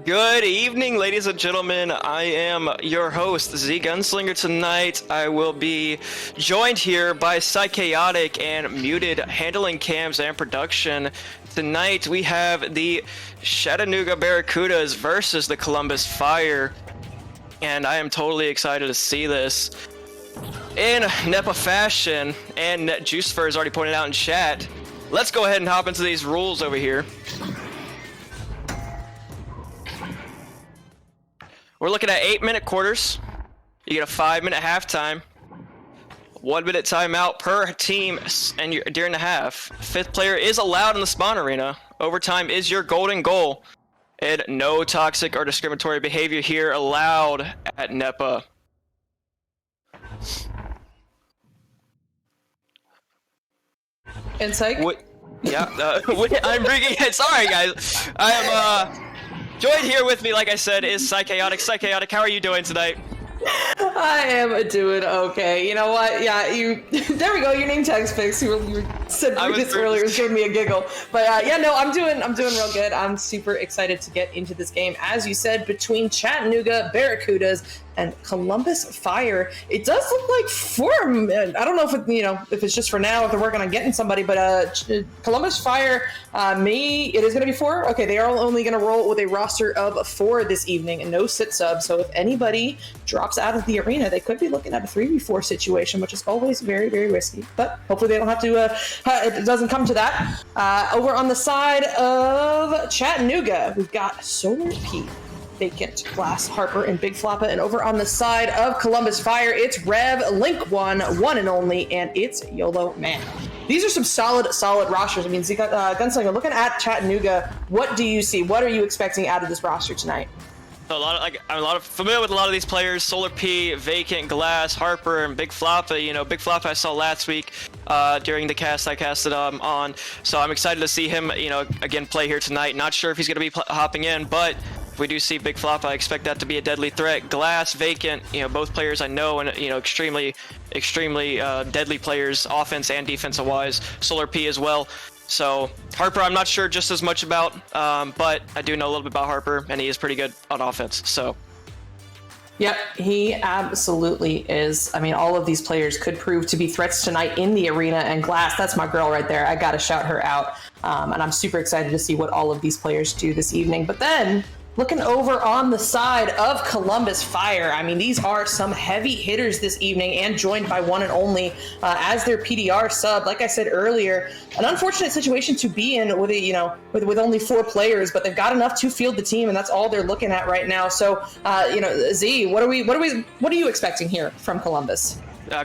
Good evening, ladies and gentlemen. I am your host, Z Gunslinger. Tonight, I will be joined here by Psychaotic and Muted, handling cams and production. Tonight, we have the Chattanooga Barracudas versus the Columbus Fire, and I am totally excited to see this. In Nepa fashion, and Juicifer has already pointed out in chat, let's go ahead and hop into these rules over here. We're looking at 8-minute quarters. You get a 5-minute halftime, 1-minute timeout per team, and during the half. Fifth player is allowed in the spawn arena. Overtime is your golden goal, and no toxic or discriminatory behavior here allowed at Nepa. And Psych? I'm bringing it. Sorry, guys. I am joined here with me, like I said, is Psychaotic. Psychaotic, how are you doing tonight? I am doing okay. You know what? Yeah, there we go. Your name tag's fixed. You said this earlier. It gave me a giggle. But I'm doing real good. I'm super excited to get into this game. As you said, between Chattanooga Barracudas and Columbus Fire, it does look like form. I don't know if it's just for now, if they're working on getting somebody, but Columbus Fire, it is going to be 4. Okay, they are only going to roll with a roster of 4 this evening and no sit sub. So if anybody drops out of the arena, they could be looking at a 3v4 situation, which is always very, very risky. But hopefully they don't have to. It doesn't come to that. Over on the side of Chattanooga, we've got Solar P, Vacant, Glass, Harper, and Big Floppa. And over on the side of Columbus Fire, it's Rev, Link one and only, and it's YOLO Man. These are some solid rosters. I mean, Gunslinger, looking at Chattanooga, what do you see? What are you expecting out of this roster tonight? So I'm familiar with a lot of these players: Solar P, Vacant, Glass, Harper, and Big Floppa. Big Floppa I saw last week during the cast I casted on. So I'm excited to see him, again play here tonight. Not sure if he's going to be hopping in, but if we do see Big Floppa, I expect that to be a deadly threat. Glass, Vacant, both players I know, and extremely deadly players, offense and defensive wise. Solar P as well. So Harper, I'm not sure just as much about, but I do know a little bit about Harper, and he is pretty good on offense. So. Yep, he absolutely is. I mean, all of these players could prove to be threats tonight in the arena. And Glass, that's my girl right there. I got to shout her out. And I'm super excited to see what all of these players do this evening. But then, looking over on the side of Columbus Fire, I mean, these are some heavy hitters this evening, and joined by one and only as their PDR sub. Like I said earlier, an unfortunate situation to be in with with only 4 players, but they've got enough to field the team, and that's all they're looking at right now. So, Z, what are you expecting here from Columbus?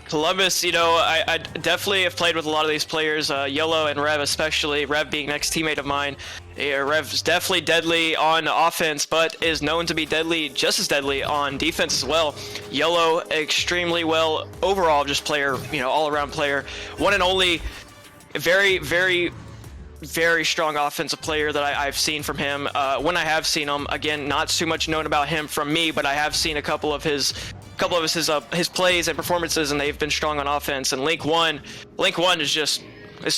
Columbus, I definitely have played with a lot of these players, Yellow and Rev especially, Rev being next teammate of mine. Rev's definitely deadly on offense, but is known to be just as deadly on defense as well. Yellow, extremely well overall just player, all-around player. One and only, very, very, very strong offensive player that I've seen from him. When I have seen him, again, not too much known about him from me, but I have seen a couple of his plays and performances, and they've been strong on offense. And Link one is just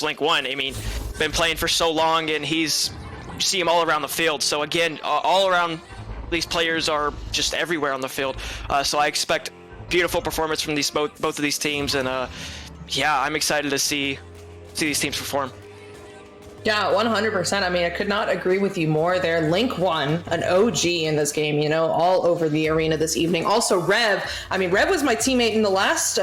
Link one. I mean, been playing for so long, and you see him all around the field. So again, all around, these players are just everywhere on the field. So I expect beautiful performance from both of these teams, and I'm excited to see these teams perform. Yeah, 100%. I mean, I could not agree with you more there. Link one, an OG in this game, all over the arena this evening. Also, Rev. I mean, Rev was my teammate in the last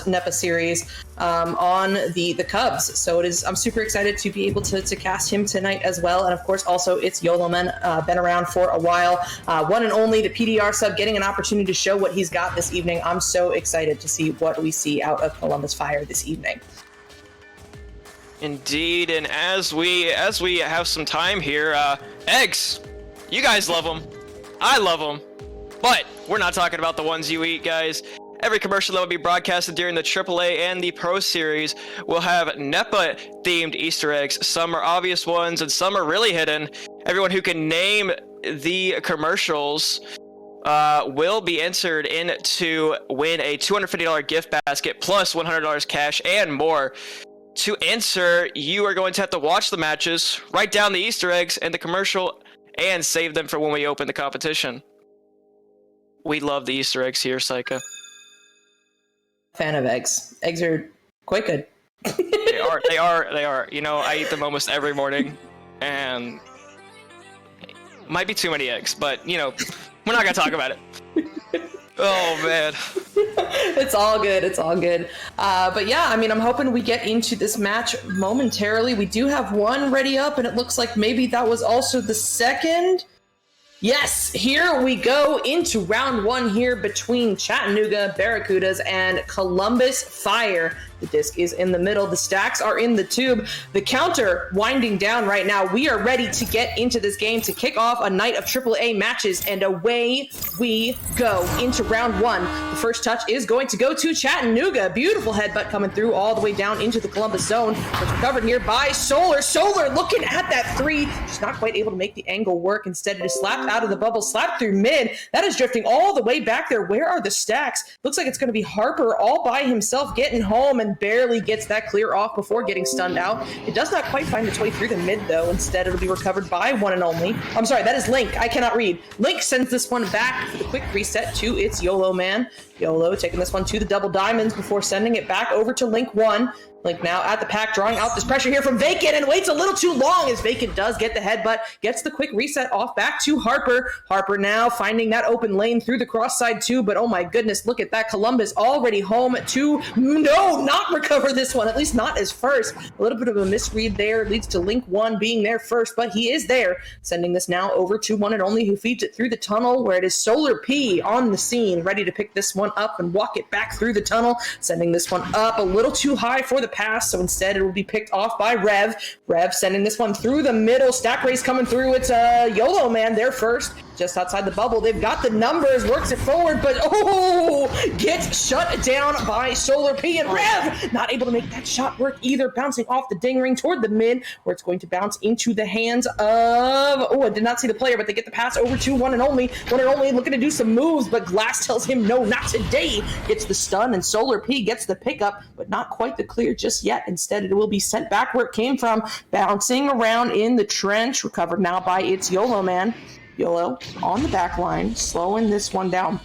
Nepa series on the Cubs. So I'm super excited to be able to cast him tonight as well. And of course, also it's YOLO Man, been around for a while. One and only, the PDR sub, getting an opportunity to show what he's got this evening. I'm so excited to see what we see out of Columbus Fire this evening. Indeed, and as we have some time here, eggs, you guys love them, I love them, but we're not talking about the ones you eat, guys. Every commercial that will be broadcasted during the AAA and the Pro Series will have Nepa-themed Easter eggs. Some are obvious ones, and some are really hidden. Everyone who can name the commercials will be entered in to win a $250 gift basket plus $100 cash and more. To enter, you are going to have to watch the matches, write down the Easter eggs and the commercial, and save them for when we open the competition. We love the Easter eggs here, Saika. Fan of eggs. Eggs are quite good. They are. You know, I eat them almost every morning, and might be too many eggs, but you know, we're not gonna talk about it. Oh man. It's all good. It's all good. But yeah, I mean, I'm hoping we get into this match momentarily. We do have one ready up, and it looks like maybe that was also the second. Yes, here we go into round one here between Chattanooga Barracudas and Columbus Fire. The disc is in the middle. The stacks are in the tube. The counter winding down right now. We are ready to get into this game to kick off a night of AAA matches, and away we go into round one. The first touch is going to go to Chattanooga. Beautiful headbutt coming through all the way down into the Columbus zone. It's recovered here by Solar. Solar looking at that three. Just not quite able to make the angle work. Instead, it is slapped out of the bubble, slapped through mid. That is drifting all the way back there. Where are the stacks? Looks like it's going to be Harper all by himself getting home, and barely gets that clear off before getting stunned out. It does not quite find its way through the mid, though. Instead, it'll be recovered by one and only. I'm sorry, that is Link. I cannot read. Link sends this one back for the quick reset to its YOLO man. YOLO taking this one to the double diamonds before sending it back over to Link 1. Link now at the pack, drawing out this pressure here from Vacant, and waits a little too long as Vacant does get the headbutt, gets the quick reset off back to Harper. Harper now finding that open lane through the cross side too, but oh my goodness, look at that. Columbus already home to, no, not recover this one, at least not as first. A little bit of a misread there, leads to Link 1 being there first, but he is there, sending this now over to one and only, who feeds it through the tunnel, where it is Solar P on the scene, ready to pick this one up and walk it back through the tunnel, sending this one up a little too high for the pass, so instead it will be picked off by Rev. Rev sending this one through the middle. Stack race coming through. It's YOLO man there first, just outside the bubble. They've got the numbers, works it forward, but gets shut down by Solar P, and Rev not able to make that shot work either, bouncing off the ding ring toward the mid, where it's going to bounce into the hands of, I did not see the player, but they get the pass over to one and only. One and only looking to do some moves, but Glass tells him no, not today. Gets the stun, and Solar P gets the pickup, but not quite the clear just yet. Instead, it will be sent back where it came from, bouncing around in the trench, recovered now by its YOLO man. YOLO on the back line, slowing this one down.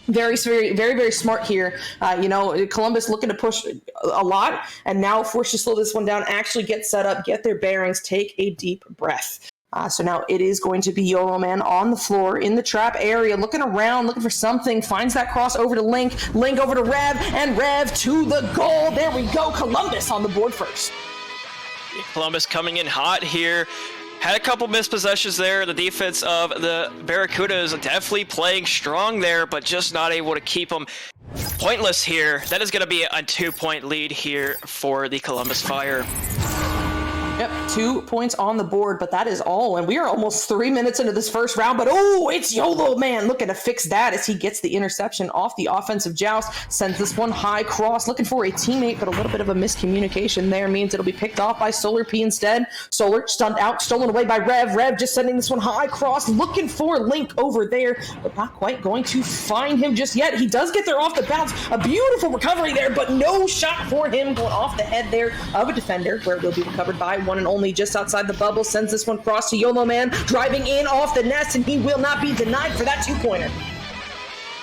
Very, very smart here. Columbus looking to push a lot, and now forced to slow this one down, actually get set up, get their bearings, take a deep breath. So now it is going to be YOLO man on the floor in the trap area, looking around, looking for something, finds that cross over to Link, Link over to Rev, and Rev to the goal. There we go, Columbus on the board first. Columbus coming in hot here. Had a couple missed possessions there. The defense of the Barracudas definitely playing strong there, but just not able to keep them pointless here. That is going to be a 2-point lead here for the Columbus Fire. Yep, 2 points on the board, but that is all. And we are almost 3 minutes into this first round, but it's YOLO man looking to fix that as he gets the interception off the offensive joust, sends this one high cross, looking for a teammate, but a little bit of a miscommunication there means it'll be picked off by Solar P instead. Solar stunned out, stolen away by Rev. Rev just sending this one high cross, looking for Link over there, but not quite going to find him just yet. He does get there off the bounce. A beautiful recovery there, but no shot for him, going off the head there of a defender, where it will be recovered by one and only just outside the bubble, sends this one cross to YOLO man, driving in off the nest, and he will not be denied for that 2-pointer.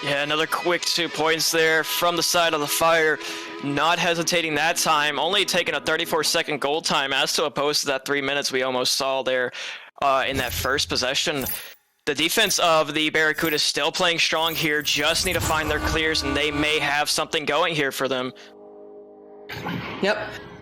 Yeah, another quick 2 points there from the side of the Fire. Not hesitating that time, only taking a 34-second goal time as to opposed to that 3 minutes we almost saw there in that first possession. The defense of the Barracudas still playing strong here, just need to find their clears, and they may have something going here for them. Yep.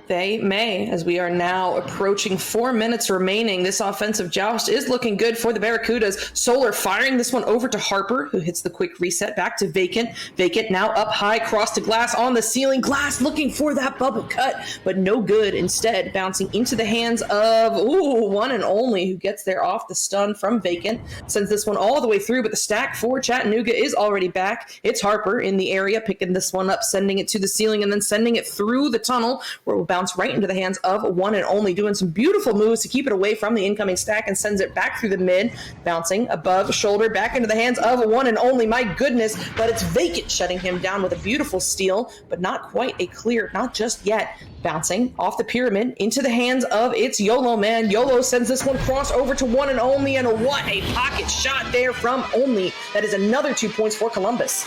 They may, as we are now approaching 4 minutes remaining. This offensive joust is looking good for the Barracudas. Solar firing this one over to Harper, who hits the quick reset back to Vacant. Vacant now up high, cross to Glass on the ceiling. Glass looking for that bubble cut, but no good. Instead, bouncing into the hands of, one and only, who gets there off the stun from Vacant. Sends this one all the way through, but the stack for Chattanooga is already back. It's Harper in the area, picking this one up, sending it to the ceiling, and then sending it through the tunnel, where we'll bounce right into the hands of one and only, doing some beautiful moves to keep it away from the incoming stack and sends it back through the mid, bouncing above shoulder back into the hands of one and only. My goodness, but it's Vacant shutting him down with a beautiful steal, but not quite a clear, not just yet. Bouncing off the pyramid into the hands of its YOLO man. YOLO sends this one cross over to one and only, and what a pocket shot there from Only. That is another 2 points for Columbus.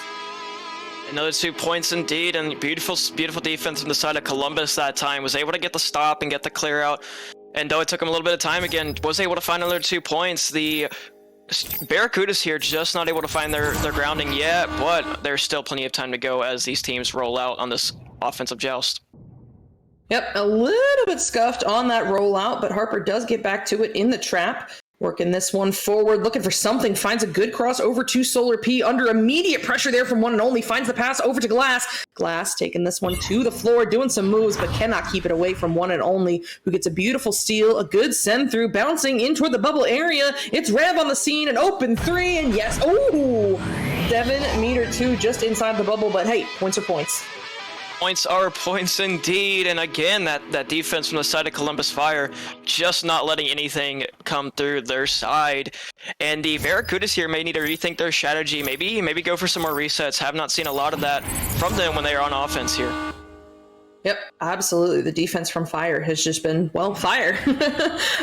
Another 2 points indeed, and beautiful defense from the side of Columbus that time. Was able to get the stop and get the clear out. And though it took him a little bit of time again, was able to find another 2 points. The Barracudas here just not able to find their grounding yet, but there's still plenty of time to go as these teams roll out on this offensive joust. Yep, a little bit scuffed on that rollout, but Harper does get back to it in the trap. Working this one forward, looking for something, finds a good cross over to Solar P under immediate pressure there from one and only, finds the pass over to Glass. Glass taking this one to the floor, doing some moves, but cannot keep it away from one and only, who gets a beautiful steal, a good send through, bouncing in toward the bubble area. It's Rev on the scene, an open three, and yes, ooh, 7 meter 2 just inside the bubble, but hey, points are points. Points are points indeed, and again, that defense from the side of Columbus Fire just not letting anything come through their side. And the Barracudas here may need to rethink their strategy, maybe go for some more resets. Have not seen a lot of that from them when they are on offense here. Yep, absolutely. The defense from Fire has just been, well, fire.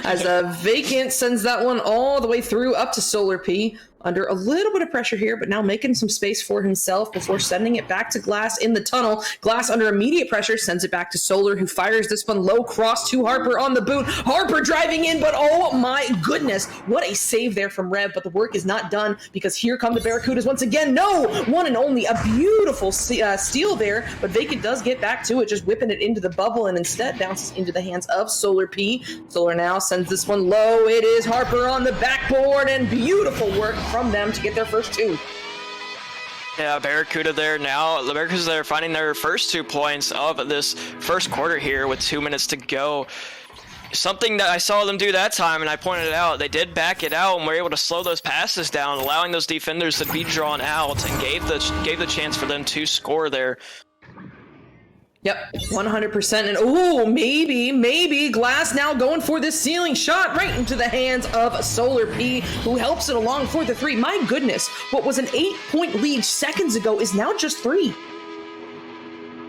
As Vacant sends that one all the way through up to Solar P. Under a little bit of pressure here, but now making some space for himself before sending it back to Glass in the tunnel. Glass under immediate pressure sends it back to Solar, who fires this one low cross to Harper on the boot. Harper driving in, but oh my goodness, what a save there from Rev, but the work is not done because here come the Barracudas once again. No, one and only, a beautiful steal there, but Vacant does get back to it, just whipping it into the bubble and instead bounces into the hands of Solar P. Solar now sends this one low. It is Harper on the backboard, and beautiful work from them to get their first 2. Yeah, Barracuda there now. The Barracudas there finding their first 2 points of this first quarter here with 2 minutes to go. Something that I saw them do that time, and I pointed it out, they did back it out and were able to slow those passes down, allowing those defenders to be drawn out, and gave the chance for them to score there. Yep, 100%. And oh, maybe Glass now going for this ceiling shot right into the hands of Solar P, who helps it along for the 3. My goodness, what was an 8-point lead seconds ago is now just 3.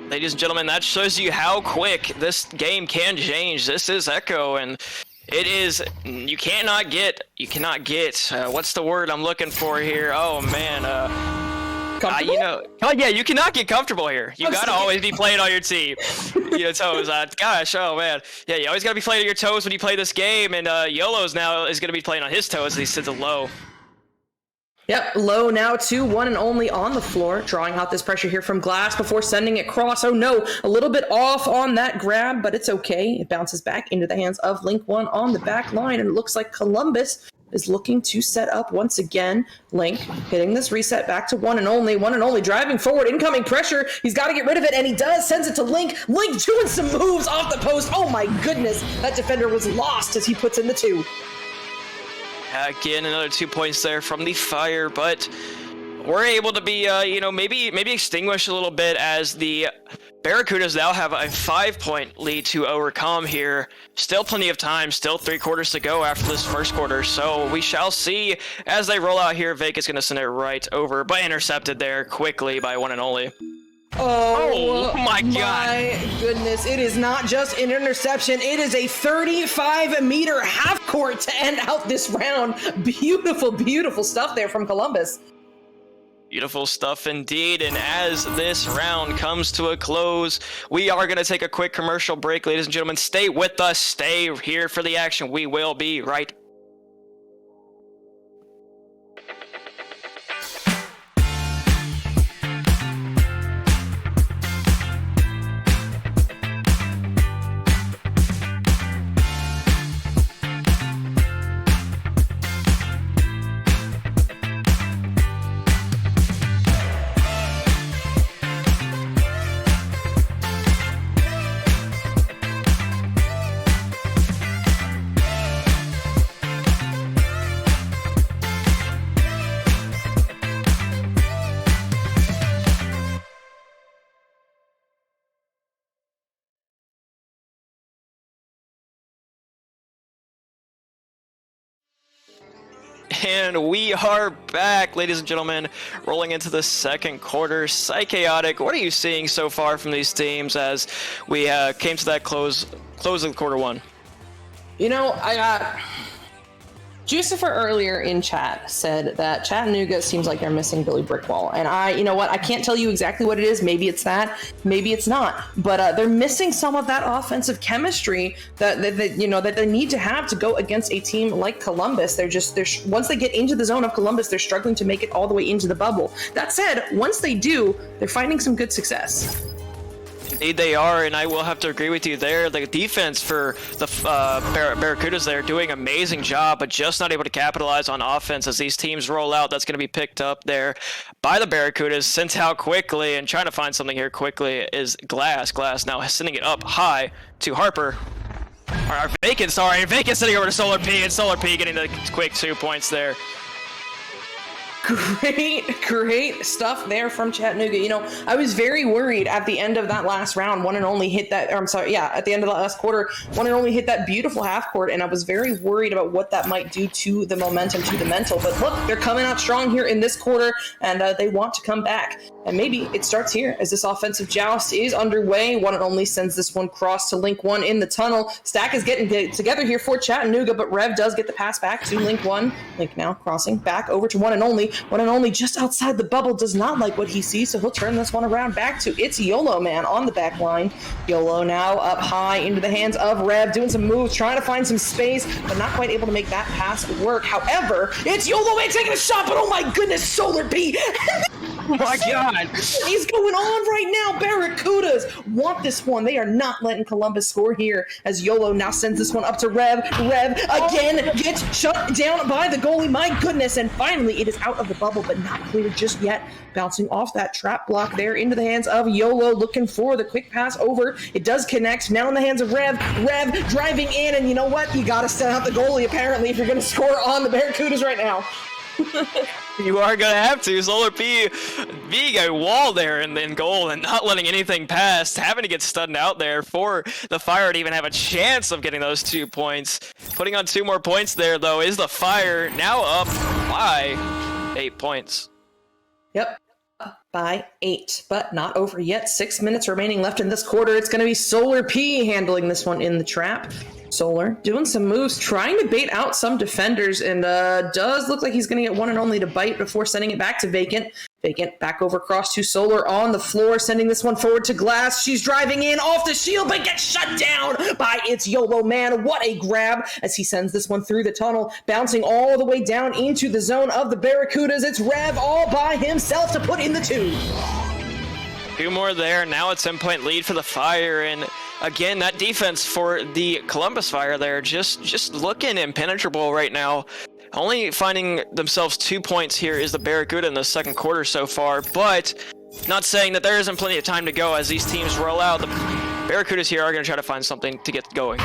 Ladies and gentlemen, that shows you how quick this game can change. This is Echo, and it is, you cannot get, what's the word I'm looking for here? Oh man, you cannot get comfortable here. You gotta always be playing on your team. Toes. Gosh, oh man. Yeah, you always gotta be playing on your toes when you play this game, and YOLO's now is gonna be playing on his toes as he sits it low. Yep, low now to one and only on the floor, drawing out this pressure here from Glass before sending it cross. Oh no, a little bit off on that grab, but it's okay. It bounces back into the hands of Link 1 on the back line, and it looks like Columbus is looking to set up once again. Link hitting this reset back to one and only driving forward, incoming pressure. He's got to get rid of it, and he does. Sends it to Link. Link doing some moves off the post. Oh my goodness, that defender was lost as he puts in the 2. Again, another 2 points there from the Fire, but we're able to be, maybe extinguish a little bit as the Barracudas now have a 5-point lead to overcome here. Still plenty of time, still 3 quarters to go after this first quarter, so we shall see as they roll out here. Vega's going to send it right over, but intercepted there quickly by one and only. Oh my God. My goodness, it is not just an interception, it is a 35-meter half court to end out this round. Beautiful stuff there from Columbus. Beautiful stuff indeed, and as this round comes to a close, we are going to take a quick commercial break. Ladies and gentlemen, stay with us, stay here for the action. We will be right back. And we are back, ladies and gentlemen, rolling into the second quarter. Chaotic, what are you seeing so far from these teams as we came to that close of quarter one? You know, I got Jucifer earlier in chat said that Chattanooga seems like they're missing Billy Brickwall. And you know what? I can't tell you exactly what it is. Maybe it's that, maybe it's not. But they're missing some of that offensive chemistry that they need to have to go against a team like Columbus. They're once they get into the zone of Columbus, they're struggling to make it all the way into the bubble. That said, once they do, they're finding some good success. Indeed they are, and I will have to agree with you there. The defense for the Barracudas there doing an amazing job, but just not able to capitalize on offense as these teams roll out. That's going to be picked up there by the Barracudas, sent out quickly, and trying to find something here quickly is Glass. Glass now sending it up high to Harper. Or Vacant, sorry. Vacant sending over to Solar P, and Solar P getting the quick 2 points there. Great stuff there from Chattanooga. You know, I was very worried at the end of that last round, one and only hit that, or I'm sorry, yeah, at the end of the last quarter, one and only hit that beautiful half court, and I was very worried about what that might do to the momentum, to the mental. But look, they're coming out strong here in this quarter, and they want to come back. And maybe it starts here as this offensive joust is underway. One and only sends this one cross to Link 1 in the tunnel. Stack is getting together here for Chattanooga, but Rev does get the pass back to Link 1. Link now crossing back over to One and Only. One and Only just outside the bubble does not like what he sees, so he'll turn this one around back to it's YOLO Man on the back line. YOLO now up high into the hands of Rev, doing some moves, trying to find some space, but not quite able to make that pass work. However, it's YOLO Man taking a shot, but oh my goodness, Solar B! Oh my god! He's going on right now. Barracudas want this one. They are not letting Columbus score here as YOLO now sends this one up to Rev. Rev again gets shut down by the goalie. My goodness. And finally it is out of the bubble, but not cleared just yet. Bouncing off that trap block there into the hands of YOLO, looking for the quick pass over. It does connect. Now in the hands of Rev. Rev driving in, and you know what? You got to send out the goalie apparently if you're going to score on the Barracudas right now. You are going to have to. Solar P being a wall there in goal and not letting anything pass, having to get stunned out there for the Fire to even have a chance of getting those 2 points. Putting on 2 more points there, though, is the Fire, now up by 8 points. Yep, by 8, but not over yet. 6 minutes remaining left in this quarter. It's going to be Solar P handling this one in the trap. Solar doing some moves, trying to bait out some defenders, and does look like he's going to get One and Only to bite before sending it back to Vacant. Vacant back over across to Solar on the floor, sending this one forward to Glass. She's driving in off the shield, but gets shut down by it's YOLO Man. What a grab as he sends this one through the tunnel, bouncing all the way down into the zone of the Barracudas. It's Rev all by himself to put in the 2. 2 more there. Now it's 10-point lead for the Fire, and again, that defense for the Columbus Fire there just looking impenetrable right now. Only finding themselves 2 points here is the Barracuda in the second quarter so far, but not saying that there isn't plenty of time to go as these teams roll out. The Barracudas here are going to try to find something to get going.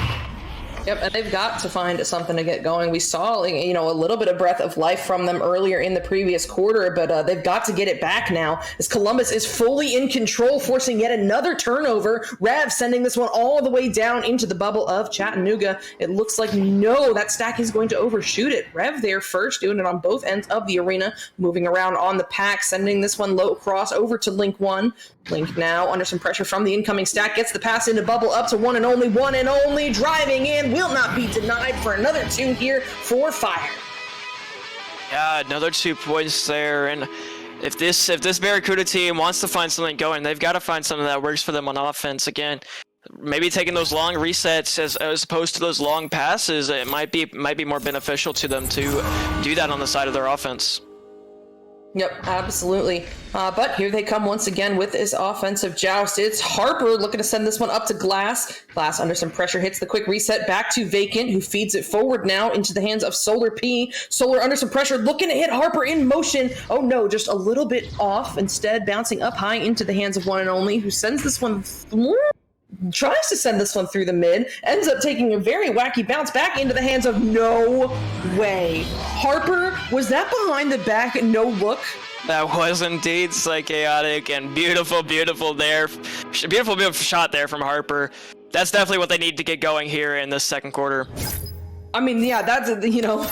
Yep, and they've got to find something to get going. We saw, you know, a little bit of breath of life from them earlier in the previous quarter, but they've got to get it back now as Columbus is fully in control, forcing yet another turnover. Rev sending this one all the way down into the bubble of Chattanooga. It looks like, no, that stack is going to overshoot it. Rev there first, doing it on both ends of the arena, moving around on the pack, sending this one low cross over to Link 1. Link now under some pressure from the incoming stack, gets the pass into bubble up to One and Only, driving in, will not be denied for another 2 here for Fire. Yeah, another 2 points there, and if this Barracuda team wants to find something going, they've got to find something that works for them on offense. Again, maybe taking those long resets as opposed to those long passes, it might be more beneficial to them to do that on the side of their offense. Yep, absolutely. But here they come once again with this offensive joust. It's Harper looking to send this one up to Glass. Glass under some pressure hits the quick reset back to Vacant, who feeds it forward now into the hands of Solar P. Solar under some pressure looking to hit Harper in motion. Oh no, just a little bit off. Instead, bouncing up high into the hands of One and Only, who sends this one tries to send this one through the mid, ends up taking a very wacky bounce back into the hands of no way. Harper, was that behind the back no look? That was indeed chaotic and beautiful there. Beautiful shot there from Harper. That's definitely what they need to get going here in this second quarter. I mean, yeah, that's, you know,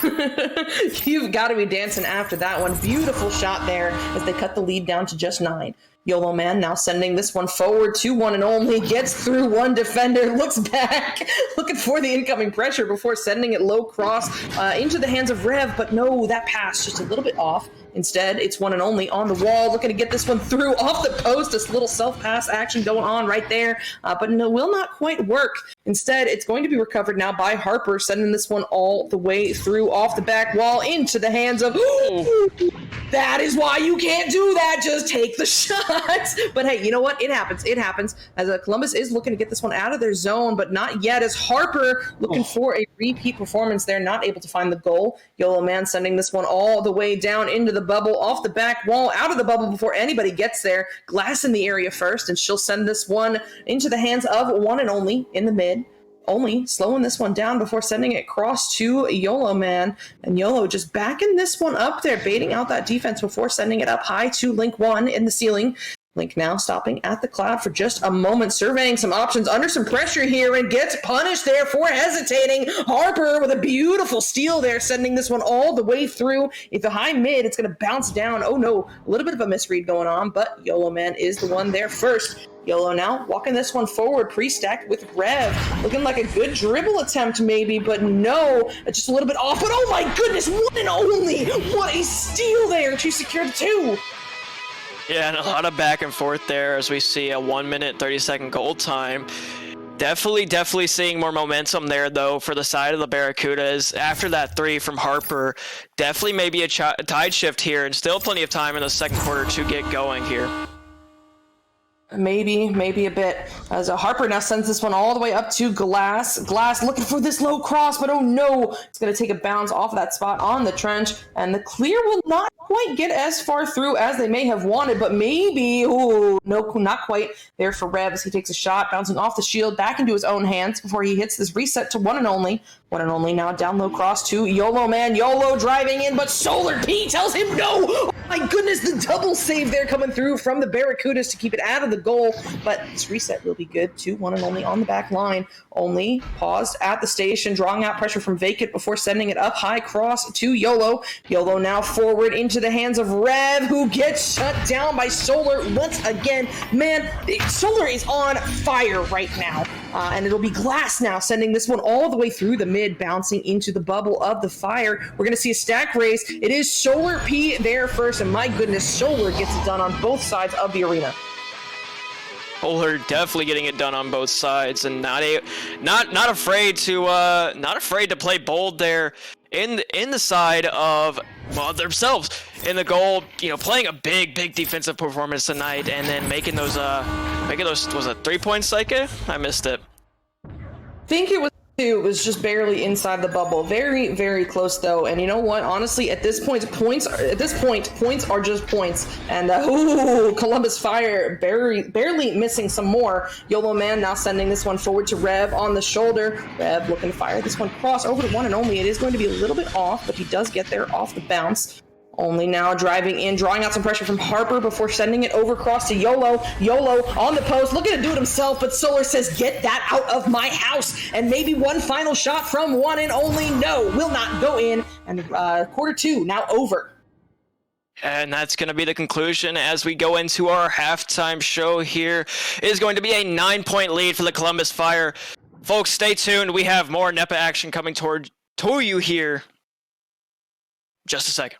you've got to be dancing after that one. Beautiful shot there as they cut the lead down to just 9. YOLO Man now sending this one forward to one and only, gets through one defender, looks back, looking for the incoming pressure before sending it low cross into the hands of Rev, but no, that pass just a little bit off. Instead, it's one and only on the wall, looking to get this one through off the post. This little self-pass action going on right there, but no, will not quite work. Instead, it's going to be recovered now by Harper, sending this one all the way through off the back wall into the hands of... That is why you can't do that. Just take the shots. But hey, you know what? It happens. It happens. As Columbus is looking to get this one out of their zone, but not yet. As Harper looking for a repeat performance there, not able to find the goal. YOLO Man sending this one all the way down into the bubble, off the back wall, out of the bubble before anybody gets there. Glass in the area first, and she'll send this one into the hands of one and only in the mid. Only slowing this one down before sending it across to YOLO Man. And YOLO just backing this one up there, baiting out that defense before sending it up high to Link 1 in the ceiling. Link now stopping at the cloud for just a moment, surveying some options under some pressure here and gets punished there for hesitating. Harper with a beautiful steal there, sending this one all the way through. If the high mid, it's going to bounce down. Oh no, a little bit of a misread going on, but YOLO Man is the one there first. YOLO now walking this one forward, pre-stacked with Rev. Looking like a good dribble attempt maybe, but no, just a little bit off. But oh my goodness, one and only! What a steal there! She secured the 2. Yeah, and a lot of back and forth there as we see a 1 minute, 30-second goal time. Definitely seeing more momentum there, though, for the side of the Barracudas. After that 3 from Harper, definitely maybe a tide shift here, and still plenty of time in the second quarter to get going here. Maybe a bit. As Harper now sends this one all the way up to Glass. Glass looking for this low cross, but oh no, it's going to take a bounce off of that spot on the trench, and the clear will not quite get as far through as they may have wanted, but maybe, no, not quite there for Rev as he takes a shot, bouncing off the shield back into his own hands before he hits this reset to one and only. One and only now down low cross to YOLO Man. YOLO driving in, but Solar P tells him no! Oh my goodness, the double save there coming through from the Barracudas to keep it out of the goal, but this reset will be good to one and only on the back line. Only paused at the station, drawing out pressure from Vacant before sending it up high cross to YOLO. YOLO now forward into the hands of Rev, who gets shut down by Solar once again. Man, Solar is on fire right now. And it'll be Glass now sending this one all the way through the mid, bouncing into the bubble of the fire. We're going to see a stack race. It is Solar P there first, and my goodness, Solar gets it done on both sides of the arena. Solar definitely getting it done on both sides, and not afraid to play bold there in the side of, well, themselves in the goal. You know, playing a big defensive performance tonight, and then making those was it 3 points, Psyche? I missed it. I think it was just barely inside the bubble. Very close though. And you know what? Honestly, at this point, points are just points. And Columbus Fire barely missing some more. YOLO Man now sending this one forward to Rev on the shoulder. Rev looking to fire this one cross over to one and only. It is going to be a little bit off, but he does get there off the bounce. Only now driving in, drawing out some pressure from Harper before sending it over across to YOLO. YOLO on the post, looking to do it himself, but Solar says, get that out of my house. And maybe one final shot from one and only. No, will not go in. And quarter 2 now over. And that's going to be the conclusion as we go into our halftime show here. It is going to be a 9-point lead for the Columbus Fire. Folks, stay tuned. We have more Nepa action coming to you here. Just a second.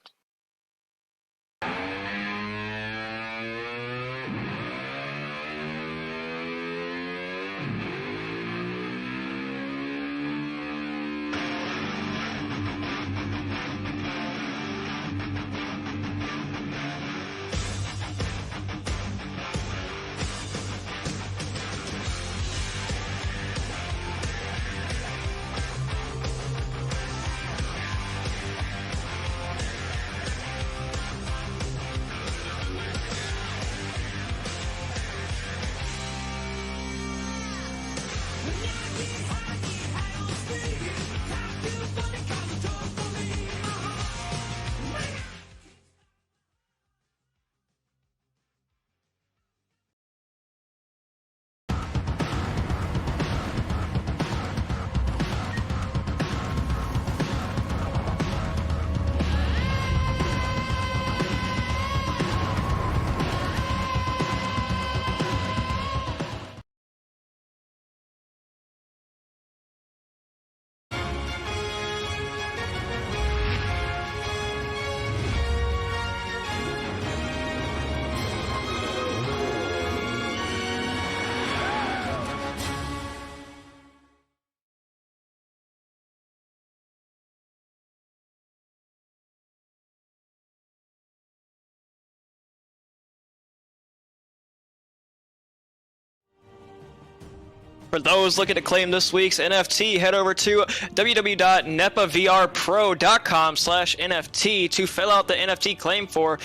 For those looking to claim this week's NFT, head over to www.nepavrpro.com/NFT to fill out the NFT claim form.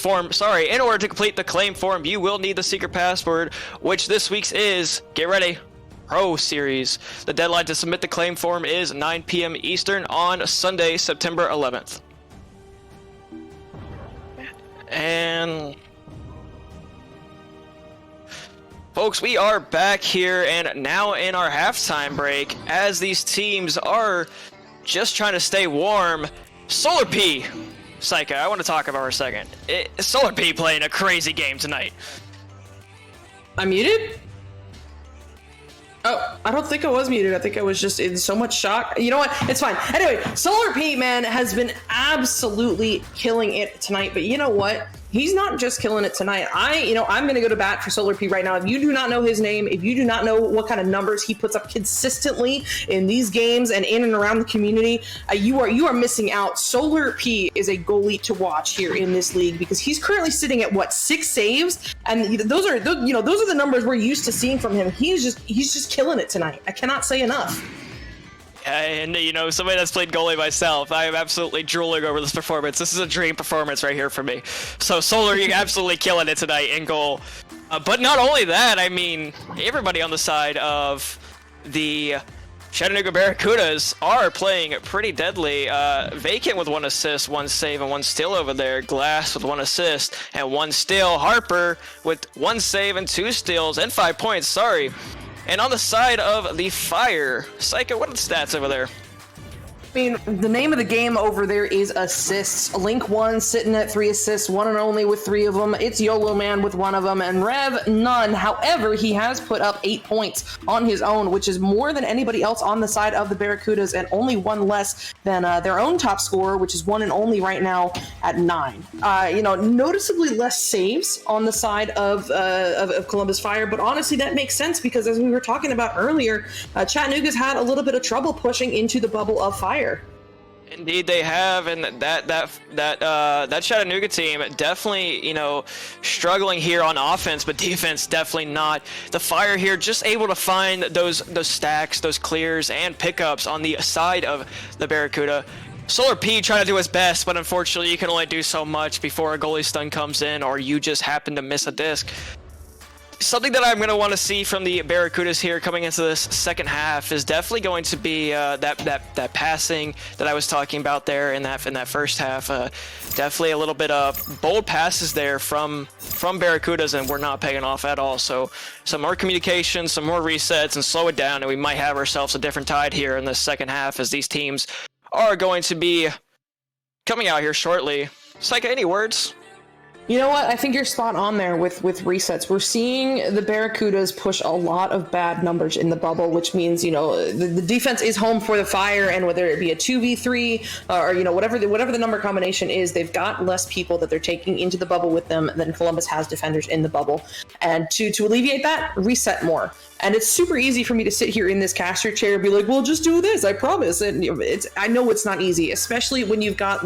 In order to complete the claim form, you will need the secret password, which this week's is, get ready, Pro Series. The deadline to submit the claim form is 9 p.m. Eastern on Sunday, September 11th. And folks, we are back here and now in our halftime break as these teams are just trying to stay warm. Solar P, Psycho, I want to talk about for a second. Solar P playing a crazy game tonight. I'm muted? Oh, I don't think I was muted. I think I was just in so much shock. You know what? It's fine. Anyway, Solar Pete, man, has been absolutely killing it tonight. But you know what? He's not just killing it tonight. I'm going to go to bat for Solar P right now. If you do not know his name, if you do not know what kind of numbers he puts up consistently in these games and in and around the community, you are missing out. Solar P is a goalie to watch here in this league because he's currently sitting at 6 saves, and those are the numbers we're used to seeing from him. He's just killing it tonight. I cannot say enough. And, somebody that's played goalie myself, I am absolutely drooling over this performance. This is a dream performance right here for me. So, Solar, you're absolutely killing it tonight in goal. But not only that, I mean, everybody on the side of the Chattanooga Barracudas are playing pretty deadly. Vacant with 1 assist, 1 save, and 1 steal over there. Glass with 1 assist and 1 steal. Harper with 1 save and 2 steals and 5 points, sorry. And on the side of the Fire, Psycho, what are the stats over there? I mean, the name of the game over there is assists. Link 1 sitting at 3 assists, 1 and only with 3 of them. It's YOLO Man with 1 of them, and Rev, none. However, he has put up 8 points on his own, which is more than anybody else on the side of the Barracudas, and only 1 less than their own top scorer, which is 1 and only right now at 9. Noticeably less saves on the side of Columbus Fire, but honestly, that makes sense because as we were talking about earlier, Chattanooga's had a little bit of trouble pushing into the bubble of Fire. Indeed, they have, and that Chattanooga team definitely, struggling here on offense, but defense definitely not. The Fire here just able to find those stacks, those clears, and pickups on the side of the Barracuda. Solar P trying to do his best, but unfortunately, you can only do so much before a goalie stun comes in, or you just happen to miss a disc. Something that I'm going to want to see from the Barracudas here coming into this second half is definitely going to be that passing that I was talking about there in that first half. Definitely a little bit of bold passes there from Barracudas, and we're not paying off at all. So some more communication, some more resets, and slow it down, and we might have ourselves a different tide here in the second half as these teams are going to be coming out here shortly. Psycho, any words? You know what? I think you're spot on there with resets. We're seeing the Barracudas push a lot of bad numbers in the bubble, which means, the defense is home for the Fire, and whether it be a 2v3 or, whatever the number combination is, they've got less people that they're taking into the bubble with them than Columbus has defenders in the bubble. And to alleviate that, reset more. And it's super easy for me to sit here in this caster chair and be like, well, just do this, I promise. And I know it's not easy, especially when you've got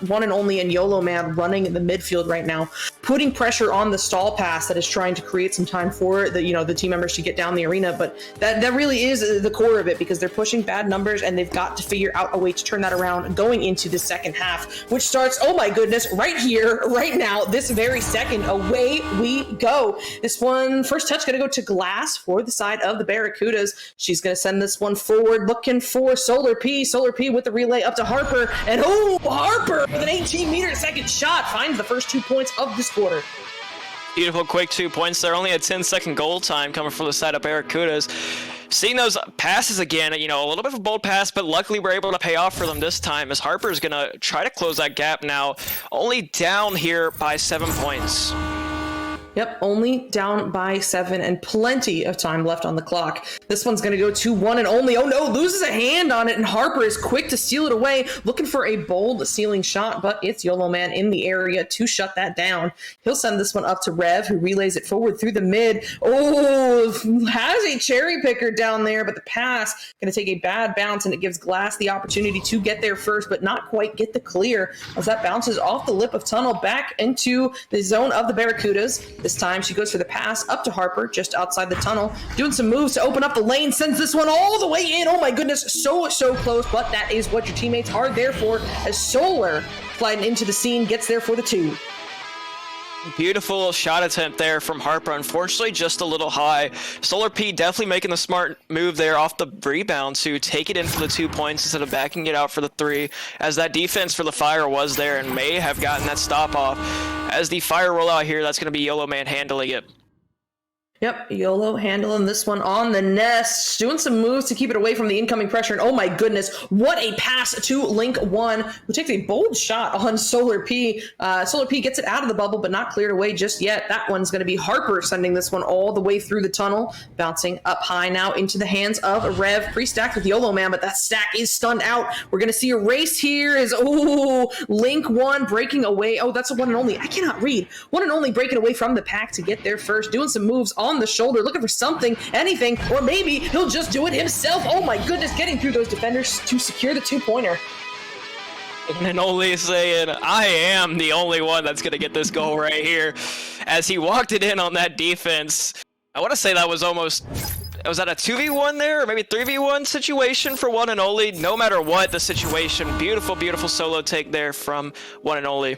1 and only and YOLO Man running in the midfield right now, putting pressure on the stall pass that is trying to create some time for the team members to get down the arena. But that really is the core of it, because they're pushing bad numbers and they've got to figure out a way to turn that around going into the second half, which starts, oh my goodness, right here, right now, this very second. Away we go. This one, first touch, going to go to Glass for the side of the Barracudas. She's going to send this one forward, looking for Solar P. Solar P with the relay up to Harper, and Harper with an 18-meter-second shot finds the first 2 points of this quarter. Beautiful quick 2 points there. Only a 10-second goal time coming from the side of Barracudas. Seeing those passes again, a little bit of a bold pass, but luckily we're able to pay off for them this time as Harper's going to try to close that gap now. Only down here by 7 points. Yep, only down by 7 and plenty of time left on the clock. This one's going to go to 1 and only. Oh no, loses a hand on it, and Harper is quick to steal it away, looking for a bold stealing shot, but it's YOLO Man in the area to shut that down. He'll send this one up to Rev, who relays it forward through the mid. Oh, has a cherry picker down there, but the pass going to take a bad bounce, and it gives Glass the opportunity to get there first, but not quite get the clear as that bounces off the lip of tunnel back into the zone of the Barracudas. This time she goes for the pass up to Harper, just outside the tunnel, doing some moves to open up the lane, sends this one all the way in. Oh my goodness, so close, but that is what your teammates are there for, as Solar sliding into the scene, gets there for the 2. Beautiful shot attempt there from Harper. Unfortunately, just a little high. Solar P definitely making the smart move there off the rebound to take it in for the 2 points instead of backing it out for the 3, as that defense for the Fire was there and may have gotten that stop off. As the Fire roll out here, that's going to be YOLO Man handling it. Yep, YOLO handling this one on the nest, doing some moves to keep it away from the incoming pressure, and oh my goodness, what a pass to Link 1, who takes a bold shot on Solar P. Solar P gets it out of the bubble, but not cleared away just yet. That one's going to be Harper sending this one all the way through the tunnel, bouncing up high now into the hands of Rev, pre-stacked with YOLO Man, but that stack is stunned out. We're going to see a race here as, Link 1 breaking away. Oh, that's a one and only. I cannot read. One and only breaking away from the pack to get there first, doing some moves on the shoulder, looking for something, anything, or maybe he'll just do it himself. Oh my goodness, getting through those defenders to secure the 2-pointer. And only saying, I am the only one that's going to get this goal right here. As he walked it in on that defense, I want to say that was almost, was that a 2v1 there, or maybe 3v1 situation for One and Only? No matter what the situation, beautiful solo take there from One and Only.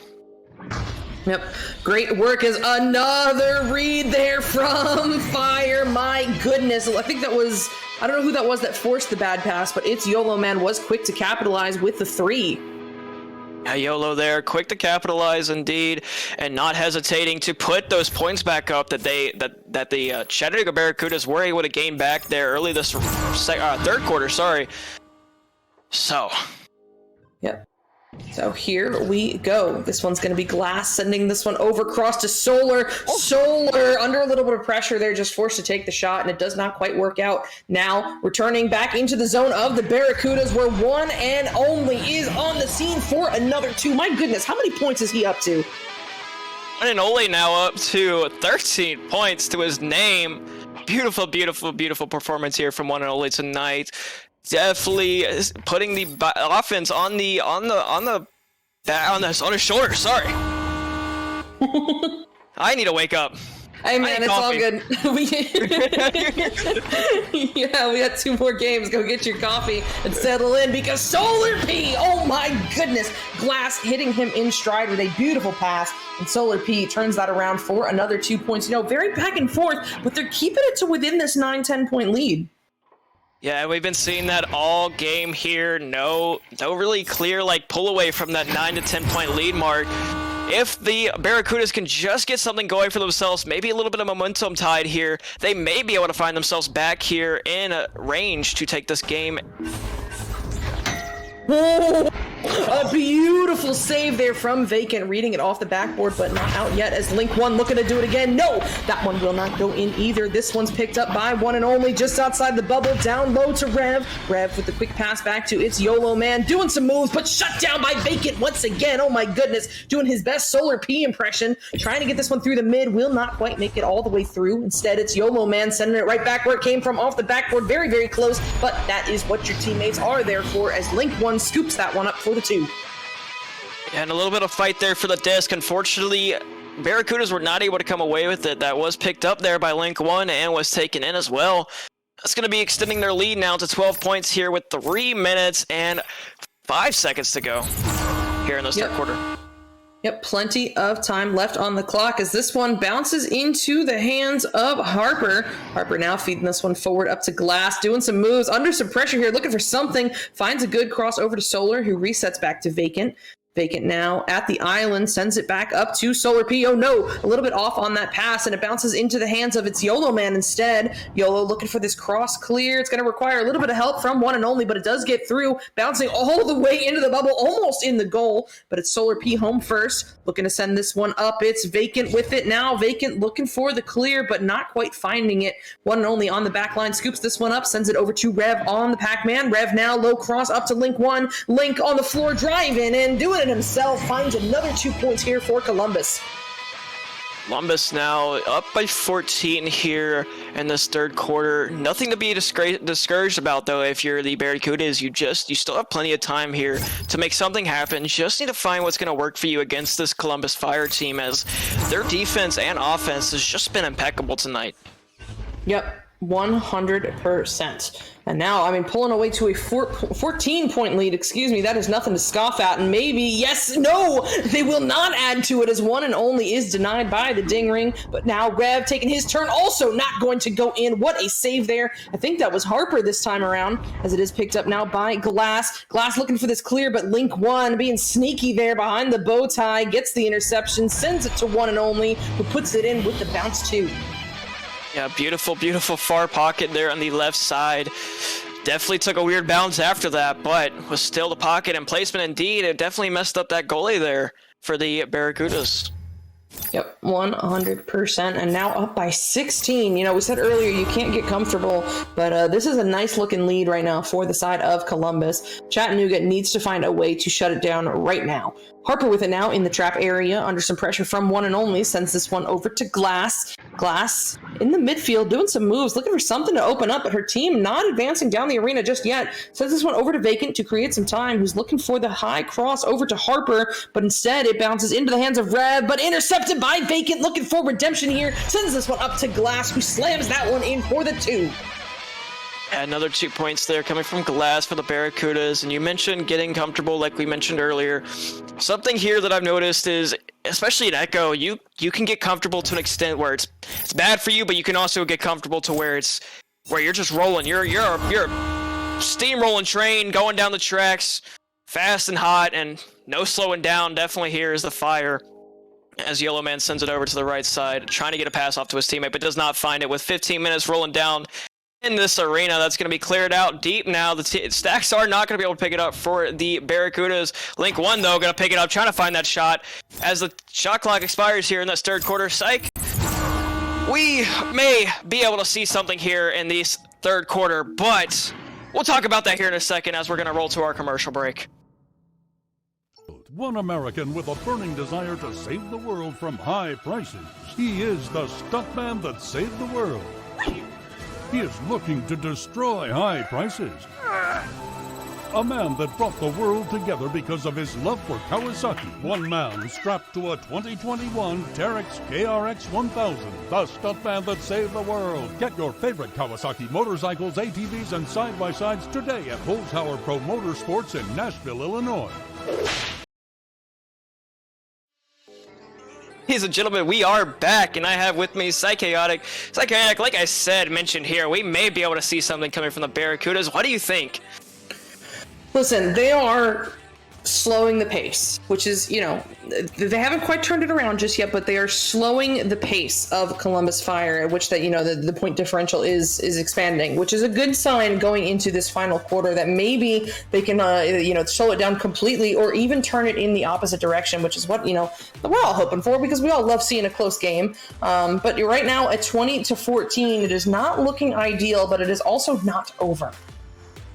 Yep, great work as another read there from Fire. My goodness, I think that was, I don't know who that was that forced the bad pass, but it's YOLO Man was quick to capitalize with the 3. Yeah, YOLO there, quick to capitalize indeed, and not hesitating to put those points back up that the Chattanooga Barracudas were able to gain back there early this third quarter. Sorry. So. Yep. So here we go. This one's going to be Glass sending this one over across to Solar. Solar under a little bit of pressure there, just forced to take the shot, and it does not quite work out. Now returning back into the zone of the Barracudas, where One and Only is on the scene for another 2. My goodness, how many points is he up to? One and Only now up to 13 points to his name. Beautiful performance here from One and Only tonight. Definitely putting the offense on his shoulder. Sorry. I need to wake up. Hey man, it's all good. Yeah, we got 2 more games. Go get your coffee and settle in, because Solar P, oh my goodness, Glass hitting him in stride with a beautiful pass, and Solar P turns that around for another 2 points. Very back and forth, but they're keeping it to within this 9-10 point lead. Yeah, we've been seeing that all game here. No really clear pull away from that 9 to 10 point lead mark. If the Barracudas can just get something going for themselves, maybe a little bit of momentum tied here, they may be able to find themselves back here in range to take this game. A beautiful save there from Vacant, reading it off the backboard, but not out yet, as Link 1 looking to do it again. No, that one will not go in either. This one's picked up by One and Only just outside the bubble, down low to Rev. Rev with the quick pass back to its YOLO Man, doing some moves, but shut down by Vacant once again. Oh my goodness, doing his best Solar P impression, trying to get this one through the mid, will not quite make it all the way through. Instead, it's YOLO Man sending it right back where it came from, off the backboard, very close, but that is what your teammates are there for, as Link 1 scoops that one up for the 2. And a little bit of fight there for the disc. Unfortunately, Barracudas were not able to come away with it. That was picked up there by Link 1 and was taken in as well. That's going to be extending their lead now to 12 points here with 3 minutes and 5 seconds to go here in this third quarter. Yep, plenty of time left on the clock as this one bounces into the hands of Harper. Harper now feeding this one forward up to Glass, doing some moves under some pressure here, looking for something. Finds a good cross over to Solar, who resets back to Vacant. Vacant now at the island, sends it back up to Solar P. Oh no, a little bit off on that pass, and it bounces into the hands of its YOLO Man instead. YOLO looking for this cross clear. It's going to require a little bit of help from One and Only, but it does get through, bouncing all the way into the bubble, almost in the goal, but it's Solar P home first, looking to send this one up. It's Vacant with it now. Vacant looking for the clear, but not quite finding it. One and Only on the back line, scoops this one up, sends it over to Rev on the Pac-Man. Rev now low cross up to Link 1. Link on the floor, driving and doing it himself, finds another 2 points here for Columbus. Columbus now up by 14 here in this third quarter. Nothing to be discouraged about, though. If you're the Barracudas, you still have plenty of time here to make something happen. Just need to find what's going to work for you against this Columbus Fire team, as their defense and offense has just been impeccable tonight. Yep, 100%. And now, I mean, pulling away to a 14-point lead, excuse me, that is nothing to scoff at. And maybe, yes, no, they will not add to it, as one and only is denied by the ding ring. But now Rev taking his turn, also not going to go in. What a save there. I think that was Harper this time around, as it is picked up now by Glass. Glass looking for this clear, but Link One being sneaky there behind the bow tie, gets the interception, sends it to one and only, who puts it in with the bounce too. Yeah, beautiful, beautiful far pocket there on the left side. Definitely took a weird bounce after that, but was still the pocket and placement indeed. It definitely messed up that goalie there for the Barracudas. Yep, 100%, and now up by 16. You know, we said earlier you can't get comfortable, but this is a nice looking lead right now for the side of Columbus. Chattanooga needs to find a way to shut it down right now. Harper with it now in the trap area, under some pressure from one and only, sends this one over to Glass. Glass in the midfield doing some moves, looking for something to open up, but her team not advancing down the arena just yet. Sends this one over to Vacant to create some time, who's looking for the high cross over to Harper, but instead it bounces into the hands of Rev, but intercepted by Vacant, looking for redemption here. Sends this one up to Glass, who slams that one in for the 2. Another 2 points there coming from Glass for the Barracudas. And you mentioned getting comfortable, like we mentioned earlier. Something here that I've noticed is, especially in Echo, you can get comfortable to an extent where it's bad for you, but you can also get comfortable to where you're just rolling. You're a steamrolling train going down the tracks, fast and hot, and no slowing down. Definitely here is the Fire, as Yellow Man sends it over to the right side, trying to get a pass off to his teammate, but does not find it. With 15 minutes rolling down in this arena, that's going to be cleared out deep now. The Stacks are not going to be able to pick it up for the Barracudas. Link One, though, going to pick it up, trying to find that shot as the shot clock expires here in this third quarter. Psych, we may be able to see something here in this third quarter, but we'll talk about that here in a second as we're going to roll to our commercial break. One American with a burning desire to save the world from high prices. He is the stuntman that saved the world. He is looking to destroy high prices. A man that brought the world together because of his love for Kawasaki. One man strapped to a 2021 Terex KRX 1000. The stuntman that saved the world. Get your favorite Kawasaki motorcycles, ATVs, and side-by-sides today at Holzhauer Pro Motorsports in Nashville, Illinois. Ladies and gentlemen, we are back, and I have with me Psychaotic. Psychaotic, like I said, mentioned here, we may be able to see something coming from the Barracudas. What do you think? Listen, they are slowing the pace, which is, you know, they haven't quite turned it around just yet, but they are slowing the pace of Columbus Fire, at which that, you know, the point differential is expanding, which is a good sign going into this final quarter that maybe they can, you know, slow it down completely or even turn it in the opposite direction, which is what, you know, we're all hoping for, because we all love seeing a close game. But right now at 20-14, it is not looking ideal, but it is also not over.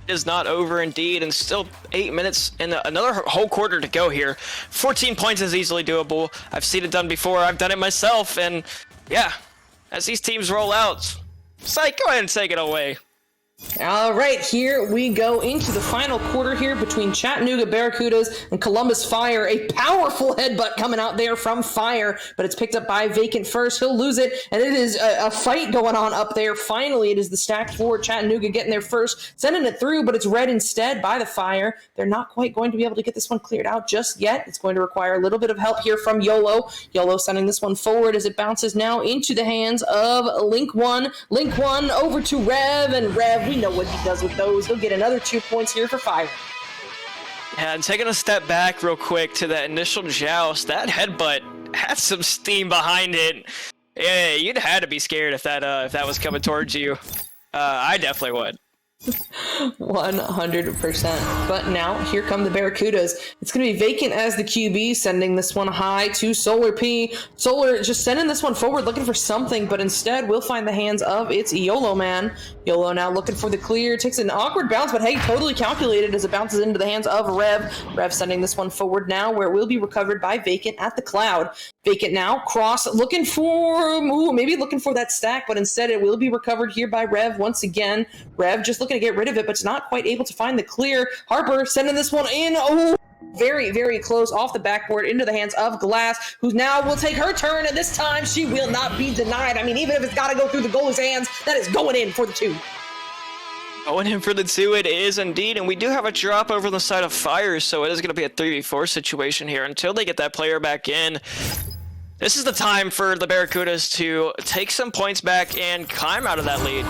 Is not over indeed, and still 8 minutes and another whole quarter to go here. 14 points is easily doable. I've seen it done before. I've done it myself, and yeah, as these teams roll out, Psych, go ahead and take it away. All right, here we go into the final quarter here between Chattanooga Barracudas and Columbus Fire. A powerful headbutt coming out there from Fire, but it's picked up by Vacant first. He'll lose it, and it is a fight going on up there. Finally, it is the stacked forward Chattanooga getting there first, sending it through, but it's read instead by the Fire. They're not quite going to be able to get this one cleared out just yet. It's going to require a little bit of help here from YOLO. YOLO sending this one forward as it bounces now into the hands of Link One. Link One over to Rev, and Rev, we know what he does with those. He'll get another 2 points here for Fire. Yeah, and taking a step back real quick to that initial joust, that headbutt had some steam behind it. Yeah, you'd had to be scared if that was coming towards you. I definitely would. 100%. But now here come the Barracudas. It's going to be Vacant as the QB, sending this one high to Solar P. Solar just sending this one forward, looking for something, but instead we'll find the hands of its YOLO man. YOLO now looking for the clear, takes an awkward bounce, but hey, totally calculated as it bounces into the hands of Rev. Rev sending this one forward now, where it will be recovered by Vacant at the cloud. Vacant now, cross, looking for, maybe looking for that stack, but instead it will be recovered here by Rev once again. Rev just looking to get rid of it, but it's not quite able to find the clear. Harper sending this one in. Oh, very, very close off the backboard into the hands of Glass, who now will take her turn, and this time she will not be denied. I mean, even if it's got to go through the goalie's hands, that is going in for the 2. Going in for the 2, it is indeed, and we do have a drop over on the side of Fire, so it is going to be a 3v4 situation here until they get that player back in. This is the time for the Barracudas to take some points back and climb out of that lead.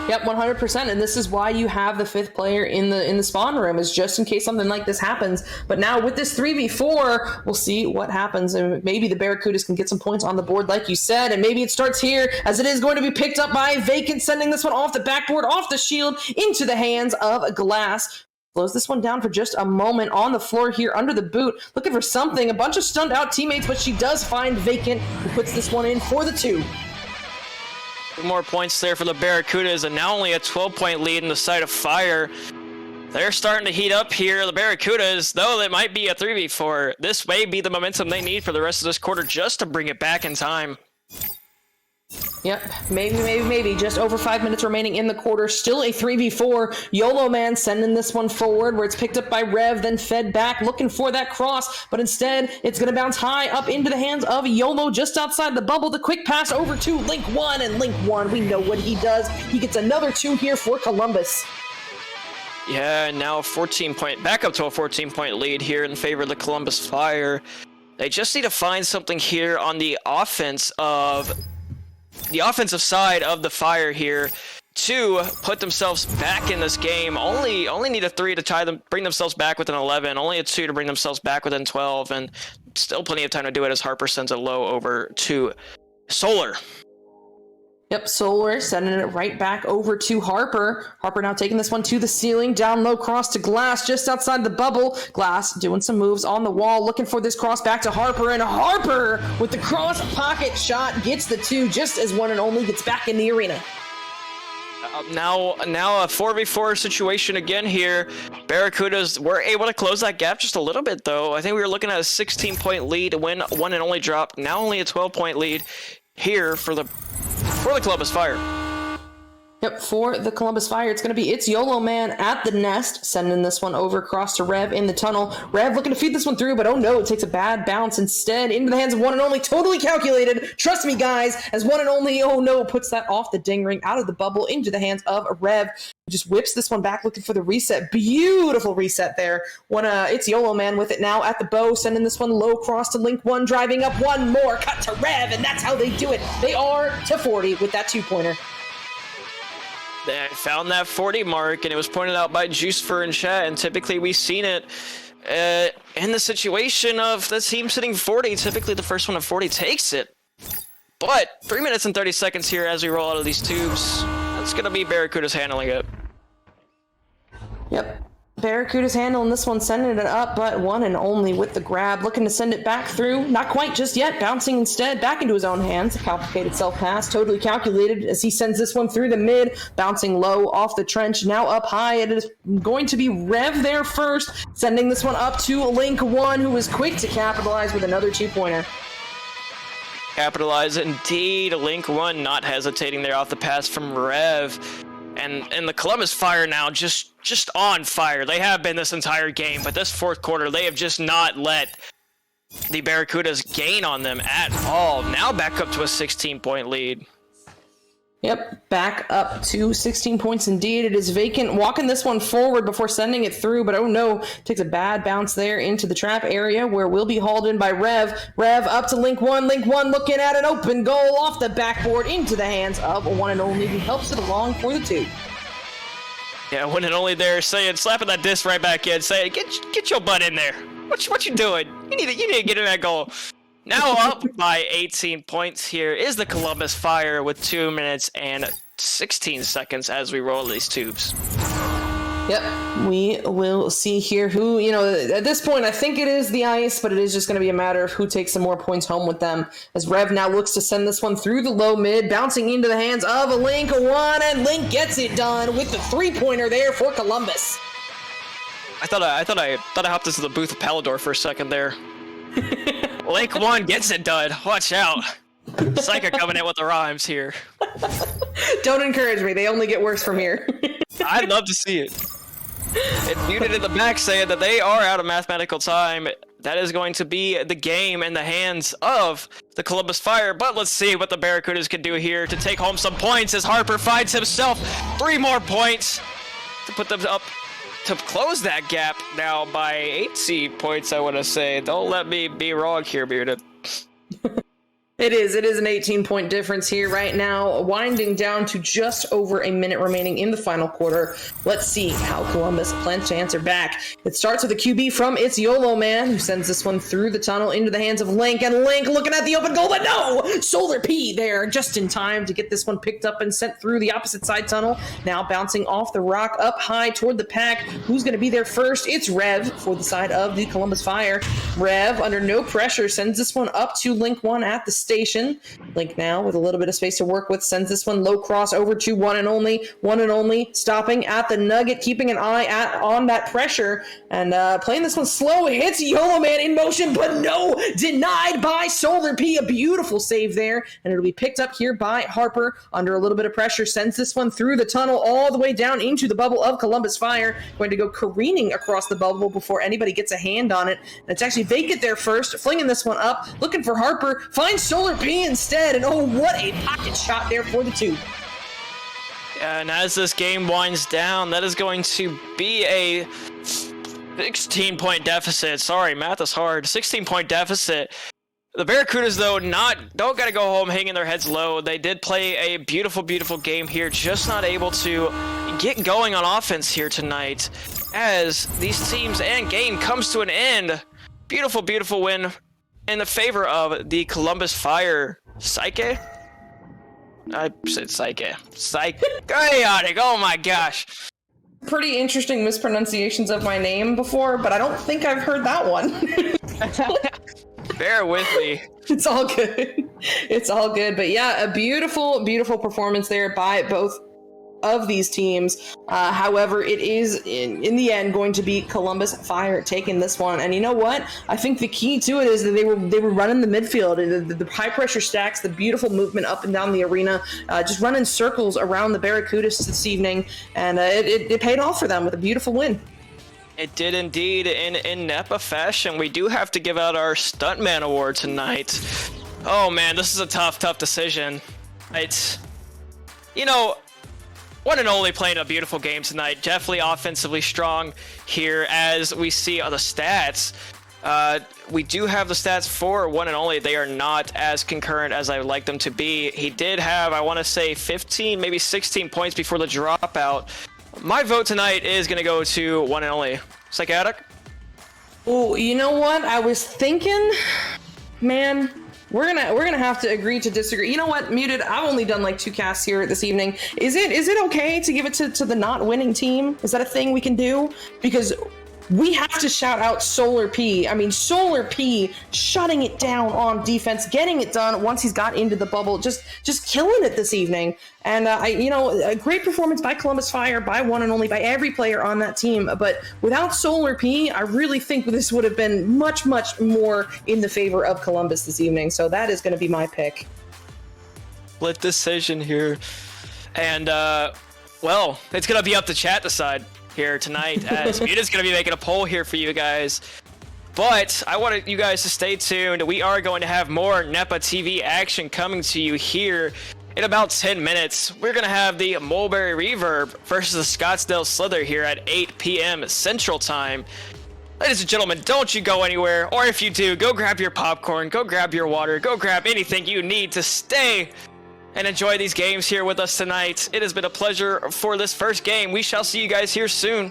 Yep, 100%, and this is why you have the 5th player in the spawn room, is just in case something like this happens. But now with this 3v4, we'll see what happens, and maybe the Barracudas can get some points on the board, like you said, and maybe it starts here, as it is going to be picked up by Vacant, sending this one off the backboard, off the shield, into the hands of Glass. Slows this one down for just a moment on the floor here under the boot, looking for something, a bunch of stunned out teammates, but she does find Vacant, who puts this one in for the 2. 2 more points there for the Barracudas, and now only a 12-point lead in the side of Fire. They're starting to heat up here, the Barracudas, though it might be a 3v4. This may be the momentum they need for the rest of this quarter just to bring it back in time. Yep, maybe. Just over 5 minutes remaining in the quarter. Still a 3v4. YOLO man sending this one forward, where it's picked up by Rev, then fed back, looking for that cross. But instead, it's going to bounce high up into the hands of YOLO just outside the bubble. The quick pass over to Link 1, and Link 1, we know what he does. He gets another 2 here for Columbus. Yeah, and now back up to a 14-point lead here in favor of the Columbus Fire. They just need to find something here on the offensive side of the Fire here to put themselves back in this game. Only need a 3 to bring themselves back within 11. Only a 2 to bring themselves back within 12, and still plenty of time to do it as Harper sends it low over to Solar. Yep, Solar sending it right back over to Harper. Harper now taking this one to the ceiling, down low cross to Glass just outside the bubble. Glass doing some moves on the wall, looking for this cross back to Harper, and Harper with the cross pocket shot gets the 2 just as One and Only gets back in the arena. Now a 4v4 situation again here. Barracudas were able to close that gap just a little bit, though. I think we were looking at a 16-point lead to win One and Only drop. Now only a 12-point lead here for the Columbus Fire. Yep, for the Columbus Fire, it's going to be its YOLO man at the nest, sending this one over across to Rev in the tunnel. Rev looking to feed this one through, but oh no, it takes a bad bounce instead into the hands of One and Only. Totally calculated. Trust me, guys, as One and Only, oh no, puts that off the ding ring, out of the bubble, into the hands of Rev. Just whips this one back, looking for the reset. Beautiful reset there. It's YOLO man with it now at the bow, sending this one low cross to Link 1, driving up one more, cut to Rev, and that's how they do it. They are to 40 with that 2-pointer. They found that 40 mark, and it was pointed out by Juicefer in chat, and typically we've seen it in the situation of the team sitting 40. Typically the first one at 40 takes it. But 3 minutes and 30 seconds here as we roll out of these tubes. That's going to be Barracuda's handling it. Yep. Barracuda's handling this one, sending it up, but One and Only with the grab, looking to send it back through. Not quite just yet, bouncing instead back into his own hands. A complicated self-pass, totally calculated as he sends this one through the mid, bouncing low off the trench, now up high. It is going to be Rev there first, sending this one up to Link 1, who is quick to capitalize with another 2-pointer. Capitalize indeed. Link 1 not hesitating there off the pass from Rev. And the Columbus Fire now just on fire. They have been this entire game, but this fourth quarter, they have just not let the Barracudas gain on them at all. Now back up to a 16-point lead. Yep, back up to 16 points indeed. It is Vacant walking this one forward before sending it through, but oh no, takes a bad bounce there into the trap area where we'll be hauled in by Rev. Rev up to Link 1. Link 1 looking at an open goal off the backboard into the hands of One and Only, who helps it along for the 2. Yeah, One and Only there saying, slapping that disc right back in, saying, get your butt in there. What you doing? You need to get in that goal. Now up by 18 points here is the Columbus Fire with 2 minutes and 16 seconds as we roll these tubes. Yep, we will see here who, at this point, I think it is the ice, but it is just going to be a matter of who takes some more points home with them. As Rev now looks to send this one through the low mid, bouncing into the hands of a Link, and Link gets it done with the 3-pointer there for Columbus. I thought I hopped into the booth of Palador for a second there. Link 1 gets it done. Watch out. Psycho coming in with the rhymes here. Don't encourage me. They only get worse from here. I'd love to see it. And Muted in the back saying that they are out of mathematical time. That is going to be the game in the hands of the Columbus Fire. But let's see what the Barracudas can do here to take home some points as Harper finds himself 3 more points to put them up to close that gap now by 18 points, I want to say. Don't let me be wrong here, Muted. It is an 18-point difference here right now, winding down to just over a minute remaining in the final quarter. Let's see how Columbus plans to answer back. It starts with a QB from It's YOLO Man, who sends this one through the tunnel into the hands of Link, and Link looking at the open goal, but no! Solar P there just in time to get this one picked up and sent through the opposite side tunnel. Now bouncing off the rock up high toward the pack. Who's going to be there first? It's Rev for the side of the Columbus Fire. Rev, under no pressure, sends this one up to Link 1 at the station. Link now with a little bit of space to work with, sends this one low cross over to one and only, stopping at the nugget, keeping an eye on that pressure, and playing this one slow, hits YOLO Man in motion, but no, denied by Solar P. A beautiful save there, and it'll be picked up here by Harper under a little bit of pressure, sends this one through the tunnel all the way down into the bubble of Columbus Fire, going to go careening across the bubble before anybody gets a hand on it, and it's actually Vacant there first, flinging this one up, looking for Harper, finds Solar P instead, and oh, what a pocket shot there for the 2. And as this game winds down, that is going to be a 16-point deficit. Sorry, math is hard. 16-point deficit. The Barracudas, though, don't got to go home hanging their heads low. They did play a beautiful, beautiful game here, just not able to get going on offense here tonight as these teams and game comes to an end. Beautiful, beautiful win in the favor of the Columbus Fire. Psyche? I said Psyche. Chaotic, oh my gosh. Pretty interesting mispronunciations of my name before, but I don't think I've heard that one. Bear with me. It's all good. It's all good. But yeah, a beautiful, beautiful performance there by both of these teams. However, it is in the end going to be Columbus Fire taking this one. And you know what? I think the key to it is that they were running the midfield, the high pressure stacks, the beautiful movement up and down the arena, just running circles around the Barracudas this evening, and it paid off for them with a beautiful win. It did indeed in Nepa fashion. We do have to give out our Stuntman Award tonight. Oh man, this is a tough decision. It's, One and Only playing a beautiful game tonight. Definitely offensively strong here as we see on the stats. We do have the stats for One and Only. They are not as concurrent as I would like them to be. He did have, I want to say, 15, maybe 16 points before the dropout. My vote tonight is going to go to One and Only. Psychotic? Oh, you know what? I was thinking, man, we're gonna have to agree to disagree. You know what, Muted? I've only done like 2 casts here this evening. Is it okay to give it to the not winning team? Is that a thing we can do? Because we have to shout out Solar P. I mean, Solar P shutting it down on defense, getting it done once he's got into the bubble, just killing it this evening. And a great performance by Columbus Fire, by One and Only, by every player on that team. But without Solar P, I really think this would have been much, much more in the favor of Columbus this evening. So that is going to be my pick. Split decision here, and well, it's going to be up to chat to decide here tonight, as Muta's going to be making a poll here for you guys. But I want you guys to stay tuned. We are going to have more Nepa TV action coming to you here in about 10 minutes. We're going to have the Mulberry Reverb versus the Scottsdale Slither here at 8 p.m. Central Time. Ladies and gentlemen, don't you go anywhere, or if you do, go grab your popcorn, go grab your water, go grab anything you need to stay and enjoy these games here with us tonight. It has been a pleasure for this first game. We shall see you guys here soon.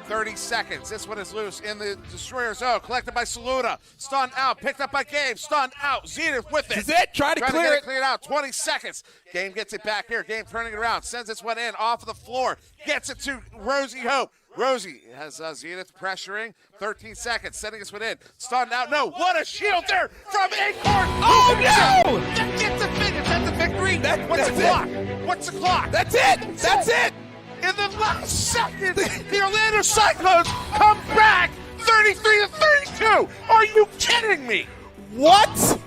30 seconds. This one is loose in the Destroyer zone. Collected by Saluda. Stunned out. Picked up by Game. Stunned out. Zenith with it. This is it. Trying to get clear it cleared out. 20 seconds. Game gets it back here. Game turning it around. Sends this one in off of the floor. Gets it to Rosie Hope. Rosie has Zenith pressuring. 13 seconds. Sending this one in. Stunned out. No. What a shield there from Acorn. Oh, no! That gets the finish. That's a victory. What's the clock? What's the clock? That's it. That's it. In the last second, the Orlando Cyclones come back 33 to 32. Are you kidding me? What?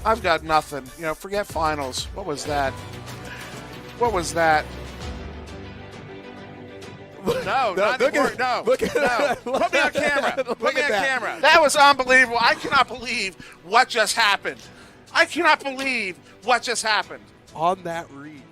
I've got nothing. You know, forget finals. What was that? What was that? No, not look anymore. at, No, look at, no. Put me on camera. Put me on that. camera. That was unbelievable. I cannot believe what just happened. I cannot believe what just happened. On that read.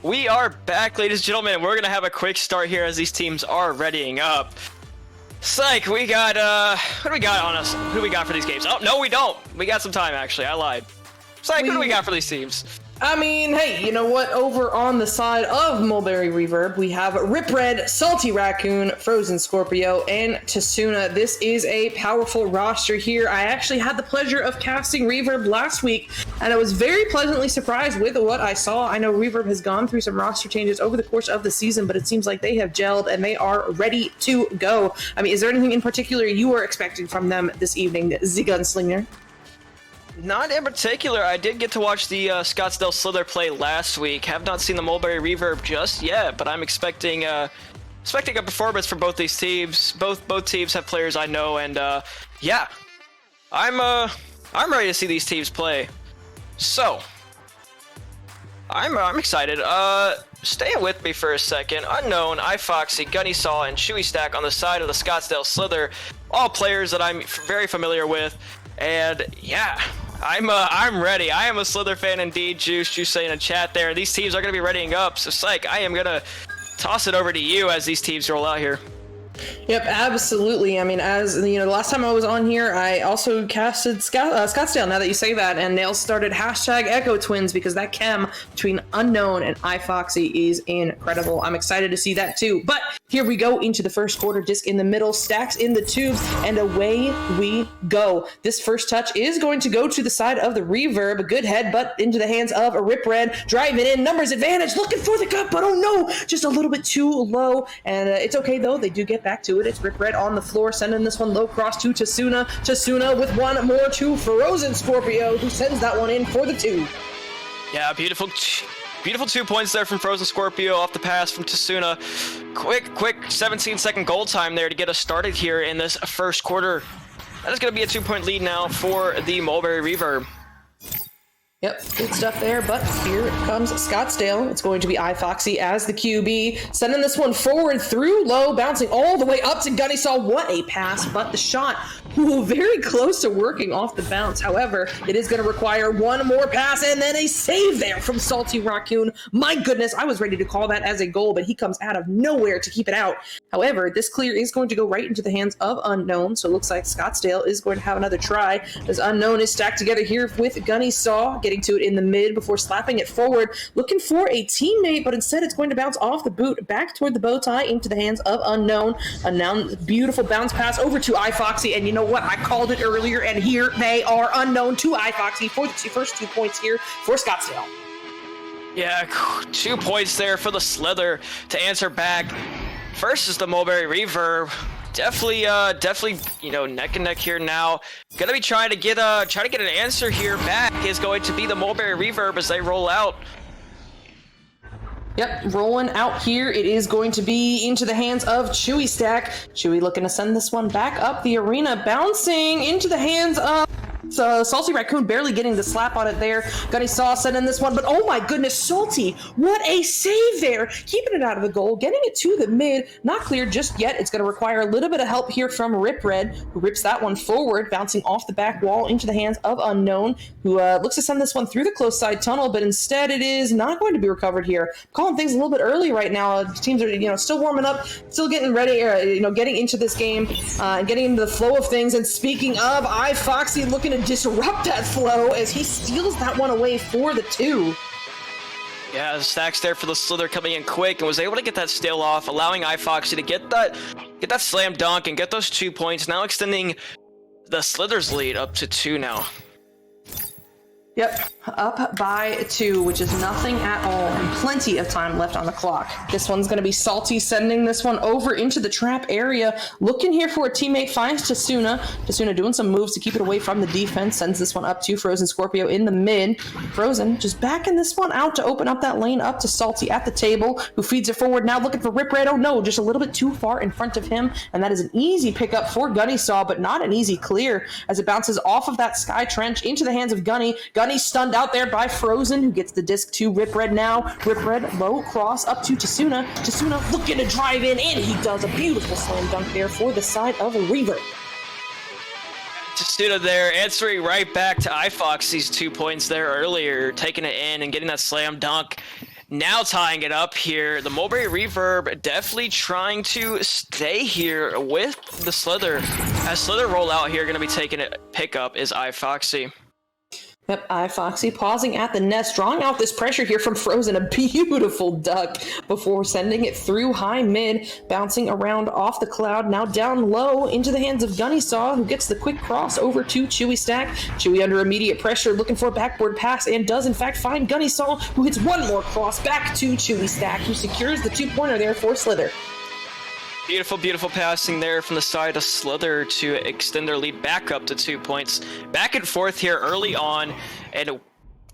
We are back, ladies and gentlemen, and we're gonna have a quick start here as these teams are readying up. Psych, we got what do we got on us? Who do we got for these games? Oh no, we don't. We got some time actually. I lied. Psych, who do we got for these teams? I mean, hey, you know what? Over on the side of Mulberry Reverb, we have Rip Red, Salty Raccoon, Frozen Scorpio, and Tasuna. This is a powerful roster here. I actually had the pleasure of casting Reverb last week, and I was very pleasantly surprised with what I saw. I know Reverb has gone through some roster changes over the course of the season, but it seems like they have gelled and they are ready to go. I mean, is there anything in particular you are expecting from them this evening, the Gunslinger? Not in particular. I did get to watch the Scottsdale Slither play last week. Have not seen the Mulberry Reverb just yet, but I'm expecting a performance from both these teams. Both teams have players I know, and yeah, I'm ready to see these teams play. So I'm excited. Stay with me for a second. Unknown, iFoxy, Gunny Saw, and Chewy Stack on the side of the Scottsdale Slither, all players that I'm very familiar with, and yeah. I'm ready. I am a Slither fan indeed, Juice saying in chat there. These teams are going to be readying up, so Psych, I am going to toss it over to you as these teams roll out here. Yep, absolutely. I mean, as you know, the last time I was on here, I also casted Scottsdale, now that you say that, and Nails started hashtag Echo Twins because that chem between Unknown and iFoxy is incredible. I'm excited to see that too. But here we go into the first quarter, disc in the middle, stacks in the tubes, and away we go. This first touch is going to go to the side of the Reverb, a good headbutt into the hands of a Rip Red, driving in, numbers advantage, looking for the cut, but oh no, just a little bit too low, and it's okay though, they do get back to it. It's Rip Red on the floor, sending this one low cross to Tasuna. Tasuna with one more to Frozen Scorpio, who sends that one in for the 2. Yeah, beautiful 2 points there from Frozen Scorpio off the pass from Tasuna. Quick 17-second goal time there to get us started here in this first quarter. That is going to be a 2-point lead now for the Mulberry Reverb. Yep, good stuff there, but here comes Scottsdale. It's going to be iFoxy as the QB, sending this one forward through low, bouncing all the way up to Gunny Saw. What a pass, but the shot, very close to working off the bounce. However, it is going to require one more pass and then a save there from Salty Raccoon. My goodness, I was ready to call that as a goal, but he comes out of nowhere to keep it out. However, this clear is going to go right into the hands of Unknown, so it looks like Scottsdale is going to have another try, as Unknown is stacked together here with Gunny Saw, getting to it in the mid before slapping it forward, looking for a teammate, but instead it's going to bounce off the boot back toward the bow tie into the hands of Unknown. Unknown, beautiful bounce pass over to iFoxy, and you know what? I called it earlier, and here they are, Unknown to iFoxy for the first 2 points here for Scottsdale. Yeah, 2 points there for the Slither to answer back. First is the Mulberry Reverb. Definitely, you know, neck and neck here now. Gonna be trying to get an answer here back is going to be the Mulberry Reverb as they roll out. Yep, rolling out here, it is going to be into the hands of Chewy Stack. Chewy looking to send this one back up the arena, bouncing into the hands of Salty Raccoon, barely getting the slap on it there. Gunny Saw sending this one, but oh my goodness, Salty, what a save there. Keeping it out of the goal, getting it to the mid. Not clear just yet. It's going to require a little bit of help here from Rip Red, who rips that one forward, bouncing off the back wall into the hands of Unknown, who looks to send this one through the close side tunnel, but instead it is not going to be recovered here. Calling things a little bit early right now. Teams are, you know, still warming up, still getting ready, getting into this game, and getting into the flow of things. And speaking of, iFoxy looking to disrupt that flow as he steals that one away for the 2. Yeah, Stacks there for the Slither coming in quick and was able to get that steal off, allowing iFoxy to get that slam dunk and get those 2 points, now extending the Slither's lead up to 2 now. Yep, up by 2, which is nothing at all, and plenty of time left on the clock. This one's going to be Salty, sending this one over into the trap area. Looking here for a teammate, finds Tasuna. Tasuna doing some moves to keep it away from the defense, sends this one up to Frozen Scorpio in the mid. Frozen just backing this one out to open up that lane up to Salty at the table, who feeds it forward now, looking for Rip Red. Oh no, just a little bit too far in front of him, and that is an easy pickup for Gunny Saw, but not an easy clear, as it bounces off of that sky trench into the hands of Gunny. Gunny stunned out there by Frozen, who gets the disc to Rip Red now. Rip Red, low cross up to Tasuna. Tasuna looking to drive in, and he does a beautiful slam dunk there for the side of a Reverb. Tasuna there, answering right back to iFoxy's 2 points there earlier, taking it in and getting that slam dunk. Now tying it up here, the Mulberry Reverb definitely trying to stay here with the Slither. As Slither roll out here, going to be taking a pickup is iFoxy. Yep, iFoxy pausing at the nest, drawing out this pressure here from Frozen, a beautiful duck before sending it through high mid, bouncing around off the cloud, now down low into the hands of Gunny Saw, who gets the quick cross over to Chewy Stack. Chewy under immediate pressure, looking for a backboard pass, and does in fact find Gunny Saw, who hits one more cross back to Chewy Stack, who secures the 2-pointer there for Slither. Beautiful, beautiful passing there from the side of Slither to extend their lead back up to 2 points. Back and forth here early on, and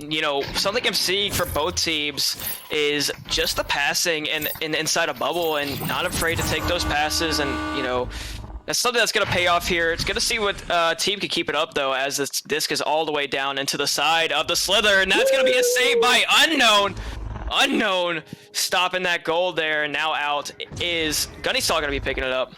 you know, something I'm seeing for both teams is just the passing and inside a bubble and not afraid to take those passes, and you know, that's something that's going to pay off here. It's going to see what team can keep it up, though, as this disc is all the way down into the side of the Slither, and that's going to be a save by Unknown. Unknown stopping that goal there, and now out is Gunny Saw going to be picking it up.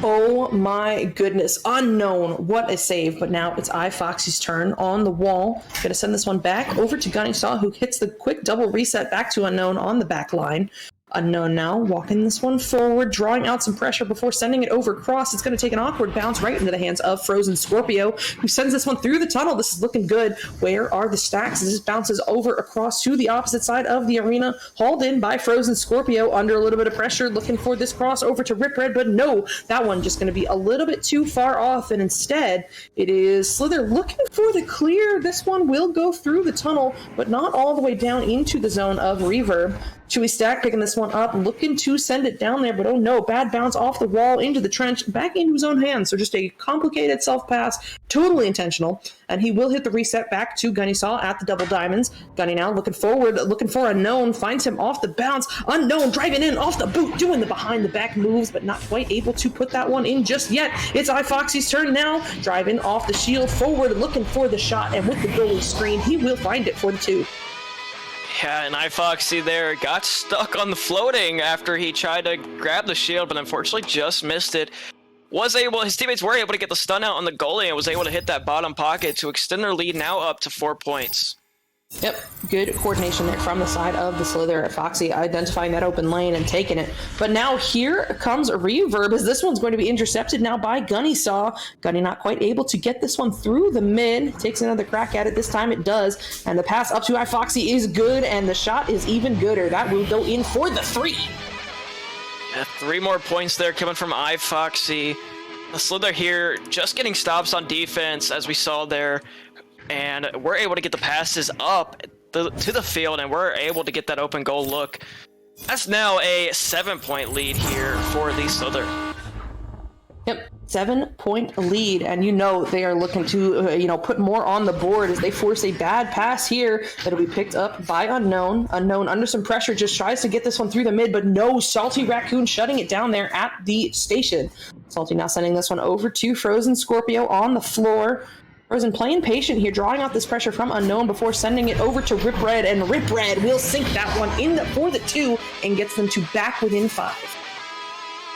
Oh my goodness, Unknown, what a save, but now it's iFoxy's turn on the wall. Gonna send this one back over to Gunny Saw, who hits the quick double reset back to Unknown on the back line. Unknown now walking this one forward, drawing out some pressure before sending it over cross. It's going to take an awkward bounce right into the hands of Frozen Scorpio, who sends this one through the tunnel. This is looking good. Where are the stacks? This bounces over across to the opposite side of the arena, hauled in by Frozen Scorpio under a little bit of pressure, looking for this cross over to Rip Red, but no, that one just going to be a little bit too far off, and instead it is Slither looking for the clear. This one will go through the tunnel, but not all the way down into the zone of Reverb. Chewy Stack picking this one up, looking to send it down there, but oh no, bad bounce off the wall into the trench, back into his own hands. So just a complicated self-pass, totally intentional, and he will hit the reset back to Gunny Saw at the double diamonds. Gunny now looking forward, looking for Unknown, finds him off the bounce. Unknown driving in off the boot, doing the behind-the-back moves, but not quite able to put that one in just yet. It's iFoxy's turn now, driving off the shield forward, looking for the shot, and with the goalie screen, he will find it for the 2. Yeah, and iFoxy there got stuck on the floating after he tried to grab the shield, but unfortunately just missed it. His teammates were able to get the stun out on the goalie and was able to hit that bottom pocket to extend their lead now up to 4 points. Yep, good coordination there from the side of the Slither. Foxy identifying that open lane and taking it. But now here comes a Reverb, as this one's going to be intercepted now by Gunny Saw. Gunny not quite able to get this one through the mid. Takes another crack at it. This time it does. And the pass up to iFoxy is good, and the shot is even gooder. That will go in for the 3. Yeah, 3 more points there coming from iFoxy. The Slither here just getting stops on defense, as we saw there. And we're able to get the passes up to the field, and we're able to get that open goal look. That's now a 7-point lead here for the Slither. Yep, 7-point lead, and you know they are looking to put more on the board as they force a bad pass here that'll be picked up by Unknown. Unknown under some pressure just tries to get this one through the mid, but no, Salty Raccoon shutting it down there at the station. Salty now sending this one over to Frozen Scorpio on the floor. Frozen playing patient here, drawing out this pressure from Unknown before sending it over to Rip Red, and Rip Red will sink that one in for the 2 and gets them to back within 5.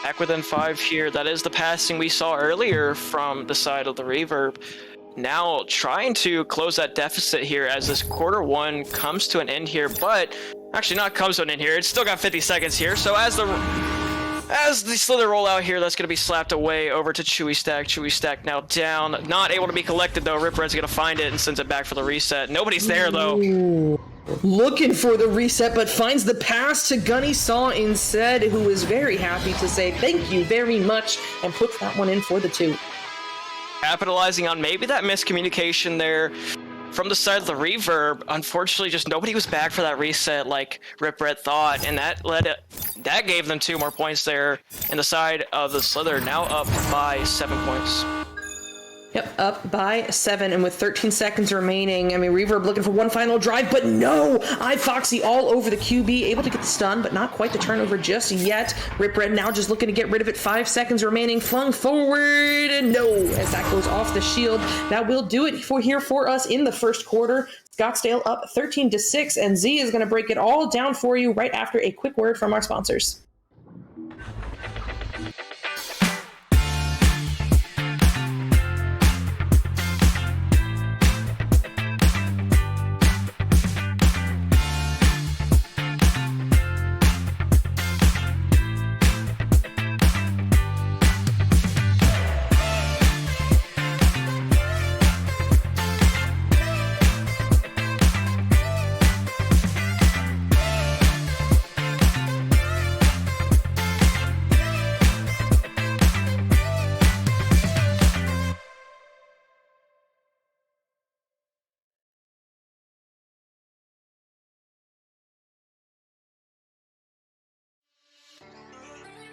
Back within 5 here. That is the passing we saw earlier from the side of the Reverb. Now trying to close that deficit here as this quarter 1 comes to an end here, but actually not comes to an end here. It's still got 50 seconds here, so as the Slither roll out here, that's going to be slapped away over to Chewy Stack. Chewy Stack now down. Not able to be collected, though. Rip Red's going to find it and sends it back for the reset. Nobody's there, though. Ooh. Looking for the reset, but finds the pass to Gunny Saw instead, who is very happy to say thank you very much and puts that one in for the 2. Capitalizing on maybe that miscommunication there from the side of the Reverb. Unfortunately, just nobody was back for that reset like Rip Red thought, and that gave them 2 more points there. And the side of the Slither now up by 7 points. Yep, up by 7, and with 13 seconds remaining, I mean, Reverb looking for one final drive, but no! iFoxy all over the QB, able to get the stun, but not quite the turnover just yet. Rip Red now just looking to get rid of it, 5 seconds remaining, flung forward, and no, as that goes off the shield. That will do it for us in the first quarter. Scottsdale up 13-6, and Z is going to break it all down for you right after a quick word from our sponsors.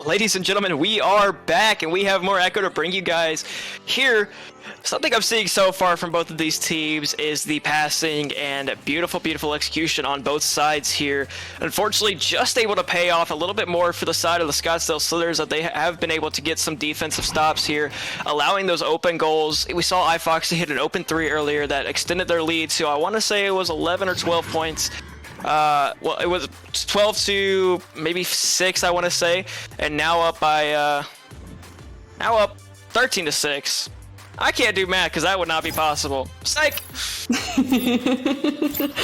Ladies and gentlemen, we are back and we have more Echo to bring you guys here. Something I'm seeing so far from both of these teams is the passing and beautiful execution on both sides here. Unfortunately, just able to pay off a little bit more for the side of the Scottsdale Slithers, that they have been able to get some defensive stops here, allowing those open goals. We saw iFoxy hit an open 3 earlier that extended their lead to, I want to say it was 11 or 12 points. Well, it was 12 to maybe 6, I want to say, and now up by 13 to 6. I can't do math because that would not be possible. Psych!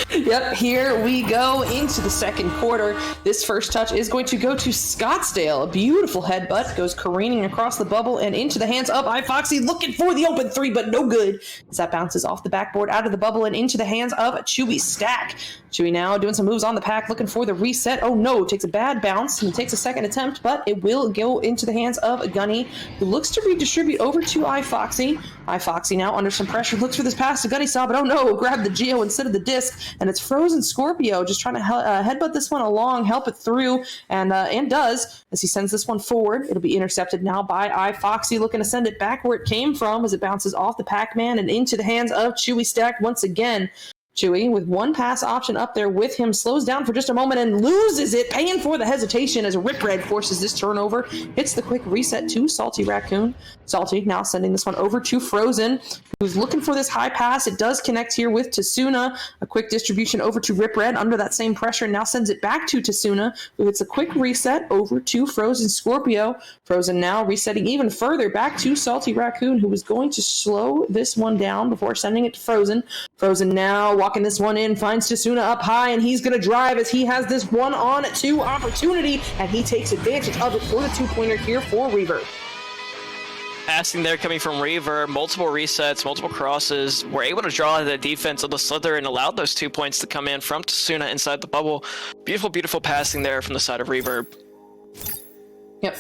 Yep, here we go into the second quarter. This first touch is going to go to Scottsdale. A beautiful headbutt goes careening across the bubble and into the hands of iFoxy, looking for the open 3, but no good, as that bounces off the backboard out of the bubble and into the hands of Chewy Stack. Chewy now doing some moves on the pack, looking for the reset. Oh no, takes a bad bounce and takes a second attempt, but it will go into the hands of Gunny, who looks to redistribute over to iFoxy. iFoxy now under some pressure, looks for this pass to Gunny Saw, but oh no, grabbed the Geo instead of the disc, and it's Frozen Scorpio just trying to headbutt this one along, help it through, and does, as he sends this one forward. It'll be intercepted now by iFoxy, looking to send it back where it came from as it bounces off the Pac-Man and into the hands of Chewy Stack once again. Chewy, with one pass option up there with him, slows down for just a moment and loses it, paying for the hesitation as Rip Red forces this turnover. Hits the quick reset to Salty Raccoon. Salty now sending this one over to Frozen, who's looking for this high pass. It does connect here with Tasuna. A quick distribution over to Rip Red under that same pressure, now sends it back to Tasuna, who hits a quick reset over to Frozen Scorpio. Frozen now resetting even further back to Salty Raccoon, who was going to slow this one down before sending it to Frozen. Frozen now walking this one in, finds Tasuna up high, and he's going to drive as he has this 1-on-2 opportunity, and he takes advantage of it for the 2-pointer here for Reverb. Passing there coming from Reaver, multiple resets, multiple crosses, were able to draw the defense of the Slither and allowed those 2 points to come in from Tasuna inside the bubble. Beautiful passing there from the side of Reverb. Yep.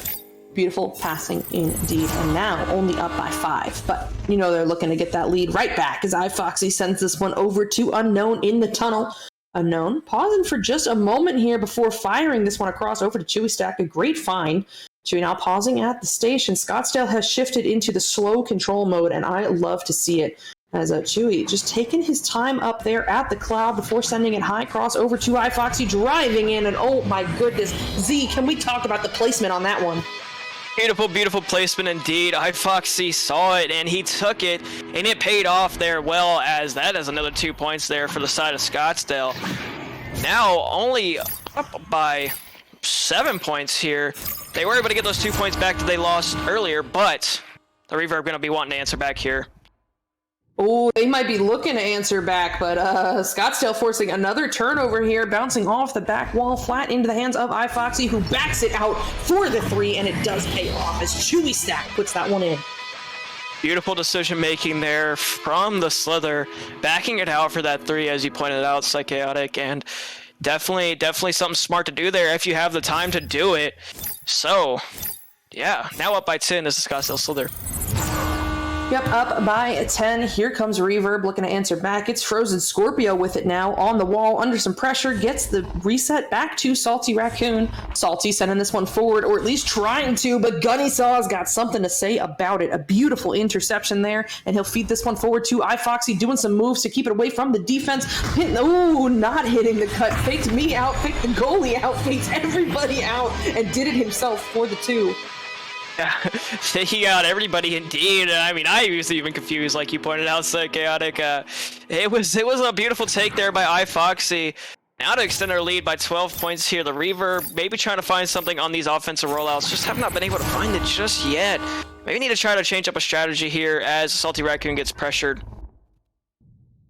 Beautiful passing indeed, and now only up by 5. But you know they're looking to get that lead right back as iFoxy sends this one over to Unknown in the tunnel. Unknown pausing for just a moment here before firing this one across over to Chewy Stack. A great find. Chewy now pausing at the station. Scottsdale has shifted into the slow control mode, and I love to see it. As Chewy just taking his time up there at the cloud before sending it high cross over to iFoxy, driving in, and oh my goodness, Z, can we talk about the placement on that one? Beautiful placement indeed. iFoxy saw it and he took it, and it paid off there well, as that is another 2 points there for the side of Scottsdale. Now only up by 7 points here. They were able to get those 2 points back that they lost earlier, but the Reverb going to be wanting to answer back here. Oh, they might be looking to answer back, but Scottsdale forcing another turnover here, bouncing off the back wall flat into the hands of iFoxy, who backs it out for the 3, and it does pay off as Chewy Stack puts that one in. Beautiful decision making there from the Slither, backing it out for that 3, as you pointed out, Psychotic, and definitely something smart to do there if you have the time to do it. So, yeah, now up by 10 is the Scottsdale Slither. Yep, up by 10. Here comes Reverb looking to answer back. It's Frozen Scorpio with it now on the wall under some pressure. Gets the reset back to Salty Raccoon. Salty sending this one forward, or at least trying to, but Gunny Saw's got something to say about it. A beautiful interception there, and he'll feed this one forward to iFoxy, doing some moves to keep it away from the defense. Ooh, not hitting the cut. Faked me out, faked the goalie out, faked everybody out, and did it himself for the 2. Yeah, he got everybody indeed. I mean, I was even confused, like you pointed out, so chaotic. It was a beautiful take there by iFoxy. Now to extend our lead by 12 points here. The Reaver maybe trying to find something on these offensive rollouts. Just have not been able to find it just yet. Maybe need to try to change up a strategy here as Salty Raccoon gets pressured.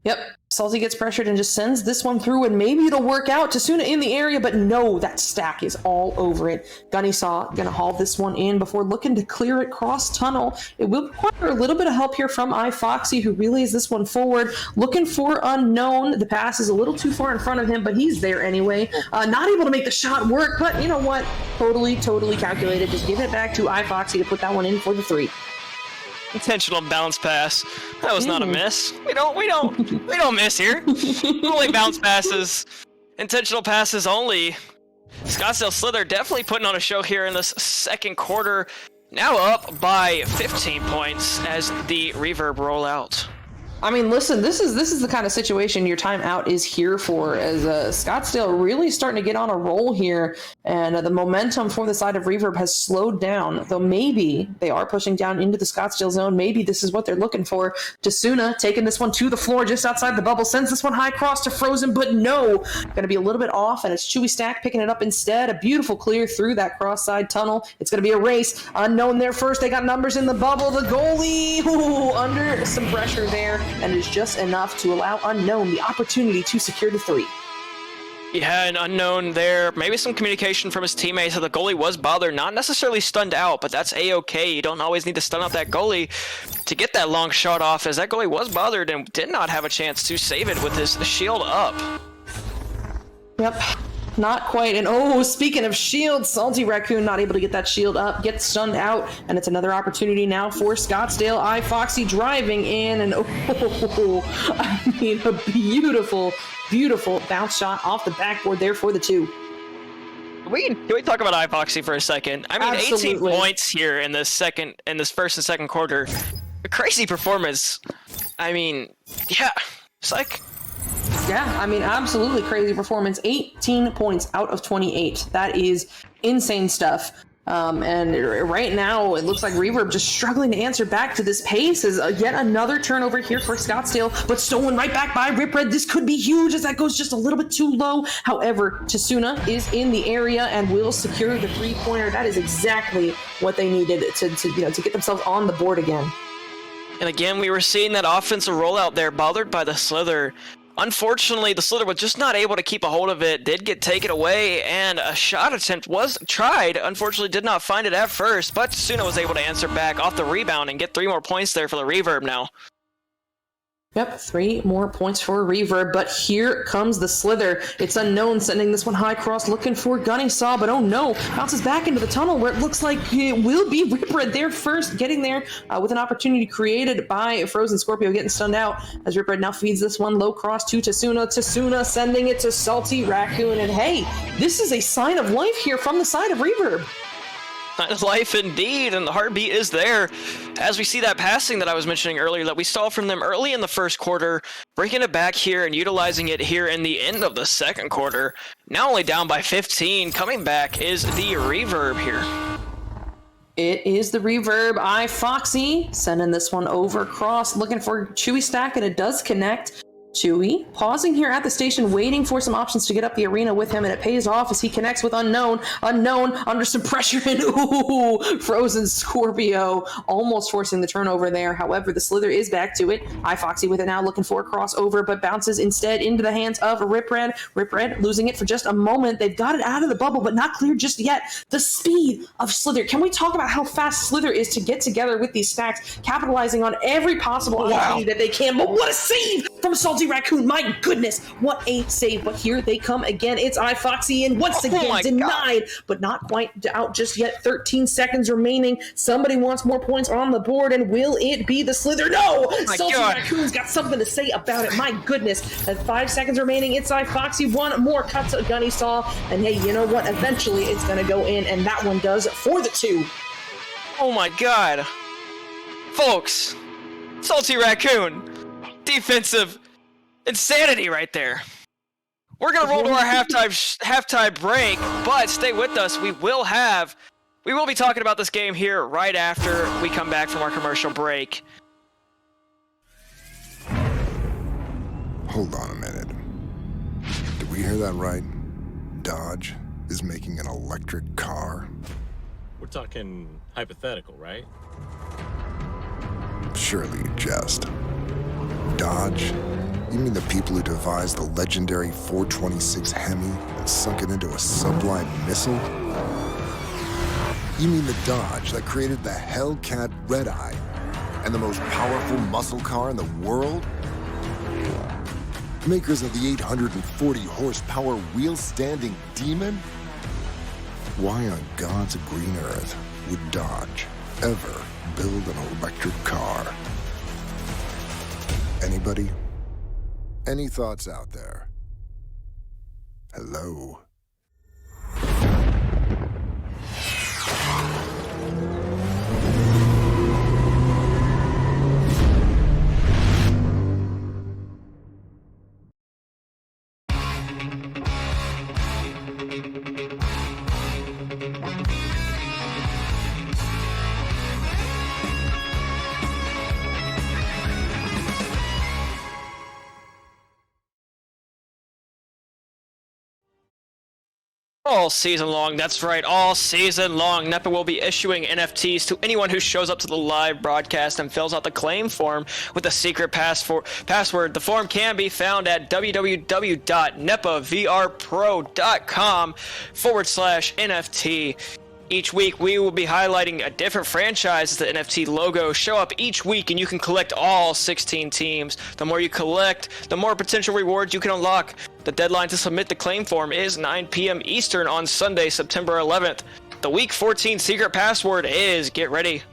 Yep, Salty gets pressured and just sends this one through, and maybe it'll work out. Tasuna in the area, but no, that Stack is all over it. Gunny Saw gonna haul this one in before looking to clear it cross tunnel. It will require a little bit of help here from iFoxy, who relays this one forward, looking for Unknown. The pass is a little too far in front of him, but he's there anyway. Not able to make the shot work, but you know what? Totally calculated. Just give it back to iFoxy to put that one in for the 3. Intentional bounce pass. That was not a miss. We don't miss here. Only bounce passes. Intentional passes only. Scottsdale Slither definitely putting on a show here in this second quarter. Now up by 15 points as the Reverb roll out. I mean, listen, this is the kind of situation your timeout is here for, as Scottsdale really starting to get on a roll here, and the momentum for the side of Reverb has slowed down, though maybe they are pushing down into the Scottsdale zone. Maybe this is what they're looking for. Tasuna taking this one to the floor just outside the bubble, sends this one high cross to Frozen, but no, going to be a little bit off, and it's Chewy Stack picking it up instead. A beautiful clear through that cross side tunnel. It's going to be a race. Unknown there first. They got numbers in the bubble. The goalie, under some pressure there, and is just enough to allow Unknown the opportunity to secure the 3. Yeah, an Unknown there. Maybe some communication from his teammates. So the goalie was bothered, not necessarily stunned out, but that's a-okay. You don't always need to stun out that goalie to get that long shot off, as that goalie was bothered and did not have a chance to save it with his shield up. Yep. Not quite. And speaking of shield, Salty Raccoon not able to get that shield up, gets stunned out, and it's another opportunity now for Scottsdale. iFoxy driving in, and I mean, a beautiful, beautiful bounce shot off the backboard there for the 2. Can we talk about iFoxy for a second? I mean, Absolutely. 18 points here in this first and second quarter. A crazy performance. I mean, yeah, psych. Yeah, I mean, absolutely crazy performance. 18 points out of 28. That is insane stuff. And right now, it looks like Reverb just struggling to answer back to this pace. Is yet another turnover here for Scottsdale, but stolen right back by Rip Red. This could be huge as that goes just a little bit too low. However, Tasuna is in the area and will secure the 3-pointer. That is exactly what they needed to get themselves on the board again. And again, we were seeing that offensive rollout there, bothered by the Slither. Unfortunately, the Slither was just not able to keep a hold of it, did get taken away, and a shot attempt was tried. Unfortunately, did not find it at first, but Tasuna was able to answer back off the rebound and get 3 more points there for the Reverb now. Yep, 3 more points for Reverb, but here comes the Slither. It's Unknown sending this one high cross, looking for Gunning Saw, but oh no, bounces back into the tunnel where it looks like it will be Rip Red there first, getting there with an opportunity created by Frozen Scorpio, getting stunned out as Rip Red now feeds this one low cross to Tasuna. Tasuna sending it to Salty Raccoon, and hey, this is a sign of life here from the side of Reverb. Life indeed, and the heartbeat is there as we see that passing that I was mentioning earlier that we saw from them early in the first quarter, bringing it back here and utilizing it here in the end of the second quarter. Now only down by 15, coming back is the Reverb here. It is the Reverb. iFoxy sending this one over cross, looking for Chewy Stack, and it does connect. Chewy pausing here at the station, waiting for some options to get up the arena with him, and it pays off as he connects with Unknown. Unknown under some pressure, and Frozen Scorpio almost forcing the turnover there. However, the Slither is back to it. iFoxy with it now, looking for a crossover, but bounces instead into the hands of Rip Red. Rip Red losing it for just a moment. They've got it out of the bubble, but not clear just yet. The speed of Slither. Can we talk about how fast Slither is to get together with these stacks, capitalizing on every possible opportunity that they can? But what a save from Salty Raccoon. My goodness, what a save. But here they come again. It's iFoxy, and once again denied, but not quite out just yet. 13 seconds remaining. Somebody wants more points on the board, and will it be the Slither? No! Salty Raccoon's got something to say about it. My goodness. At 5 seconds remaining, it's iFoxy. One more cut to Gunny Saw, and hey, you know what? Eventually it's going to go in, and that one does for the 2. Oh my god. Folks, Salty Raccoon, defensive insanity right there. We're gonna roll to our halftime break, but stay with us. We will be talking about this game here right after we come back from our commercial break. Hold on a minute. Did we hear that right? Dodge is making an electric car? We're talking hypothetical, right? Surely you jest. Dodge? You mean the people who devised the legendary 426 Hemi and sunk it into a sublime missile? You mean the Dodge that created the Hellcat Red Eye and the most powerful muscle car in the world? Makers of the 840 horsepower wheel-standing Demon? Why on God's green earth would Dodge ever build an electric car? Anybody? Any thoughts out there? Hello? All season long, that's right, all season long, Nepa will be issuing NFTs to anyone who shows up to the live broadcast and fills out the claim form with a secret password. The form can be found at www.nepavrpro.com/NFT. Each week, we will be highlighting a different franchise as the NFT logo show up each week, and you can collect all 16 teams. The more you collect, the more potential rewards you can unlock. The deadline to submit the claim form is 9 p.m. Eastern on Sunday, September 11th. The Week 14 secret password is, get ready,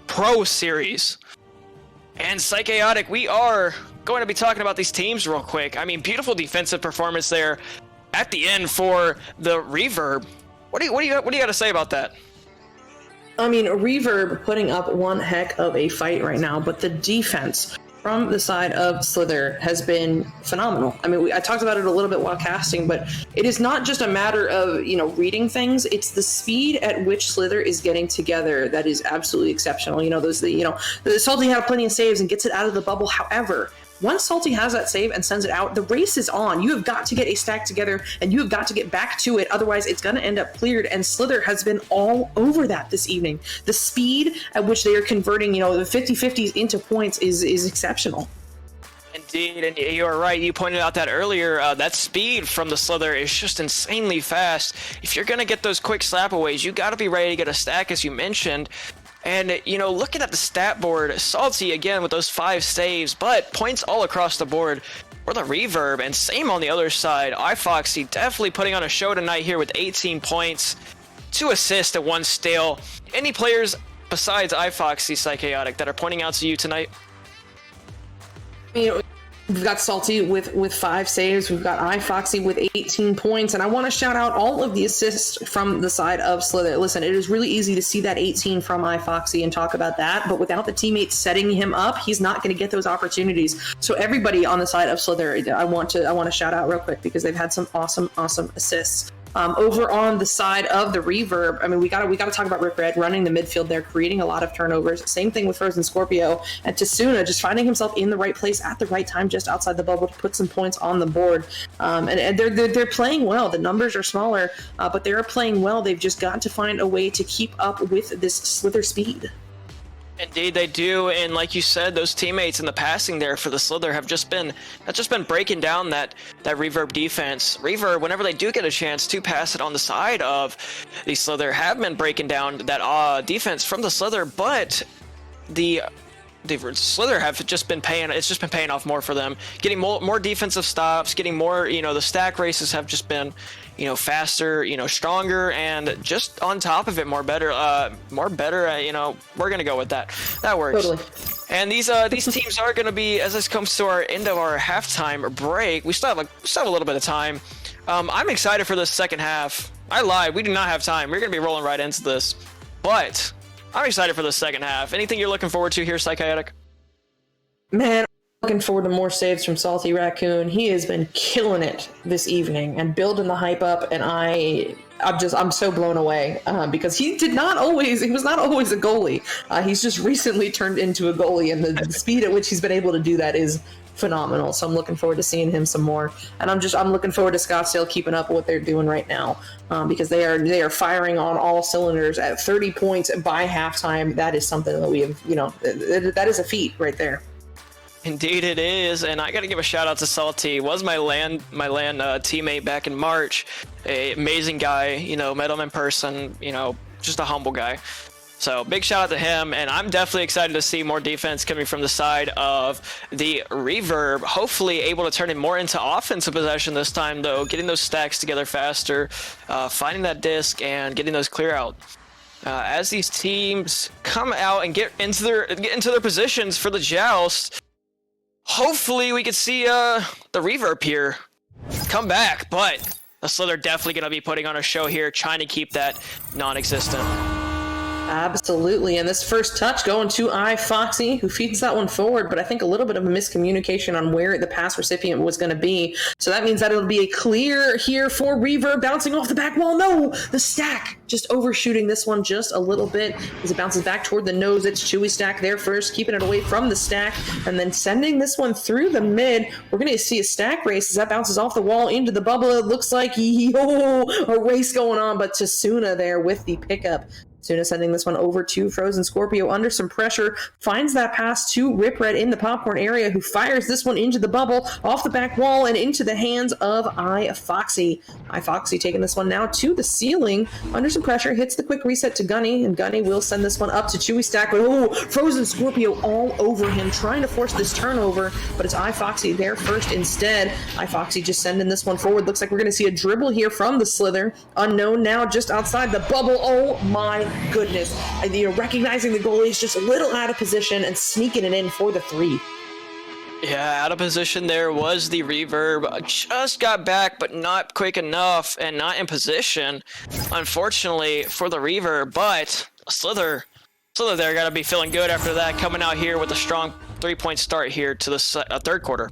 Pro Series. And Psychaotic, we are going to be talking about these teams real quick. I mean, beautiful defensive performance there at the end for the Reverb. What do you got to say about that? I mean, Reverb putting up one heck of a fight right now, but the defense from the side of Slither has been phenomenal. I mean, I talked about it a little bit while casting, but it is not just a matter of, reading things. It's the speed at which Slither is getting together that is absolutely exceptional. The Salty had plenty of saves and gets it out of the bubble. However, once Salty has that save and sends it out, the race is on. You have got to get a stack together, and you have got to get back to it. Otherwise, it's going to end up cleared, and Slither has been all over that this evening. The speed at which they are converting, the 50-50s into points is exceptional. Indeed, and you're right. You pointed out that earlier. That speed from the Slither is just insanely fast. If you're going to get those quick slapaways, you got to be ready to get a stack, as you mentioned. And, looking at the stat board, Salty again with those 5 saves, but points all across the board for the Reverb, and same on the other side. iFoxy definitely putting on a show tonight here with 18 points, 2 assists, and 1 steal. Any players besides iFoxy, Psychaotic, that are pointing out to you tonight? We've got Salty with 5 saves. We've got iFoxy with 18 points. And I want to shout out all of the assists from the side of Slither. Listen, it is really easy to see that 18 from iFoxy and talk about that. But without the teammates setting him up, he's not going to get those opportunities. So everybody on the side of Slither, I want to shout out real quick because they've had some awesome assists. Over on the side of the Reverb, I mean, we got to talk about Rick Red running the midfield there, creating a lot of turnovers. Same thing with Frozen Scorpio, and Tasuna just finding himself in the right place at the right time, just outside the bubble to put some points on the board. And they're playing well. The numbers are smaller, but they are playing well. They've just got to find a way to keep up with this Slither speed. Indeed, they do, and like you said, those teammates in the passing there for the Slither have just been breaking down that Reverb defense. Reverb, whenever they do get a chance to pass it on the side of the Slither, have been breaking down that defense from the Slither, but the Slither have just been paying. It's just been paying off more for them, getting more defensive stops, getting more. The stack races have just been, faster, stronger, and just on top of it, more better. We're gonna go with that. That works. Totally. And these teams are gonna be, as this comes to our end of our halftime break. We still have a little bit of time. I'm excited for this second half. I lied. We do not have time. We're gonna be rolling right into this, but I'm excited for the second half. Anything you're looking forward to here, Psychaotic? Man, I'm looking forward to more saves from Salty Raccoon. He has been killing it this evening and building the hype up, and I'm so blown away because he was not always a goalie. He's just recently turned into a goalie, and the speed at which he's been able to do that is phenomenal. So I'm looking forward to seeing him some more, and I'm looking forward to Scottsdale keeping up with what they're doing right now because they are firing on all cylinders at 30 points by halftime. That is something that we have, that is a feat right there. Indeed it is, and I gotta give a shout out to Salty. Was my LAN teammate back in March. Amazing guy, met him in person, just a humble guy. So big shout out to him, and I'm definitely excited to see more defense coming from the side of the Reverb. Hopefully able to turn it more into offensive possession this time, though, getting those stacks together faster, finding that disc, and getting those clear out. As these teams come out and get into their positions for the joust, hopefully we could see the Reverb here come back, but the Slither definitely going to be putting on a show here, trying to keep that non-existent. Absolutely, and this first touch going to iFoxy, who feeds that one forward, but I think a little bit of a miscommunication on where the pass recipient was going to be. So that means that it'll be a clear here for Reverb, bouncing off the back wall. No, the stack just overshooting this one just a little bit as it bounces back toward the nose. It's Chewy Stack there first, keeping it away from the stack, and then sending this one through the mid. We're going to see a stack race as that bounces off the wall into the bubble. It looks like, a race going on, but Tasuna there with the pickup. Suna sending this one over to Frozen Scorpio under some pressure, finds that pass to Rip Red in the popcorn area, who fires this one into the bubble, off the back wall, and into the hands of iFoxy. iFoxy taking this one now to the ceiling, under some pressure, hits the quick reset to Gunny, and Gunny will send this one up to Chewy Stack, but Frozen Scorpio all over him, trying to force this turnover, but it's iFoxy there first instead. iFoxy just sending this one forward. Looks like we're going to see a dribble here from the Slither. Unknown now just outside the bubble. Oh my goodness. Recognizing the goalie is just a little out of position and sneaking it in for the 3. Yeah, out of position there was the Reverb. Just got back, but not quick enough and not in position, unfortunately, for the Reverb. But Slither there got to be feeling good after that, coming out here with a strong 3-point start here to the third quarter.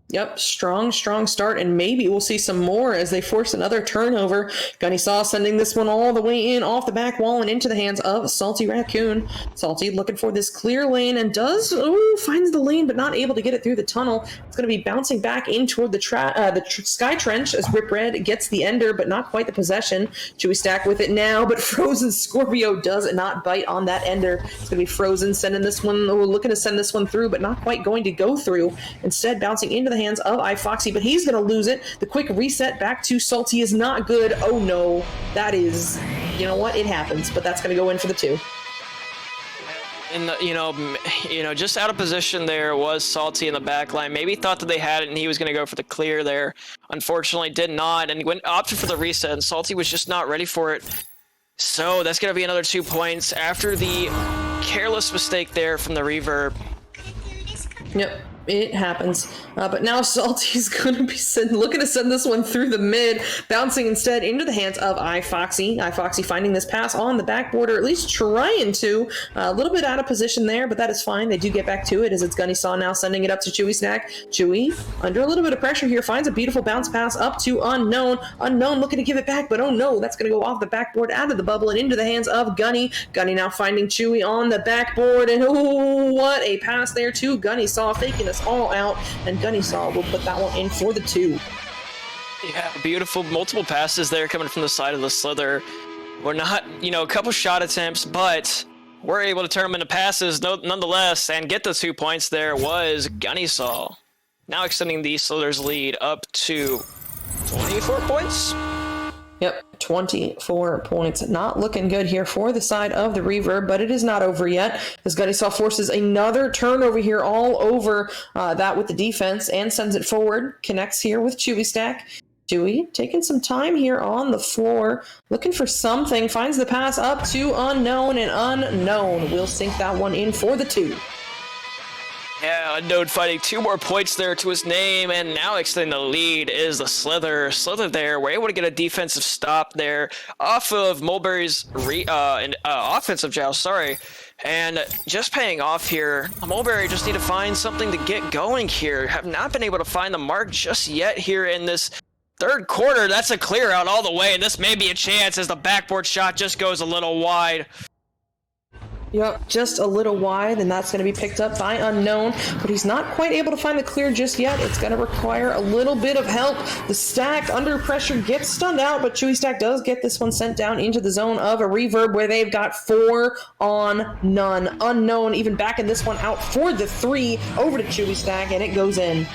Yep, strong start, and maybe we'll see some more as they force another turnover. Gunny Saw sending this one all the way in off the back wall and into the hands of Salty Raccoon. Salty looking for this clear lane and finds the lane, but not able to get it through the tunnel. It's going to be bouncing back in toward the Sky Trench as Rip Red gets the ender, but not quite the possession. Chewy Stack with it now, but Frozen Scorpio does not bite on that ender. It's going to be Frozen sending this one, looking to send this one through, but not quite going to go through. Instead, bouncing into the hands of iFoxy, but he's going to lose it. The quick reset back to Salty is not good. Oh no, that is, you know what, it happens, but that's going to go in for the 2. And just out of position there was Salty in the back line. Maybe thought that they had it and he was going to go for the clear there. Unfortunately, did not, and opted for the reset, and Salty was just not ready for it. So that's going to be another 2 points after the careless mistake there from the Reverb. Yep. It happens. But now Salty's going to be looking to send this one through the mid, bouncing instead into the hands of iFoxy. iFoxy finding this pass on the backboard, or at least trying to. A little bit out of position there, but that is fine. They do get back to it as it's Gunny Saw now sending it up to Chewy Snack. Chewy, under a little bit of pressure here, finds a beautiful bounce pass up to Unknown. Unknown looking to give it back, but oh no, that's going to go off the backboard, out of the bubble, and into the hands of Gunny. Gunny now finding Chewy on the backboard, and what a pass there to Gunny Saw, faking us all out, and Gunny Saw will put that one in for the 2. Yeah, beautiful multiple passes there coming from the side of the Slither. We're not, a couple shot attempts, but we're able to turn them into passes nonetheless, and get the 2 points there was Gunny Saw. Now extending the Slither's lead up to 24 points. Yep, 24 points. Not looking good here for the side of the Reverb, but it is not over yet, as Gunny Saw forces another turnover here all over that with the defense and sends it forward. Connects here with Chewy Stack. Chewy taking some time here on the floor, looking for something, finds the pass up to Unknown, and Unknown will sink that one in for the 2. Yeah, Unknown fighting 2 more points there to his name, and now extending the lead is the Slither. Slither there, we're able to get a defensive stop there off of Mulberry's offensive joust, and just paying off here. Mulberry just need to find something to get going here. Have not been able to find the mark just yet here in this third quarter. That's a clear out all the way, and this may be a chance as the backboard shot just goes a little wide. Yep, just a little wide, and that's going to be picked up by Unknown, but he's not quite able to find the clear just yet. It's going to require a little bit of help. The Stack, under pressure, gets stunned out, but Chewy Stack does get this one sent down into the zone of a Reverb, where they've got 4 on none. Unknown even backing this one out for the 3 over to Chewy Stack, and it goes in.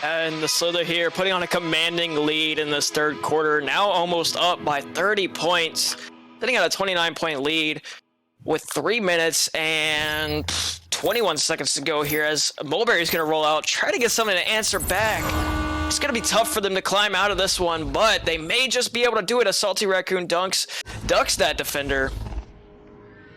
And the Slither here putting on a commanding lead in this third quarter, now almost up by 30 points, sitting at a 29-point lead with 3 minutes and 21 seconds to go here, as Mulberry's going to roll out, try to get something to answer back. It's going to be tough for them to climb out of this one, but they may just be able to do it as Salty Raccoon ducks that defender.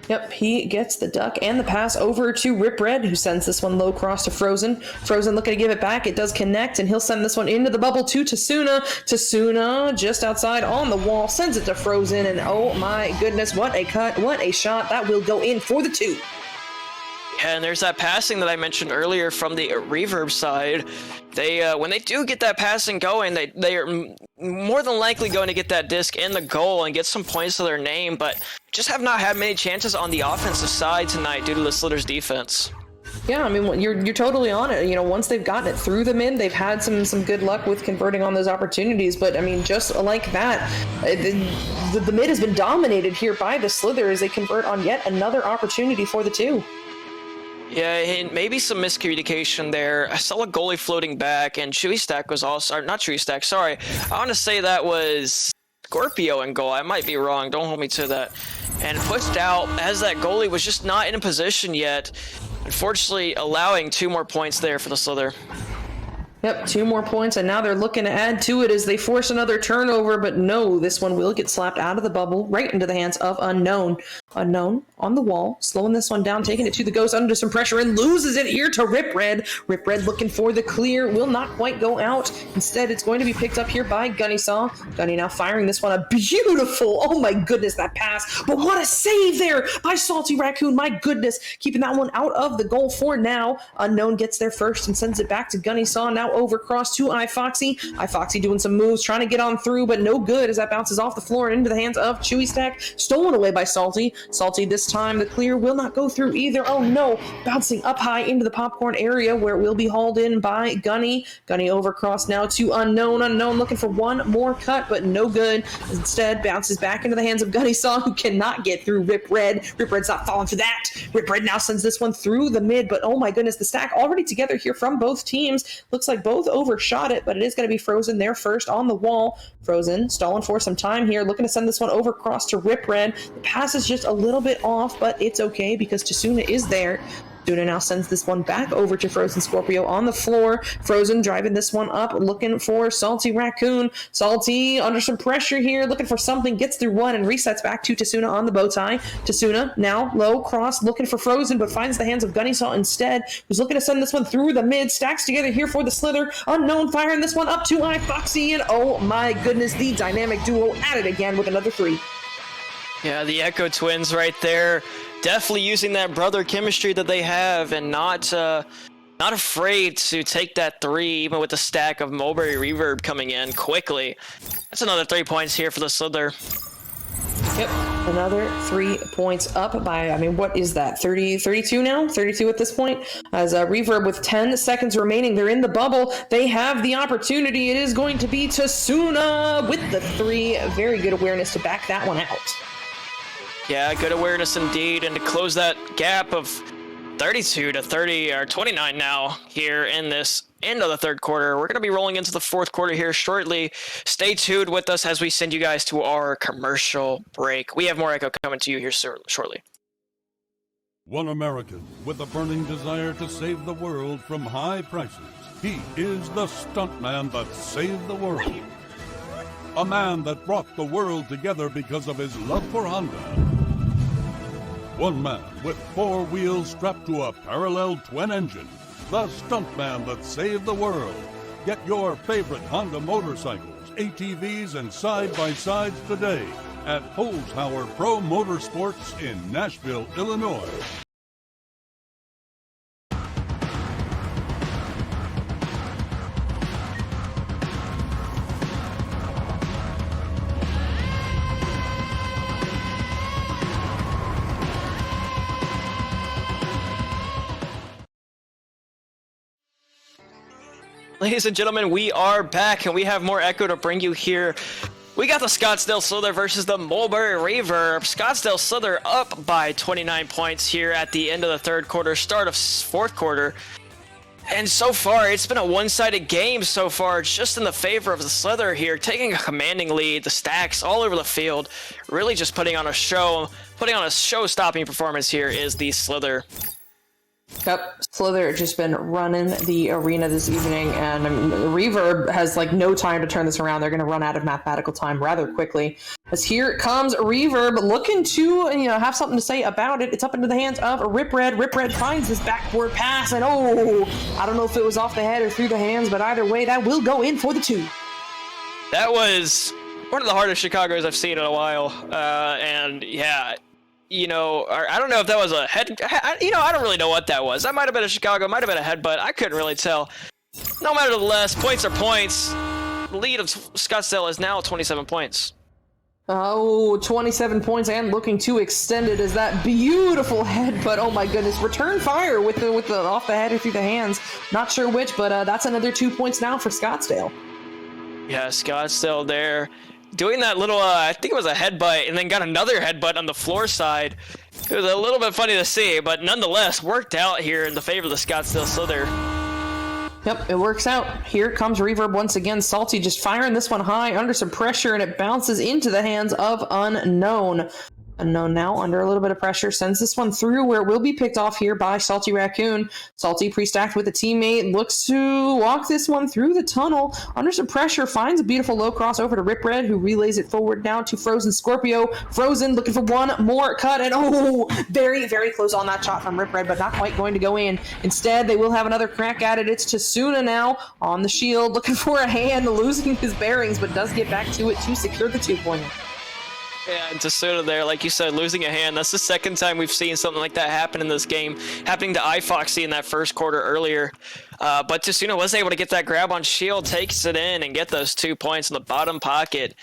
Yep, he gets the duck and the pass over to Rip Red, who sends this one low cross to Frozen. Frozen looking to give it back. It does connect, and he'll send this one into the bubble to Tasuna. Tasuna just outside on the wall, sends it to Frozen, and oh my goodness, what a cut, what a shot. That will go in for the 2. Yeah, and there's that passing that I mentioned earlier from the Reverb side. They, when they do get that passing going, they are more than likely going to get that disc in the goal and get some points to their name, but just have not had many chances on the offensive side tonight due to the Slither's defense. Yeah, I mean, you're totally on it. You know, once they've gotten it through the mid, they've had some good luck with converting on those opportunities. But I mean, just like that, the mid has been dominated here by the Slither as they convert on yet another opportunity for the 2. Yeah, and maybe some miscommunication there. I saw a goalie floating back, and Chewy Stack was also, or not Chewy Stack, sorry. I want to say that was Scorpio in goal. I might be wrong. Don't hold me to that. And pushed out as that goalie was just not in a position yet. Unfortunately, allowing 2 more points there for the Slither. Yep, 2 more points, and now they're looking to add to it as they force another turnover, but no, this one will get slapped out of the bubble, right into the hands of Unknown. Unknown on the wall, slowing this one down, taking it to the Ghost under some pressure, and loses it here to Rip Red. Rip Red looking for the clear, will not quite go out. Instead, it's going to be picked up here by Gunny Saw. Gunny now firing this one, a beautiful, oh my goodness, that pass, but what a save there by Salty Raccoon, my goodness, keeping that one out of the goal for now. Unknown gets there first and sends it back to Gunny Saw, now over cross to iFoxy. iFoxy doing some moves, trying to get on through, but no good as that bounces off the floor and into the hands of Chewy Stack. Stolen away by Salty. Salty this time, the clear will not go through either. Oh no, bouncing up high into the popcorn area where it will be hauled in by Gunny. Gunny over cross now to Unknown. Unknown looking for one more cut, but no good. Instead, bounces back into the hands of Gunny Saw, who cannot get through Rip Red. Rip Red's not falling for that. Rip Red now sends this one through the mid, but oh my goodness, the stack already together here from both teams. Looks like both overshot it, but it is going to be Frozen there first on the wall. Frozen stalling for some time here, looking to send this one over cross to Rip Red. The pass is just a little bit off, but it's okay because Tasuna is there. Tasuna now sends this one back over to Frozen Scorpio on the floor. Frozen driving this one up, looking for Salty Raccoon. Salty under some pressure here, looking for something, gets through one and resets back to Tasuna on the bow tie. Tasuna now low cross, looking for Frozen, but finds the hands of Gunny Saw instead, who's looking to send this one through the mid. Stacks together here for the Slither. Unknown firing this one up to iFoxy, and oh my goodness, the dynamic duo at it again with another 3. Yeah, the Echo Twins right there. Definitely using that brother chemistry that they have and not afraid to take that 3, even with the stack of Mulberry Reverb coming in quickly. That's another 3 points here for the Slither. Yep, another 3 points up by, I mean, what is that, 32 now? 32 at this point? As Reverb with 10 seconds remaining, they're in the bubble. They have the opportunity. It is going to be Tasuna with the 3. Very good awareness to back that one out. Yeah, good awareness indeed, and to close that gap of 32 to 30 or 29 now here in this end of the third quarter. We're going to be rolling into the fourth quarter here shortly. Stay tuned with us as we send you guys to our commercial break. We have more Echo coming to you here shortly. One American with a burning desire to save the world from high prices. He is the stuntman that saved the world. A man that brought the world together because of his love for Honda. One man with 4 wheels strapped to a parallel twin engine. The stuntman that saved the world. Get your favorite Honda motorcycles, ATVs, and side-by-sides today at Holzhauer Pro Motorsports in Nashville, Illinois. Ladies and gentlemen, we are back, and we have more Echo to bring you here. We got the Scottsdale Slither versus the Mulberry Reverb. Scottsdale Slither up by 29 points here at the end of the third quarter, start of fourth quarter. And so far, it's been a one-sided game so far. It's just in the favor of the Slither here, taking a commanding lead. The stacks all over the field, really just putting on a show-stopping performance here is the Slither. Yep, Slither just been running the arena this evening, and Reverb has like no time to turn this around. They're going to run out of mathematical time rather quickly. As here comes Reverb looking to, have something to say about it. It's up into the hands of Rip Red. Rip Red finds this backboard pass, and I don't know if it was off the head or through the hands, but either way, that will go in for the 2. That was one of the hardest Chicago's I've seen in a while. And yeah, I don't know if that was a head. I don't really know what that was. That might have been a Chicago, might have been a headbutt. I couldn't really tell. No matter the less, points are points. The lead of Scottsdale is now 27 points. 27 points and looking to extend it as that beautiful headbutt. Oh my goodness, return fire with the off the head or through the hands. Not sure which, but that's another 2 points now for Scottsdale. Yeah, Scottsdale there doing that little, I think it was a headbutt, and then got another headbutt on the floor side. It was a little bit funny to see, but nonetheless worked out here in the favor of the Scottsdale Slither. Yep, it works out. Here comes Reverb once again. Salty just firing this one high under some pressure, and it bounces into the hands of Unknown. Unknown now under a little bit of pressure, sends this one through where it will be picked off here by Salty Raccoon. Salty pre-stacked with a teammate, looks to walk this one through the tunnel under some pressure, finds a beautiful low cross over to Rip Red, who relays it forward now to Frozen Scorpio. Frozen looking for one more cut, and very, very close on that shot from Rip Red, but not quite going to go in. Instead, they will have another crack at it. It's Tasuna now on the shield, looking for a hand, losing his bearings, but does get back to it to secure the 2-pointer. Yeah, and Tasuna there, like you said, losing a hand. That's the second time we've seen something like that happen in this game, happening to iFoxy in that first quarter earlier. But Tasuna was able to get that grab on shield, takes it in, and get those 2 points in the bottom pocket.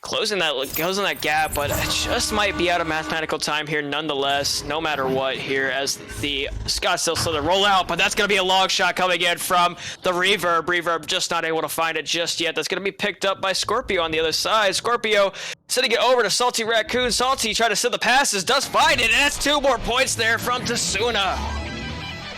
Closing that gap, but it just might be out of mathematical time here nonetheless, no matter what here, as the Scottsdale Slither roll out, but that's going to be a long shot coming in from the Reverb. Reverb just not able to find it just yet. That's going to be picked up by Scorpio on the other side. Scorpio sending it over to Salty Raccoon. Salty trying to send the passes, does find it, and that's 2 more points there from Tasuna.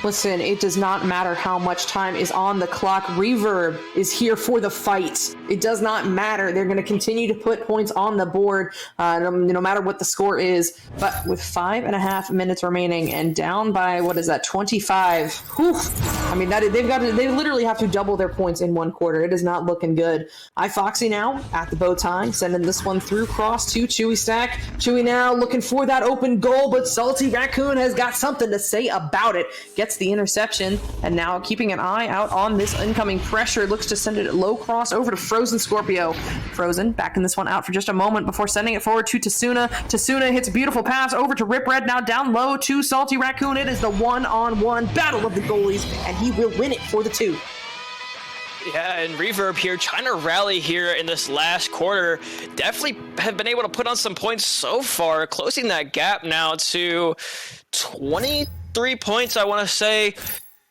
Listen, it does not matter how much time is on the clock. Reverb is here for the fight. It does not matter. They're going to continue to put points on the board, no matter what the score is. But with 5.5 minutes remaining and down by, 25? Whew. I mean, they literally have to double their points in 1 quarter. It is not looking good. iFoxy now at the bow tie, sending this one through cross to Chewy Stack. Chewy now looking for that open goal, but Salty Raccoon has got something to say about it. Gets the interception, and now keeping an eye out on this incoming pressure, looks to send it low cross over to Frozen Scorpio. Frozen backing this one out for just a moment before sending it forward to Tasuna. Tasuna hits a beautiful pass over to Rip Red, now down low to Salty Raccoon. It is the one-on-one battle of the goalies, and he will win it for the 2. Yeah, and Reverb here trying to rally here in this last quarter. Definitely have been able to put on some points so far, closing that gap now to 23 points, I want to say,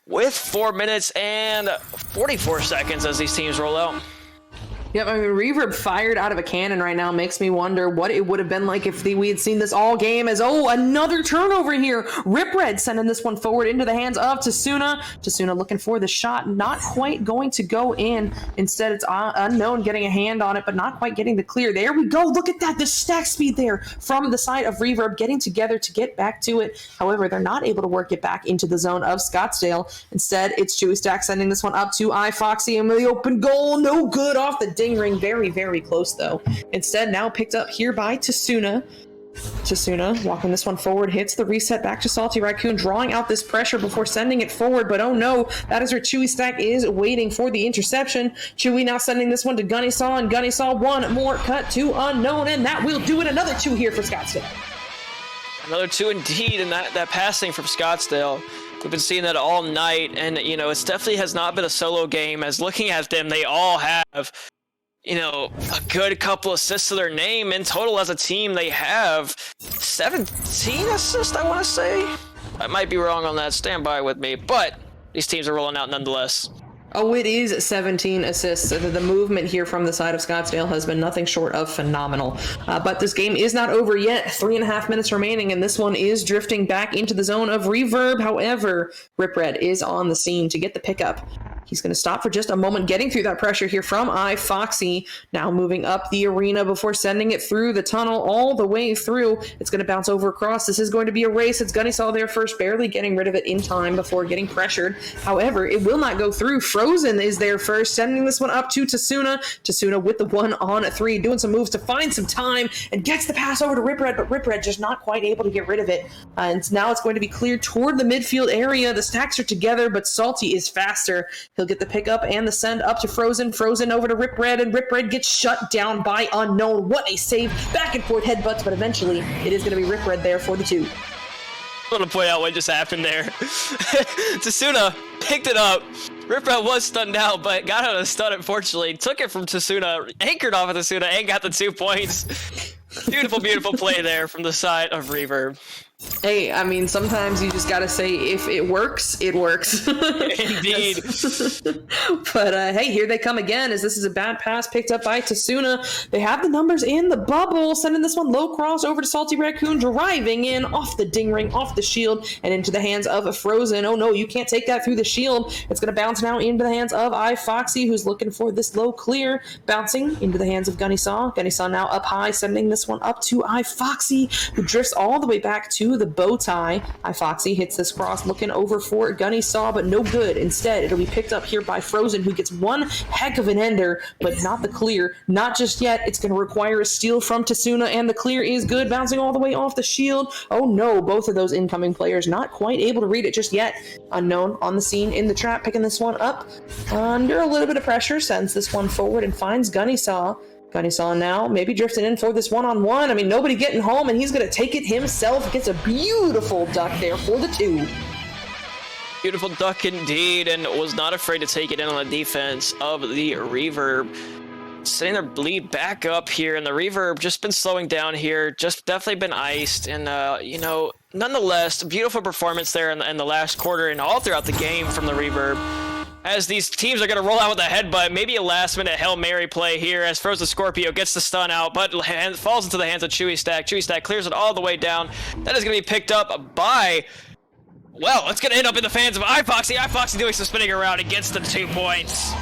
with 4 minutes and 44 seconds as these teams roll out. Yep, I mean, Reverb fired out of a cannon right now makes me wonder what it would have been like if we had seen this all game as, another turnover here. Rip Red sending this one forward into the hands of Tasuna. Tasuna looking for the shot, not quite going to go in. Instead, it's Unknown getting a hand on it, but not quite getting the clear. There we go. Look at that. The stack speed there from the side of Reverb getting together to get back to it. However, they're not able to work it back into the zone of Scottsdale. Instead, it's Chewy Stack sending this one up to iFoxy, and the open goal, no good off the ding ring. Very, very close though. Instead, now picked up here by Tasuna. Tasuna walking this one forward, hits the reset back to Salty Raccoon, drawing out this pressure before sending it forward, but oh no, that is where Chewy Stack is waiting for the interception. Chewy now sending this one to Gunny Saw, and Gunny Saw one more cut to Unknown, and that will do it. Another 2 here for Scottsdale. Another 2 indeed, and that passing from Scottsdale. We've been seeing that all night, and it definitely has not been a solo game, as looking at them, they all have a good couple assists to their name. In total as a team, they have 17 assists, I want to say. I might be wrong on that, stand by with me, but these teams are rolling out nonetheless. Oh, it is 17 assists. The movement here from the side of Scottsdale has been nothing short of phenomenal. But this game is not over yet. 3.5 minutes remaining, and this one is drifting back into the zone of Reverb. However, Rip Red is on the scene to get the pickup. He's going to stop for just a moment, getting through that pressure here from iFoxy. Now moving up the arena before sending it through the tunnel all the way through. It's going to bounce over across. This is going to be a race. It's Gunnysaw there first, barely getting rid of it in time before getting pressured. However, it will not go through. Frozen is there first, sending this one up to Tasuna. Tasuna with the 1-on-3, doing some moves to find some time and gets the pass over to Rip Red, but Rip Red just not quite able to get rid of it. And now it's going to be cleared toward the midfield area. The stacks are together, but Salty is faster. He'll get the pickup and the send up to Frozen. Frozen over to Rip Red, and Rip Red gets shut down by Unknown. What a save. Back and forth headbutts, but eventually it is going to be Rip Red there for the 2. I want to point out what just happened there. Tasuna picked it up. Rip Red was stunned out, but got out of the stun, unfortunately. Took it from Tasuna, anchored off of Tasuna, and got the 2 points. Beautiful, beautiful play there from the side of Reverb. Hey, I mean, sometimes you just gotta say, if it works, it works. Indeed. But hey, here they come again, as this is a bad pass picked up by Tasuna. They have the numbers in the bubble, sending this one low cross over to Salty Raccoon, driving in off the ding ring, off the shield, and into the hands of a Frozen. Oh no, you can't take that through the shield. It's gonna bounce now into the hands of iFoxy, who's looking for this low clear, bouncing into the hands of Gunnysaw. Gunnysaw now up high, sending this one up to iFoxy, who drifts all the way back to the bow tie. iFoxy hits this cross, looking over for Gunnysaw, but no good. Instead, it'll be picked up here by Frozen, who gets one heck of an ender, but not the clear. Not just yet. It's going to require a steal from Tasuna, and the clear is good, bouncing all the way off the shield. Oh no, both of those incoming players not quite able to read it just yet. Unknown on the scene in the trap, picking this one up under a little bit of pressure, sends this one forward and finds Gunnysaw. Gunnysaw now maybe drifting in for this one-on-one. I mean, nobody getting home, and he's going to take it himself. Gets a beautiful duck there for the 2. Beautiful duck indeed, and was not afraid to take it in on the defense of the Reverb. Sitting there bleed back up here, and the Reverb just been slowing down here, just definitely been iced, and you know, nonetheless, beautiful performance there in the last quarter and all throughout the game from the Reverb. As these teams are going to roll out with a headbutt, maybe a last-minute Hail Mary play here as Frozen Scorpio gets the stun out, but falls into the hands of Chewy Stack. Chewy Stack clears it all the way down. That is going to be picked up by... Well, it's going to end up in the fans of iFoxy. iFoxy doing some spinning around and gets the 2 points.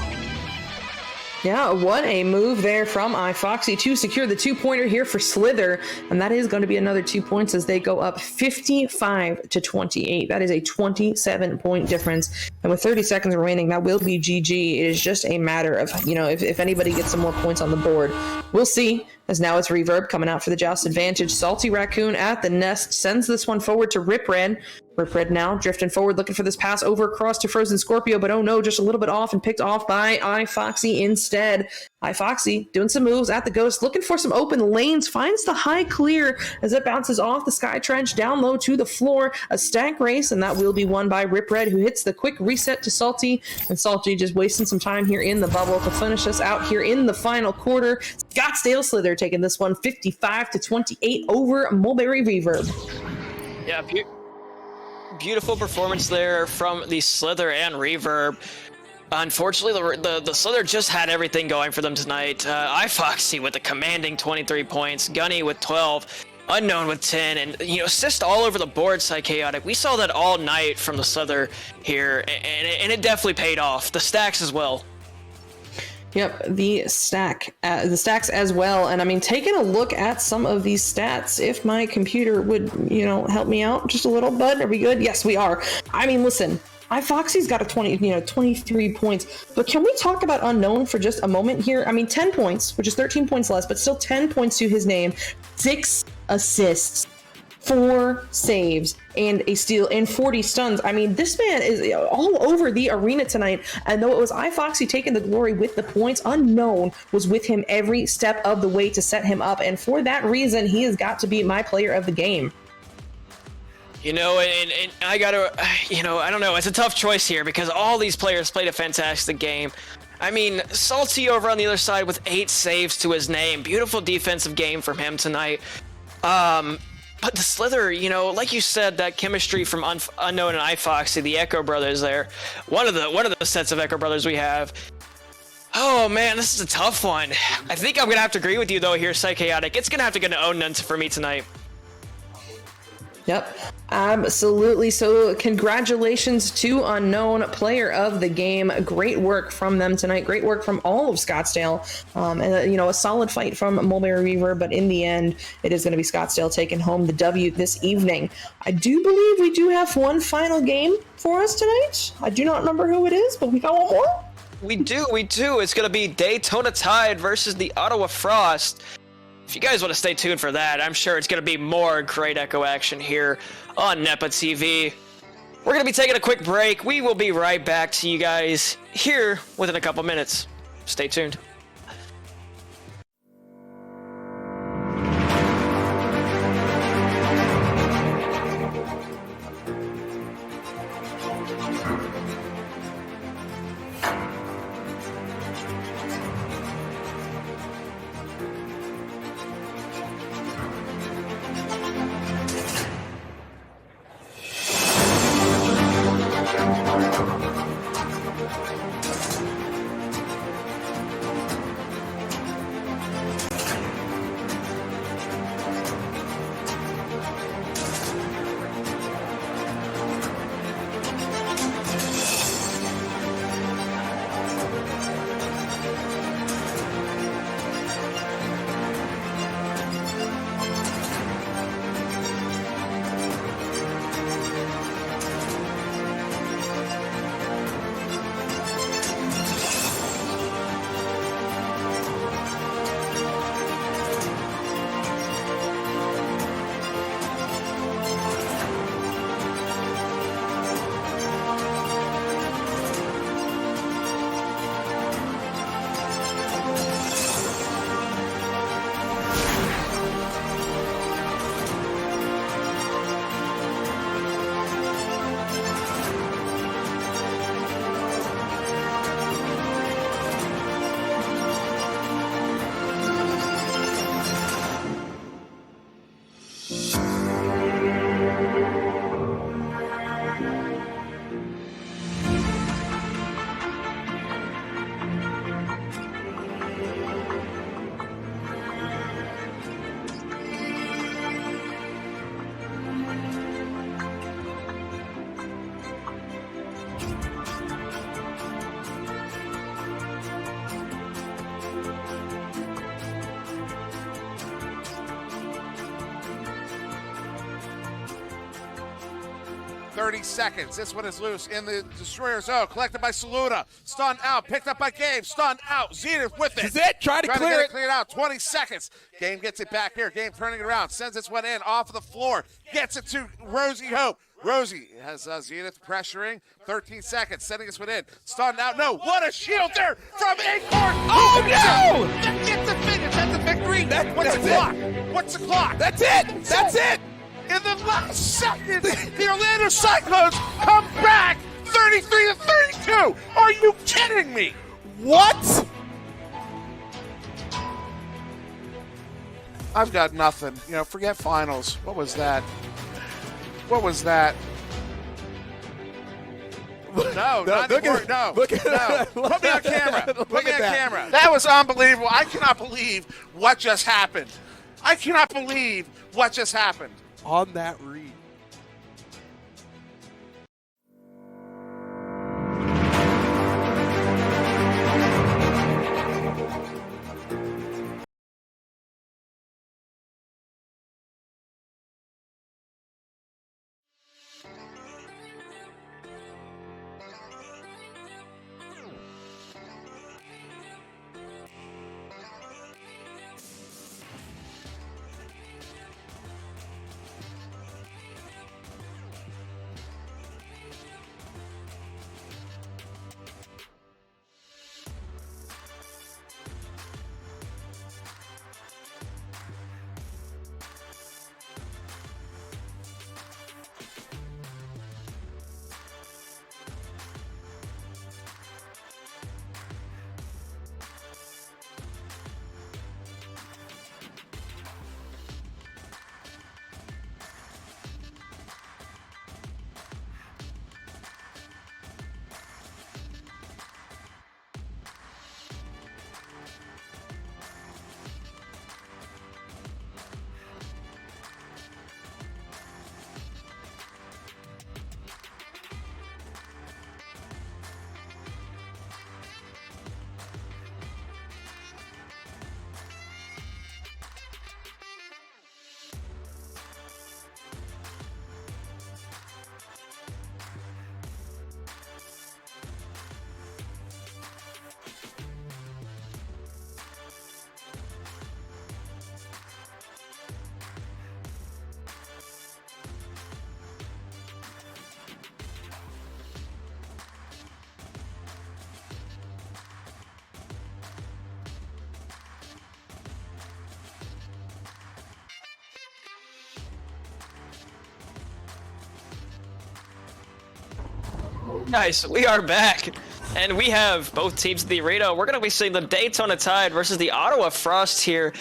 Yeah, what a move there from iFoxy to secure the 2-pointer here for Slither. And that is going to be another 2 points as they go up 55-28. That is a 27-point difference. And with 30 seconds remaining, that will be GG. It is just a matter of, you know, if anybody gets some more points on the board. We'll see, as now it's Reverb coming out for the Joust advantage. Salty Raccoon at the nest sends this one forward to Rip Red. Rip Red now drifting forward, looking for this pass over across to Frozen Scorpio, but oh no, just a little bit off and picked off by iFoxy instead. iFoxy doing some moves at the Ghost, looking for some open lanes, finds the high clear as it bounces off the Sky Trench down low to the floor. A stack race, and that will be won by Rip Red, who hits the quick reset to Salty, and Salty just wasting some time here in the bubble to finish us out here in the final quarter. Scottsdale Slither taking this one 55-28 over Mulberry Reverb. Yeah, beautiful performance there from the Slither and Reverb. Unfortunately, the Slither just had everything going for them tonight. iFoxy with a commanding 23 points, Gunny with 12, Unknown with 10, and, you know, assist all over the board, Psychaotic. We saw that all night from the Slither here, and it definitely paid off. The stacks as well. Yep, the stacks as well. And I mean, taking a look at some of these stats, if my computer would, you know, help me out just a little, bud. Are we good? Yes, we are. I mean, listen, iFoxy's got a 23 points, but can we talk about Unknown for just a moment here? I mean, 10 points, which is 13 points less, but still 10 points to his name, 6 assists, 4 saves, and a steal, and 40 stuns. I mean, this man is all over the arena tonight, and though it was iFoxy taking the glory with the points, Unknown was with him every step of the way to set him up, and for that reason, he has got to be my player of the game. You know, and I gotta, you know, I don't know, it's a tough choice here because all these players played a fantastic game. I mean, Salty over on the other side with 8 saves to his name. Beautiful defensive game from him tonight. But the Slither, you know, like you said, that chemistry from Unknown and iFoxy, the Echo Brothers there, one of the sets of Echo Brothers we have. Oh man, this is a tough one. I think I'm gonna have to agree with you though here, Psychaotic. It's gonna have to get an Onuns for me tonight. Yep, absolutely. So congratulations to Unknown, player of the game. Great work from them tonight. Great work from all of Scottsdale. And, you know, a solid fight from Mulberry Reaver, but in the end, it is going to be Scottsdale taking home the W this evening. I do believe we do have one final game for us tonight. I do not remember who it is, but we got one more. We do. It's going to be Daytona Tide versus the Ottawa Frost. If you guys want to stay tuned for that, I'm sure it's going to be more great Echo action here on Nepa TV. We're going to be taking a quick break. We will be right back to you guys here within a couple minutes. Stay tuned. Seconds. This one is loose in the Destroyer zone. Collected by Saluda. Stunned out. Picked up by Game. Stunned out. Zenith with it. This is it. Trying to clear it. Cleared out. 20 seconds. Game gets it back here. Game turning it around. Sends this one in off of the floor. Gets it to Rosie Hope. Rosie has Zenith pressuring. 13 seconds. Sending this one in. Stunned out. No. What a shield there from Acorn. Oh, no. That's the finish. That's the victory. What's the clock? What's the clock? That's it. That's it. In the last second, the Orlando Cyclones come back 33 to 32. Are you kidding me? What? I've got nothing. You know, forget finals. What was that? What was that? No, not anymore. No. Look at no. Put me on camera. Put me on that. camera. That was unbelievable. I cannot believe what just happened. I cannot believe what just happened. On that read. Guys, we are back, and we have both teams in the arena. We're going to be seeing the Daytona Tide versus the Ottawa Frost here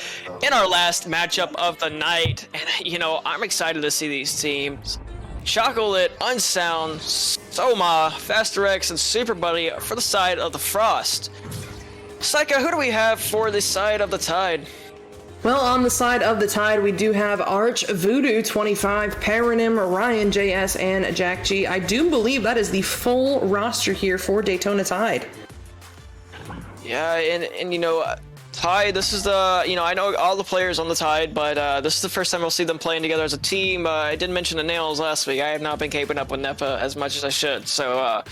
in our last matchup of the night. And, you know, I'm excited to see these teams. Chocolate, Unsound, Soma, Faster X, and Super Buddy for the side of the Frost. Psycho, who do we have for the side of the Tide? Well, on the side of the Tide, we do have Arch, Voodoo 25, Paranym, Ryan JS, and Jack G. I do believe that is the full roster here for Daytona Tide. Yeah, and you know, Tide, this is the, you know, I know all the players on the Tide, but this is the first time we'll see them playing together as a team. I didn't mention the Nails last week. I have not been keeping up with Nepa as much as I should, so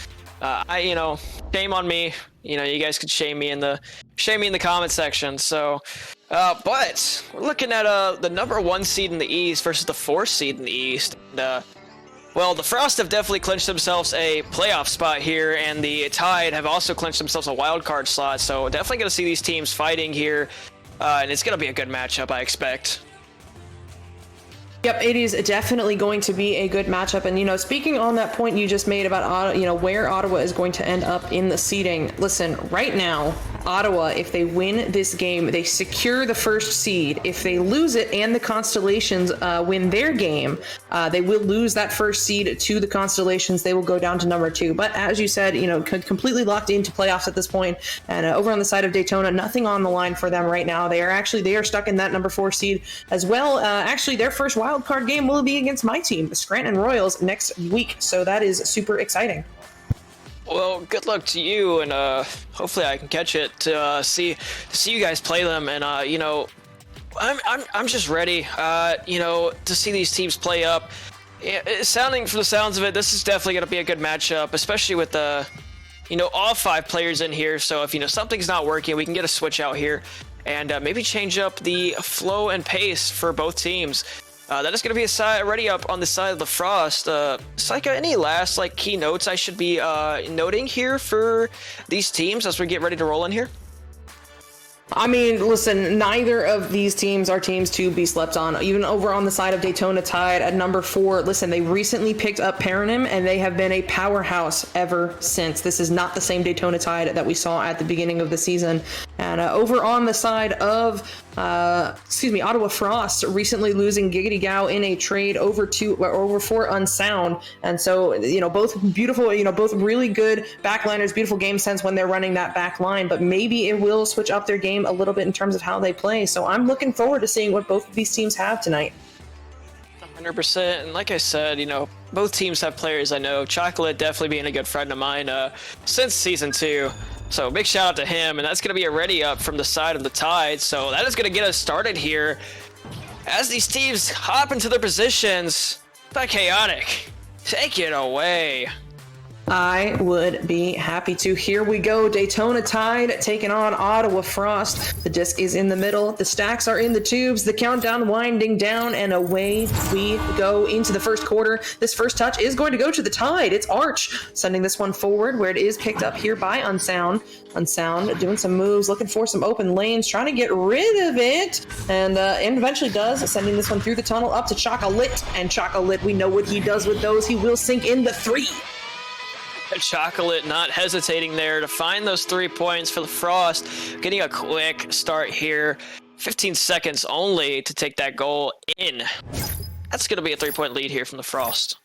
you know, shame on me. You know, you guys could shame me in the comment section. So, but we're looking at the number 1 seed in the East versus the 4th seed in the East. And, well, the Frost have definitely clinched themselves a playoff spot here, and the Tide have also clinched themselves a wild card slot. So definitely going to see these teams fighting here, and it's going to be a good matchup, I expect. Yep, it is definitely going to be a good matchup. And, you know, speaking on that point you just made about, you know, where Ottawa is going to end up in the seeding. Listen, right now, Ottawa, if they win this game, they secure the 1st seed. If they lose it and the Constellations win their game, they will lose that 1st seed to the Constellations. They will go down to number 2. But as you said, you know, completely locked into playoffs at this point. And over on the side of Daytona, nothing on the line for them right now. They are stuck in that number 4 seed as well. Actually, their first wild card game will be against my team, the Scranton Royals, next week. So that is super exciting. Well, good luck to you, and hopefully I can catch it to see you guys play them. And you know, I'm just ready, you know, to see these teams play up. Sounding from the sounds of it, this is definitely going to be a good matchup, especially with the, you know, all 5 players in here. So if, you know, something's not working, we can get a switch out here and maybe change up the flow and pace for both teams. That is going to be ready up on the side of the Frost. Psycho, any last key notes I should be noting here for these teams as we get ready to roll in here? I mean, listen, neither of these teams are teams to be slept on. Even over on the side of Daytona Tide at number 4, listen, they recently picked up Paranym, and they have been a powerhouse ever since. This is not the same Daytona Tide that we saw at the beginning of the season. And over on the side of, Ottawa Frost, recently losing Giggity Gao in a trade over for Unsound. And so, you know, both beautiful, you know, both really good backliners, beautiful game sense when they're running that back line, but maybe it will switch up their game a little bit in terms of how they play. So I'm looking forward to seeing what both of these teams have tonight. 100%. And like I said, you know, both teams have players I know. Chocolate definitely being a good friend of mine since season 2. So big shout out to him. And that's going to be a ready up from the side of the Tide. So that is going to get us started here as these teams hop into their positions. By Chaotic, take it away. I would be happy to. Here we go. Daytona Tide taking on Ottawa Frost. The disc is in the middle. The stacks are in the tubes. The countdown winding down, and away we go into the first quarter. This first touch is going to go to the Tide. It's Arch sending this one forward, where it is picked up here by Unsound. Unsound doing some moves, looking for some open lanes, trying to get rid of it, and eventually does, sending this one through the tunnel up to Chocolate. And Chocolate, we know what he does with those. He will sink in the 3. Chocolate not hesitating there to find those 3 points for the Frost. Getting a quick start here. 15 seconds only to take that goal in. That's going to be a 3-point lead here from the Frost.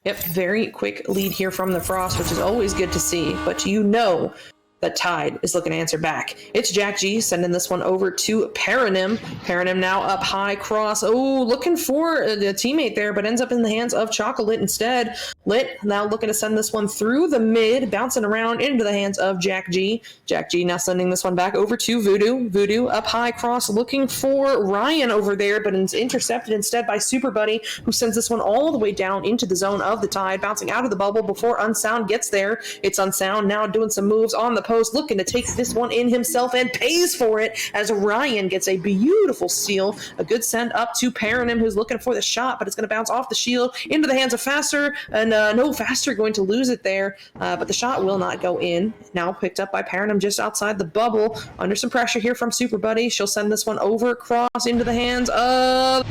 Yep, very quick lead here from the Frost, which is always good to see. But you know that Tide is looking to answer back. It's Jack G sending this one over to Paranym. Paranym now up high cross. Oh, looking for a teammate there, but ends up in the hands of Chocolate instead. Lit now looking to send this one through the mid, bouncing around into the hands of Jack G. Jack G now sending this one back over to Voodoo. Voodoo up high cross, looking for Ryan over there, but it's intercepted instead by Super Buddy, who sends this one all the way down into the zone of the Tide, bouncing out of the bubble before Unsound gets there. It's Unsound now doing some moves on the post, looking to take this one in himself, and pays for it as Ryan gets a beautiful steal. A good send up to Paranym, who's looking for the shot, but it's going to bounce off the shield into the hands of Faster, and no Faster going to lose it there, but the shot will not go in. Now picked up by Paranym just outside the bubble, under some pressure here from Super Buddy. She'll send this one over across into the hands of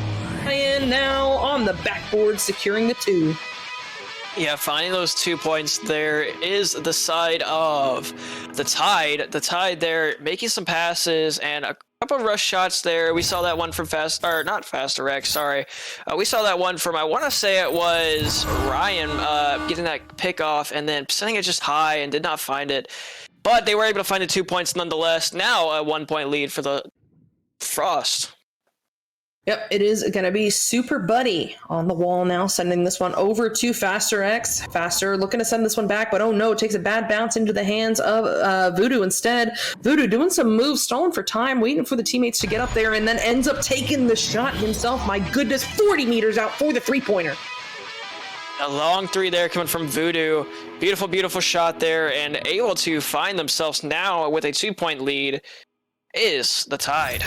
Ryan, now on the backboard, securing the 2. Yeah, finding those 2 points there is the side of the Tide. The Tide there making some passes and a couple of rush shots there. We saw that one from not Faster X, sorry. We saw that one from, I want to say it was Ryan getting that pick off and then sending it just high and did not find it. But they were able to find the 2 points nonetheless. Now a 1 point lead for the Frost. Yep, it is going to be Super Buddy on the wall now, sending this one over to Faster X. Faster looking to send this one back, but oh no, takes a bad bounce into the hands of Voodoo instead. Voodoo doing some moves, stalling for time, waiting for the teammates to get up there, and then ends up taking the shot himself. My goodness, 40 meters out for the three-pointer. A long three there coming from Voodoo. Beautiful, beautiful shot there, and able to find themselves now with a 2 point lead is the Tide.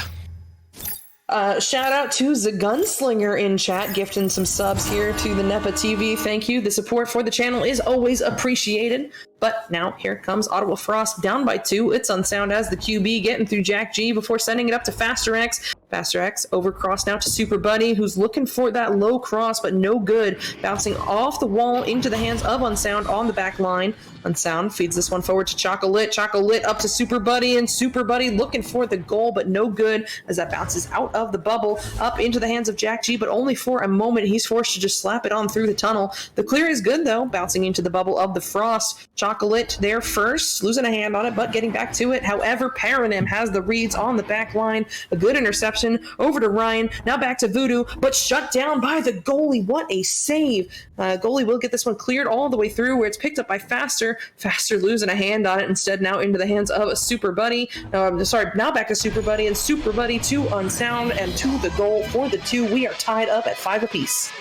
Shout out to the Gunslinger in chat, gifting some subs here to the Nepa TV. Thank you. The support for the channel is always appreciated. But now here comes Ottawa Frost down by 2. It's Unsound as the QB getting through Jack G before sending it up to Faster X. Faster X over cross now to Super Buddy, who's looking for that low cross, but no good. Bouncing off the wall into the hands of Unsound on the back line. Unsound feeds this one forward to Chocolate. Chocolate up to Super Buddy, and Super Buddy looking for the goal, but no good as that bounces out of the bubble, up into the hands of Jack G, but only for a moment. He's forced to just slap it on through the tunnel. The clear is good, though, bouncing into the bubble of the Frost. Chocolate there first, losing a hand on it, but getting back to it. However, Paranim has the reads on the back line. A good interception over to Ryan. Now back to Voodoo, but shut down by the goalie. What a save. Goalie will get this one cleared all the way through where it's picked up by Faster. Faster losing a hand on it instead, now into the hands of Super Buddy. Now back to Super Buddy, and Super Buddy to Unsound and to the goal for the 2. We are tied up at 5 apiece.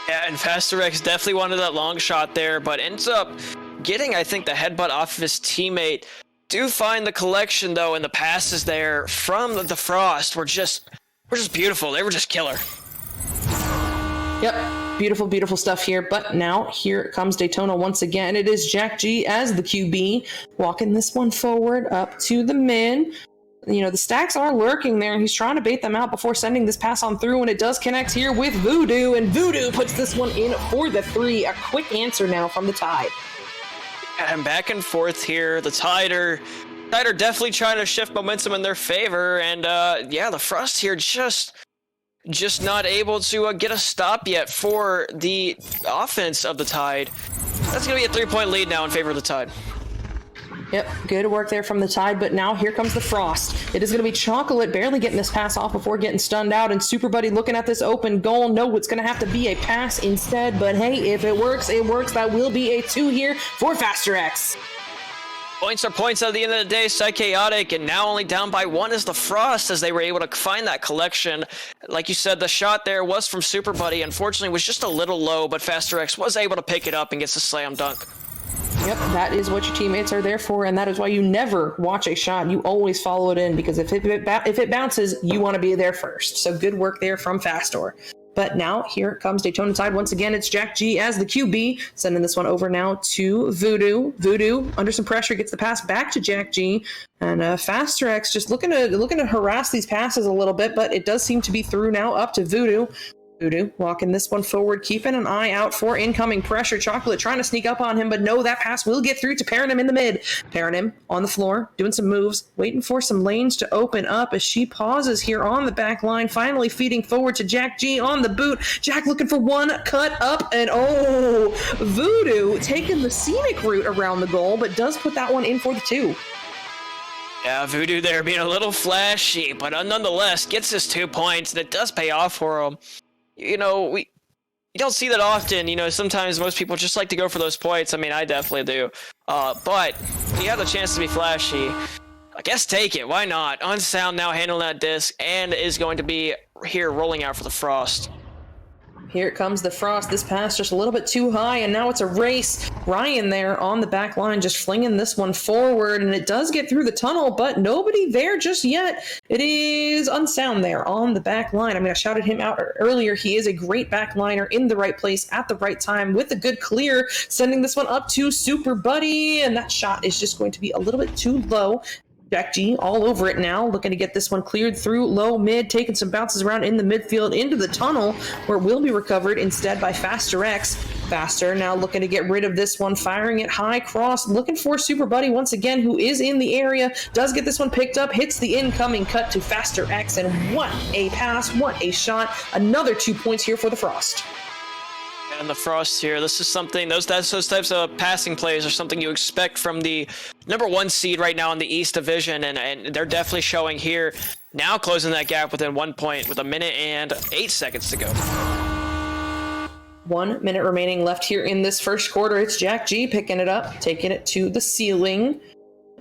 Yeah, and Faster X definitely wanted that long shot there, but ends up getting, I think, the headbutt off of his teammate. Do find the collection, though, and the passes there from the Frost were just beautiful. They were just killer. Yep, beautiful, beautiful stuff here. But now here comes Daytona once again. It is Jack G as the QB, walking this one forward up to the mid. You know, the stacks are lurking there. He's trying to bait them out before sending this pass on through, and it does connect here with Voodoo, and Voodoo puts this one in for the 3. A quick answer now from the Tide. And back and forth here. The Tide are definitely trying to shift momentum in their favor, and yeah, the Frost here just not able to get a stop yet for the offense of the Tide. That's going to be a 3-point lead now in favor of the Tide. Yep, good work there from the Tide, but now here comes the Frost. It is going to be Chocolate barely getting this pass off before getting stunned out, and Super Buddy looking at this open goal. No, it's going to have to be a pass instead, but hey, if it works, it works. That will be a 2 here for Faster X. Points are points at the end of the day. Psychotic, and now only down by 1 is the Frost, as they were able to find that collection. Like you said, the shot there was from Super Buddy. Unfortunately, was just a little low, but Faster X was able to pick it up and gets a slam dunk. Yep, that is what your teammates are there for, and that is why you never watch a shot. You always follow it in, because if it bounces, you want to be there first. So good work there from Fastor. But now here comes Daytona Tide once again. It's Jack G as the QB, sending this one over now to Voodoo. Voodoo under some pressure gets the pass back to Jack G, and Faster X just looking to harass these passes a little bit, but it does seem to be through now up to Voodoo. Voodoo walking this one forward, keeping an eye out for incoming pressure. Chocolate trying to sneak up on him, but no, that pass will get through to Paranim in the mid. Paranim on the floor, doing some moves, waiting for some lanes to open up as she pauses here on the back line, finally feeding forward to Jack G on the boot. Jack looking for one, cut up, and oh, Voodoo taking the scenic route around the goal, but does put that one in for the 2. Yeah, Voodoo there being a little flashy, but nonetheless gets his 2 points, and it does pay off for him. You know, you don't see that often. You know, sometimes most people just like to go for those points. I mean, I definitely do. But when you have the chance to be flashy, I guess take it. Why not? Unsound now handling that disc and is going to be here rolling out for the Frost. Here comes the Frost. This pass just a little bit too high, and now it's a race. Ryan there on the back line just flinging this one forward, and it does get through the tunnel, but nobody there just yet. It is Unsound there on the back line. I mean, I shouted him out earlier. He is a great back liner in the right place at the right time with a good clear, sending this one up to Super Buddy, and that shot is just going to be a little bit too low. Jack G all over it now, looking to get this one cleared through low mid, taking some bounces around in the midfield into the tunnel, where it will be recovered instead by Faster X. Faster now looking to get rid of this one, firing it high cross, looking for Super Buddy once again, who is in the area, does get this one picked up, hits the incoming cut to Faster X, and what a pass, what a shot. Another 2 points here for the Frost. And the Frost here, this is something, those types of passing plays are something you expect from the #1 seed right now in the East Division, and they're definitely showing here. Now closing that gap within 1 point with 1 minute and 8 seconds to go. 1 minute remaining left here in this first quarter. It's Jack G picking it up, taking it to the ceiling,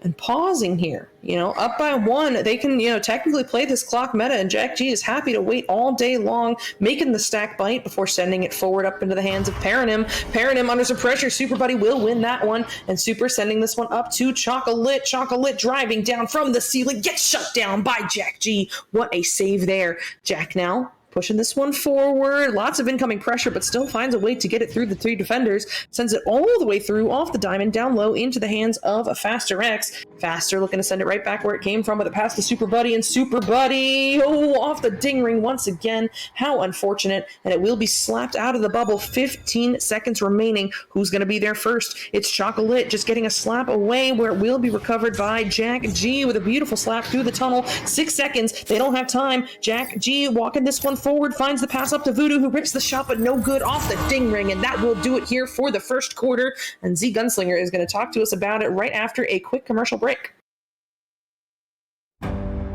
and pausing here. Up by 1, they can, technically play this clock meta, and Jack G is happy to wait all day long, making the stack bite before sending it forward up into the hands of Paranim. Paranim under some pressure. Super Buddy will win that one, and Super sending this one up to Chocolate. Chocolate driving down from the ceiling, gets shut down by Jack G. What a save there. Jack now pushing this one forward, lots of incoming pressure, but still finds a way to get it through the 3 defenders, sends it all the way through off the diamond, down low into the hands of a Faster X. Faster looking to send it right back where it came from with a pass to Super Buddy, and Super Buddy, off the ding ring once again. How unfortunate, and it will be slapped out of the bubble. 15 seconds remaining. Who's going to be there first? It's Chocolate just getting a slap away, where it will be recovered by Jack G with a beautiful slap through the tunnel. 6 seconds. They don't have time. Jack G walking this one forward, finds the pass up to Voodoo, who rips the shot, but no good off the ding ring, and that will do it here for the first quarter. And Z Gunslinger is going to talk to us about it right after a quick commercial break.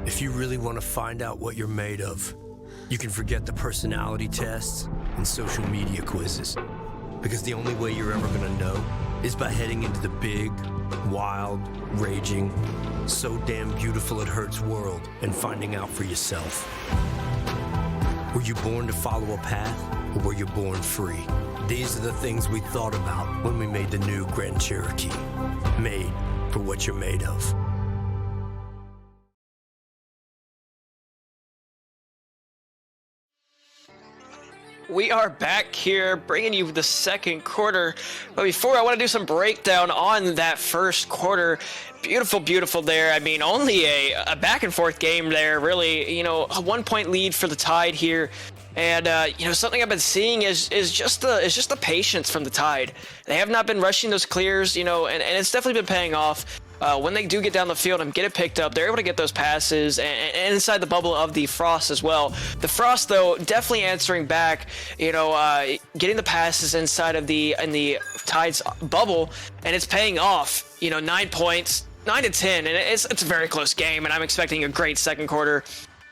If you really want to find out what you're made of, you can forget the personality tests and social media quizzes, because the only way you're ever going to know is by heading into the big, wild, raging, so damn beautiful it hurts world and finding out for yourself. Were you born to follow a path, or were you born free? These are the things we thought about when we made the new Grand Cherokee. Made for what you're made of. We are back here bringing you the second quarter, but before I want to do some breakdown on that first quarter. Beautiful there. I mean, only a back and forth game there, really. A 1 point lead for the Tide here, and something I've been seeing is just the patience from the Tide. They have not been rushing those clears, and it's definitely been paying off. When they do get down the field and get it picked up, they're able to get those passes and inside the bubble of the Frost as well. The Frost, though, definitely answering back, getting the passes inside of the Tide's bubble, and it's paying off. 9 points, 9 to 10, and it's a very close game, and I'm expecting a great second quarter.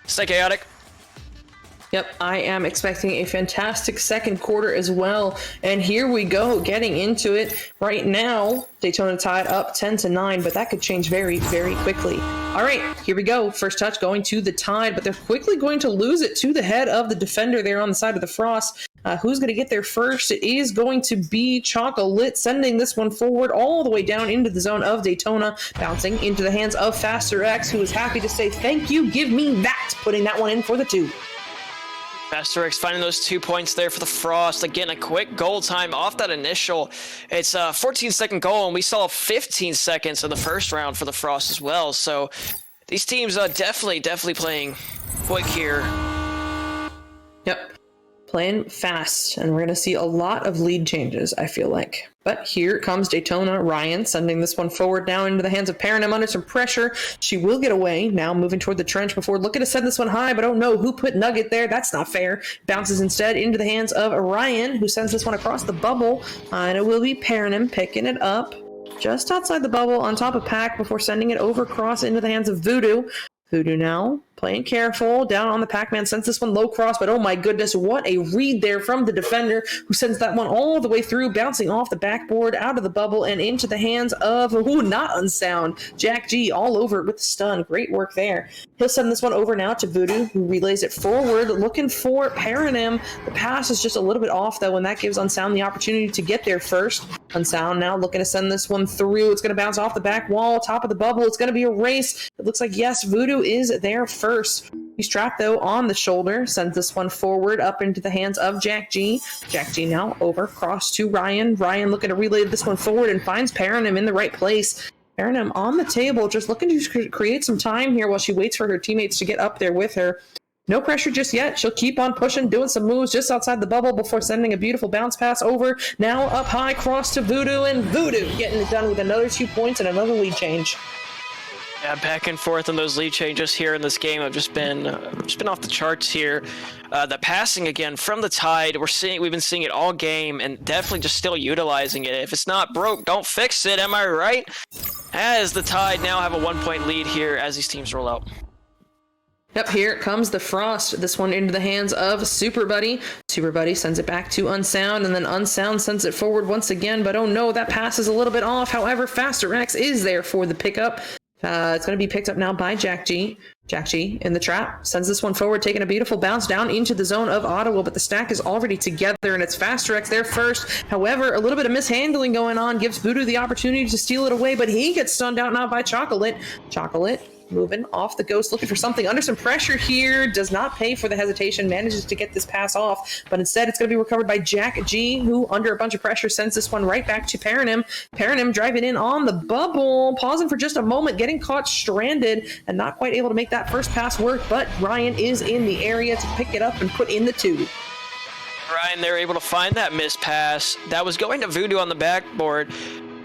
Stay chaotic. Yep, I am expecting a fantastic second quarter as well. And here we go, getting into it. Right now, Daytona Tide up 10-9, but that could change very, very quickly. All right, here we go. First touch going to the Tide, but they're quickly going to lose it to the head of the defender there on the side of the Frost. Who's going to get there first? It is going to be Chocolate, sending this one forward all the way down into the zone of Daytona, bouncing into the hands of Faster X, who is happy to say, thank you, give me that, putting that one in for the 2. Faster X finding those 2 points there for the Frost. Again, a quick goal time off that initial. It's a 14-second goal, and we saw 15 seconds in the first round for the Frost as well. So these teams definitely playing quick here. Yep. Playing fast, and we're going to see a lot of lead changes, I feel like. But here comes Daytona. Ryan sending this one forward now into the hands of Paranim under some pressure. She will get away, now moving toward the trench before looking to send this one high, but oh no, who put Nugget there? That's not fair. Bounces instead into the hands of Ryan, who sends this one across the bubble, and it will be Paranim picking it up just outside the bubble on top of Pack before sending it over cross into the hands of Voodoo. Voodoo now playing careful, down on the Pac-Man, sends this one low cross, but oh my goodness, what a read there from the defender, who sends that one all the way through, bouncing off the backboard, out of the bubble, and into the hands of, not unsound, Jack G, all over it with the stun. Great work there. He'll send this one over now to Voodoo, who relays it forward, looking for Paranim. The pass is just a little bit off, though, and that gives Unsound the opportunity to get there first. Unsound now looking to send this one through. It's going to bounce off the back wall, top of the bubble. It's going to be a race. It looks like, yes, Voodoo is there first. He's trapped, though, on the shoulder. Sends this one forward up into the hands of Jack G. Jack G now over, cross to Ryan. Ryan looking to relay this one forward and finds Paranim in the right place. Paranim on the table, just looking to create some time here while she waits for her teammates to get up there with her. no pressure just yet. She'll keep on pushing, doing some moves just outside the bubble before sending a beautiful bounce pass over. Now up high, cross to Voodoo, and Voodoo getting it done with another 2 points and another lead change. Yeah, back and forth on those lead changes here in this game have just been off the charts here. The passing again from the Tide, we've been seeing it all game, and definitely just still utilizing it. If it's not broke, don't fix it. Am I right? As the Tide now have a 1-point lead here as these teams roll out. Yep, here comes the Frost. This one into the hands of Super Buddy. Super Buddy sends it back to Unsound, and then Unsound sends it forward once again, but oh no, that pass is a little bit off. However, Faster X is there for the pickup. It's going to be picked up now by Jack G. Jack G in the trap sends this one forward, taking a beautiful bounce down into the zone of Ottawa, but the stack is already together, and it's Faster X there first. However, a little bit of mishandling going on gives Voodoo the opportunity to steal it away, but he gets stunned out now by Chocolate. Chocolate moving off the Ghost, looking for something under some pressure here, does not pay for the hesitation, manages to get this pass off, but instead it's going to be recovered by Jack G, who under a bunch of pressure sends this one right back to Paranim. Paranim driving in on the bubble, pausing for just a moment, getting caught stranded and not quite able to make that first pass work, but Ryan is in the area to pick it up and put in the 2. Ryan, they're able to find that missed pass that was going to Voodoo on the backboard.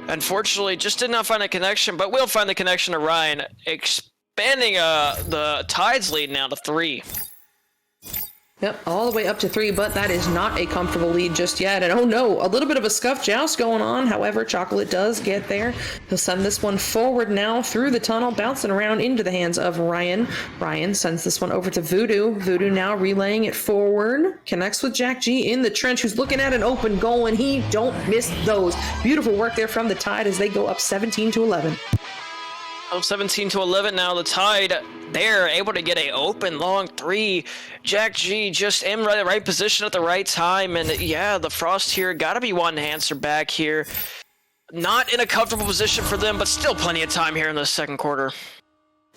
Unfortunately, just did not find a connection, but will find the connection to Ryan, expanding the Tide's lead now to 3. Yep, all the way up to 3, but that is not a comfortable lead just yet. And oh no, a little bit of a scuff joust going on. However, Chocolate does get there. He'll send this one forward now through the tunnel, bouncing around into the hands of Ryan. Ryan sends this one over to Voodoo. Voodoo now relaying it forward. Connects with Jack G in the trench, who's looking at an open goal, and he don't miss those. Beautiful work there from the Tide as they go up 17-11. 17-11 now. The Tide, they're able to get a open long 3. Jack G just in the right position at the right time, and yeah, the Frost here got to be one answer back here. Not in a comfortable position for them, but still plenty of time here in the second quarter.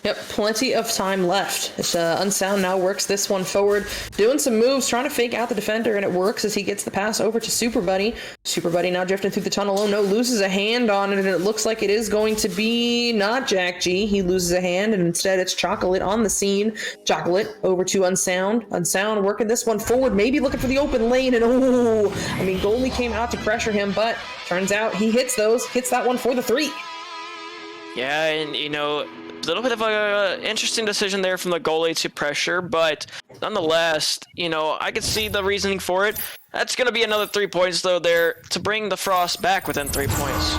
Yep, plenty of time left. It's Unsound now works this one forward, doing some moves, trying to fake out the defender, and it works as he gets the pass over to Super Buddy. Super Buddy now drifting through the tunnel. Oh no, loses a hand on it, and it looks like it is going to be not Jack G. He loses a hand, and instead it's Chocolate on the scene. Chocolate over to Unsound. Unsound working this one forward, maybe looking for the open lane, and goalie came out to pressure him, but turns out he hits that one for the 3. Yeah, and a little bit of a interesting decision there from the goalie to pressure, but nonetheless, I could see the reasoning for it. That's going to be another 3 points, though, there to bring the Frost back within 3 points.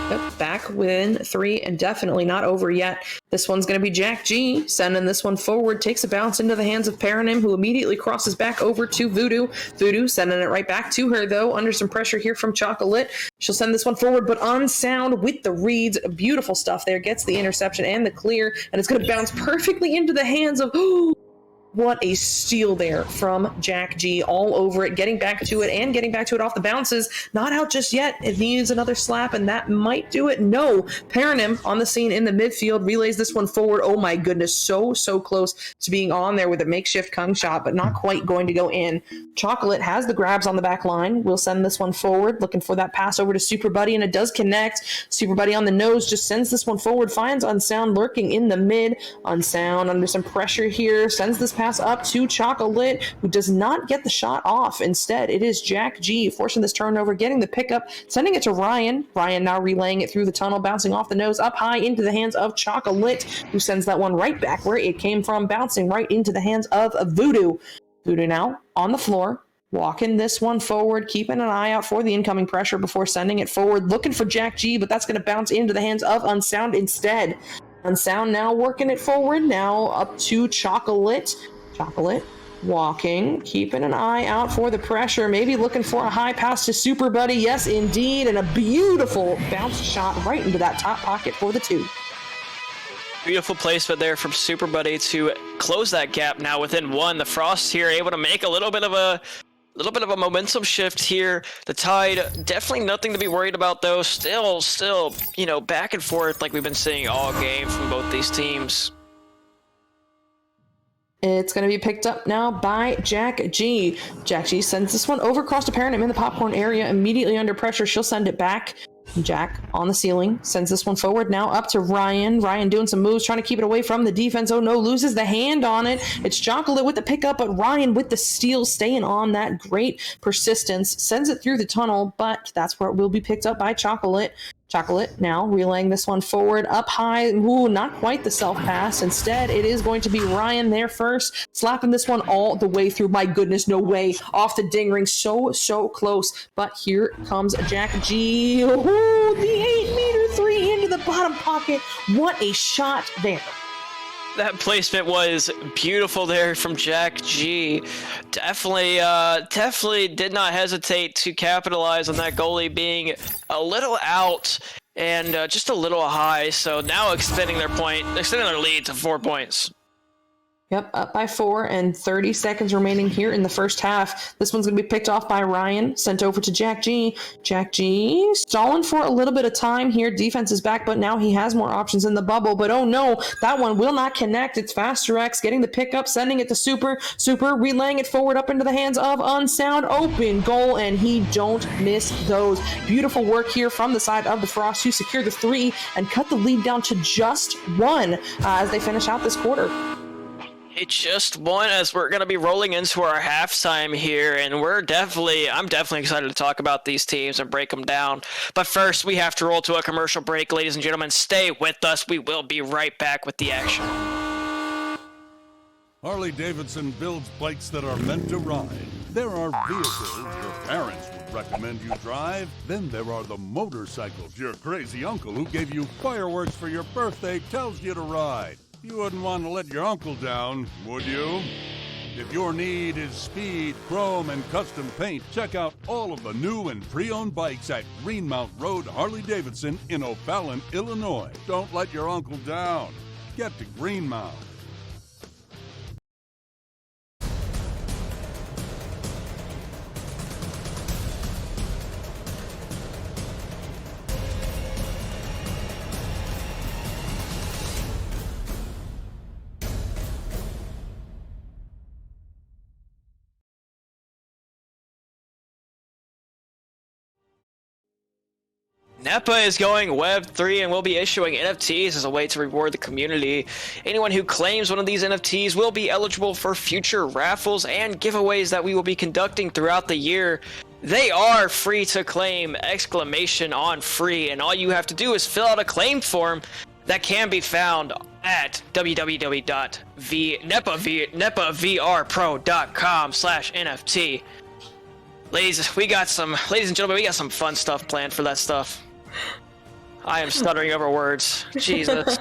Yep, back within 3 and definitely not over yet. This one's going to be Jack G sending this one forward, takes a bounce into the hands of Paranim, who immediately crosses back over to Voodoo. Voodoo sending it right back to her, though, under some pressure here from Chocolate. She'll send this one forward, but Unsound with the reads. Beautiful stuff there. Gets the interception and the clear, and it's going to bounce perfectly into the hands of... What a steal there from Jack G, all over it, getting back to it and getting back to it off the bounces. Not out just yet. It needs another slap, and that might do it. No. Paranim on the scene in the midfield relays this one forward. Oh my goodness, so close to being on there with a makeshift Kung shot, but not quite going to go in. Chocolate has the grabs on the back line. We'll send this one forward, looking for that pass over to Super Buddy, and it does connect. Super Buddy on the nose just sends this one forward, finds Unsound lurking in the mid. Unsound under some pressure here, sends this pass up to Chocolate, who does not get the shot off. Instead, it is Jack G forcing this turnover, getting the pickup, sending it to Ryan. Ryan now relaying it through the tunnel, bouncing off the nose, up high into the hands of Chocolate, who sends that one right back where it came from, bouncing right into the hands of Voodoo. Voodoo now on the floor, walking this one forward, keeping an eye out for the incoming pressure before sending it forward, looking for Jack G, but that's going to bounce into the hands of Unsound instead. Unsound now working it forward, now up to Chocolate. Chocolate walking, keeping an eye out for the pressure, maybe looking for a high pass to Super Buddy. Yes, indeed, and a beautiful bounce shot right into that top pocket for the 2. Beautiful placement there from Super Buddy to close that gap now within 1. The Frost here able to make a little bit of a momentum shift here. The Tide, definitely nothing to be worried about, though. Still, back and forth like we've been seeing all game from both these teams. It's going to be picked up now by Jack G. Jack G sends this one over across to Paranim in the popcorn area, immediately under pressure. She'll send it back. Jack on the ceiling, sends this one forward now up to Ryan. Ryan doing some moves, trying to keep it away from the defense. Oh no, loses the hand on it. It's Chocolate with the pickup, but Ryan with the steal, staying on that great persistence, sends it through the tunnel, but that's where it will be picked up by Chocolate. Chocolate now relaying this one forward, up high. Ooh, not quite the self pass. Instead, it is going to be Ryan there first, slapping this one all the way through. My goodness, no way. Off the ding ring, so close. But here comes Jack G. Ooh, the 8-meter three into the bottom pocket. What a shot there. That placement was beautiful there from Jack G. Definitely did not hesitate to capitalize on that goalie being a little out and just a little high. So now extending their lead to 4 points. Yep, up by 4 and 30 seconds remaining here in the first half. This one's going to be picked off by Ryan, sent over to Jack G. Jack G stalling for a little bit of time here. Defense is back, but now he has more options in the bubble. But oh no, that one will not connect. It's Faster X getting the pickup, sending it to Super, relaying it forward up into the hands of Unsound. Open goal, and he don't miss those. Beautiful work here from the side of the Frost to secure the 3 and cut the lead down to just 1 as they finish out this quarter. It just won as we're going to be rolling into our halftime here, and I'm definitely excited to talk about these teams and break them down. But first, we have to roll to a commercial break. Ladies and gentlemen, stay with us. We will be right back with the action. Harley-Davidson builds bikes that are meant to ride. There are vehicles your parents would recommend you drive. Then there are the motorcycles your crazy uncle who gave you fireworks for your birthday tells you to ride. You wouldn't want to let your uncle down, would you? If your need is speed, chrome, and custom paint, check out all of the new and pre-owned bikes at Greenmount Road Harley-Davidson in O'Fallon, Illinois. Don't let your uncle down. Get to Greenmount. Nepa is going Web3 and will be issuing NFTs as a way to reward the community. Anyone who claims one of these NFTs will be eligible for future raffles and giveaways that we will be conducting throughout the year. They are free to claim, exclamation on free, and all you have to do is fill out a claim form that can be found at www.nepavrpro.com/NFT. Ladies and gentlemen, we got some fun stuff planned for that stuff. I am stuttering over words. Jesus.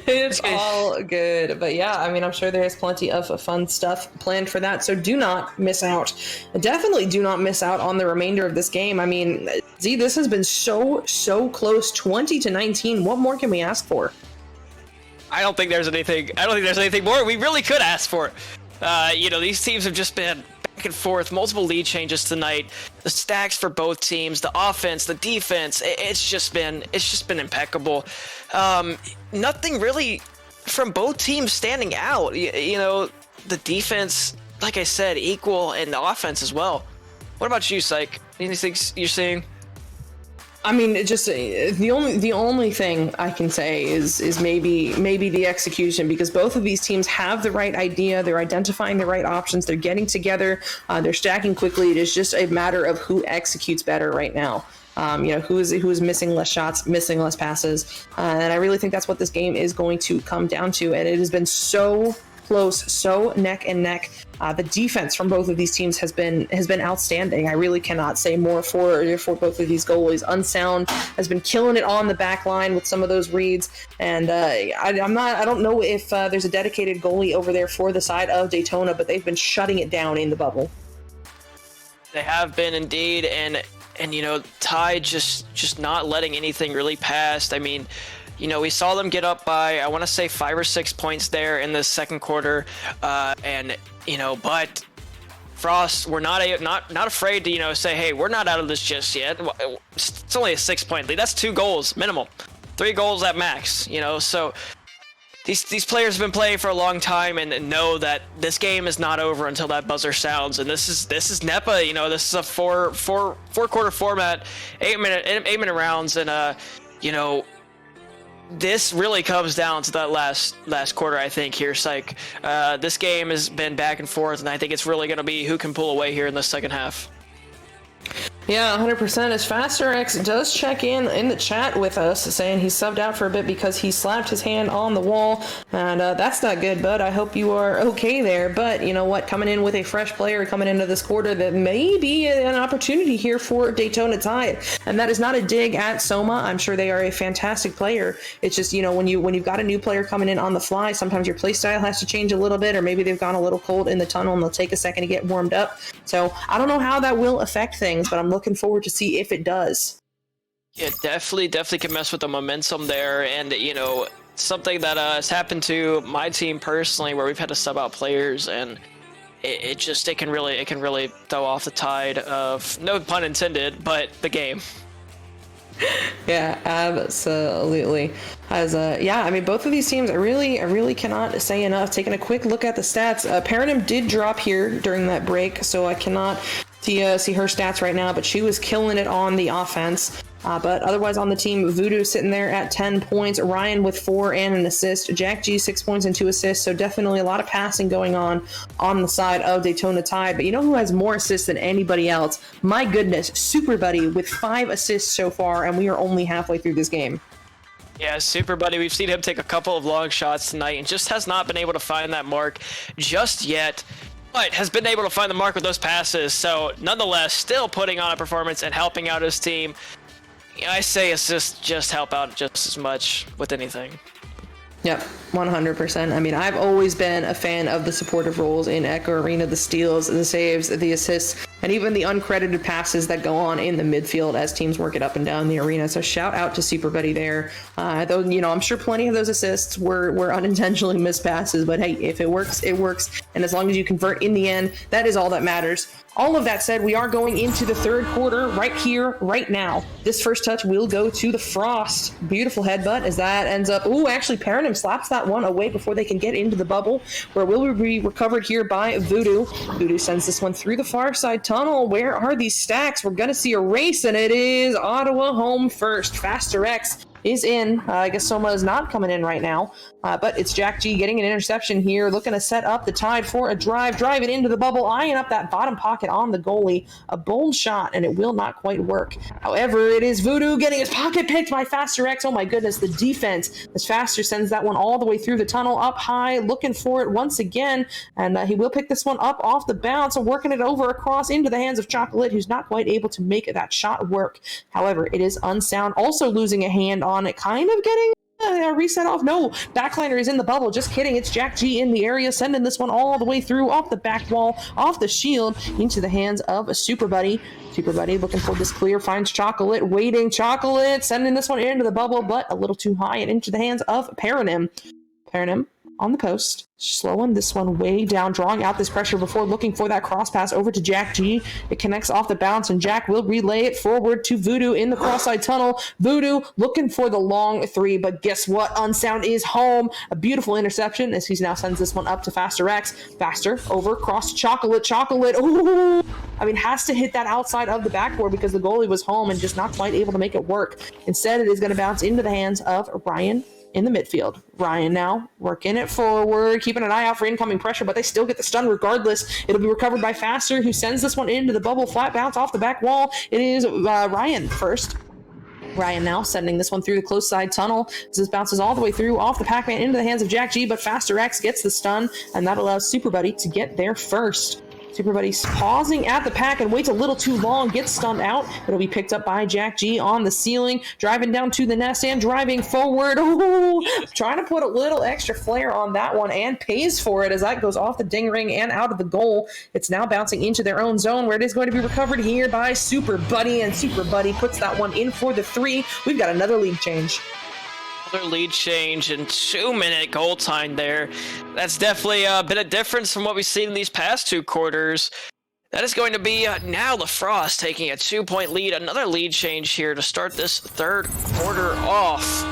It's all good. But yeah, I mean, I'm sure there's plenty of fun stuff planned for that. So do not miss out. Definitely do not miss out on the remainder of this game. I mean, Z, this has been so close, 20-19. What more can we ask for? I don't think there's anything more we really could ask for. These teams have just been back and forth, multiple lead changes tonight. The stacks for both teams, the offense, the defense, it's just been impeccable. Nothing really from both teams standing out. The defense, like I said, equal, and the offense as well. What about you, Syke? Anything you're seeing? I mean, it just the only thing I can say is maybe the execution, because both of these teams have the right idea. They're identifying the right options. They're getting together. They're stacking quickly. It is just a matter of who executes better right now. Who is missing less shots, missing less passes, and I really think that's what this game is going to come down to. And it has been so close, so neck and neck. The defense from both of these teams has been outstanding. I really cannot say more for both of these goalies. Unsound has been killing it on the back line with some of those reads, and I don't know if there's a dedicated goalie over there for the side of Daytona, but they've been shutting it down in the bubble. They have been indeed, and Ty just not letting anything really pass. I mean, we saw them get up by, I want to say, 5 or 6 points there in the second quarter, but Frost, we're not afraid to say, hey, we're not out of this just yet. It's only a 6-point lead. That's 2 goals minimum, 3 goals at max. So these players have been playing for a long time and know that this game is not over until that buzzer sounds. And this is Nepa. You know, this is a four quarter format, 8 minute rounds, and you know, this really comes down to that last quarter, I think, here, Psych. This game has been back and forth, and I think it's really going to be who can pull away here in the second half. Yeah, 100%. As Faster X does check in the chat with us, saying he subbed out for a bit because he slapped his hand on the wall, and that's not good, bud. I hope you are okay there. But you know what? Coming in with a fresh player coming into this quarter, that may be an opportunity here for Daytona Tide, and that is not a dig at Soma. I'm sure they are a fantastic player. It's just, you know, when you've got a new player coming in on the fly, sometimes your play style has to change a little bit, or maybe they've gone a little cold in the tunnel and they'll take a second to get warmed up. So I don't know how that will affect things, but I'm looking forward to see if it does. Yeah, definitely can mess with the momentum there, and you know, something that has happened to my team personally, where we've had to sub out players, and it can really throw off the tide of, no pun intended, but the game. Yeah, absolutely. I mean, both of these teams, I really cannot say enough. Taking a quick look at the stats, Paranim did drop here during that break, so I cannot see her stats right now, but she was killing it on the offense. But otherwise on the team, Voodoo sitting there at 10 points, Ryan with 4 and an assist, Jack G 6 points and 2 assists, so definitely a lot of passing going on the side of Daytona Tide. But you know who has more assists than anybody else? My goodness, Super Buddy with 5 assists so far, and we are only halfway through this game. Yeah, Super Buddy, we've seen him take a couple of long shots tonight and just has not been able to find that mark just yet. But has been able to find the mark with those passes, so nonetheless, still putting on a performance and helping out his team. I say assists just help out just as much with anything. Yep, 100%. I mean, I've always been a fan of the supportive roles in Echo Arena, the steals, the saves, the assists, and even the uncredited passes that go on in the midfield as teams work it up and down the arena. So shout out to Super Buddy there. Though, you know, I'm sure plenty of those assists were unintentionally missed passes, but hey, if it works, it works. And as long as you convert in the end, that is all that matters. All of that said, we are going into the third quarter right here, right now. This first touch will go to the Frost. Beautiful headbutt as that ends up... Ooh, actually, Paranim slaps that one away before they can get into the bubble, where will be recovered here by Voodoo. Voodoo sends this one through the far side tunnel. Where are these stacks? We're going to see a race, and it is Ottawa home first. Faster X is in. I guess Soma is not coming in right now, but it's Jack G getting an interception here, looking to set up the Tide for a drive it into the bubble, eyeing up that bottom pocket on the goalie. A bold shot, and it will not quite work. However, it is Voodoo getting his pocket picked by Faster X. Oh my goodness, the defense as Faster sends that one all the way through the tunnel, up high, looking for it once again, and he will pick this one up off the bounce, working it over across into the hands of Chocolate, who's not quite able to make that shot work. However, it is Unsound also losing a hand on it, kind of getting a reset off. No, backliner is in the bubble. Just kidding. It's Jack G in the area, sending this one all the way through, off the back wall, off the shield, into the hands of a Super Buddy. Super Buddy looking for this clear, finds Chocolate, waiting. Chocolate sending this one into the bubble, but a little too high and into the hands of Paranim. Paranim on the post, slowing this one way down, drawing out this pressure before looking for that cross pass over to Jack G. It connects off the bounce, and Jack will relay it forward to Voodoo in the cross-side tunnel. Voodoo looking for the long 3, but guess what? Unsound is home. A beautiful interception as he now sends this one up to Faster X. Faster over cross to Chocolate. Chocolate, ooh! I mean, has to hit that outside of the backboard because the goalie was home and just not quite able to make it work. Instead, it is going to bounce into the hands of Ryan in the midfield. Ryan now working it forward, keeping an eye out for incoming pressure, but they still get the stun regardless. It'll be recovered by Faster, who sends this one into the bubble, flat bounce off the back wall. It is Ryan first. Ryan now sending this one through the close side tunnel as this bounces all the way through off the Pac-Man into the hands of Jack G, but Faster X gets the stun, and that allows Super Buddy to get there first. Super Buddy's pausing at the pack and waits a little too long, gets stunned out. It'll be picked up by Jack G on the ceiling, driving down to the nest and driving forward. Ooh, trying to put a little extra flair on that one and pays for it as that goes off the ding ring and out of the goal. It's now bouncing into their own zone where it is going to be recovered here by Super Buddy, and Super Buddy puts that one in for the 3. We've got another lead change. Another lead change and 2-minute goal time there. That's definitely a bit of difference from what we've seen in these past 2 quarters. That is going to be now the Frost taking a 2-point lead. Another lead change here to start this third quarter off.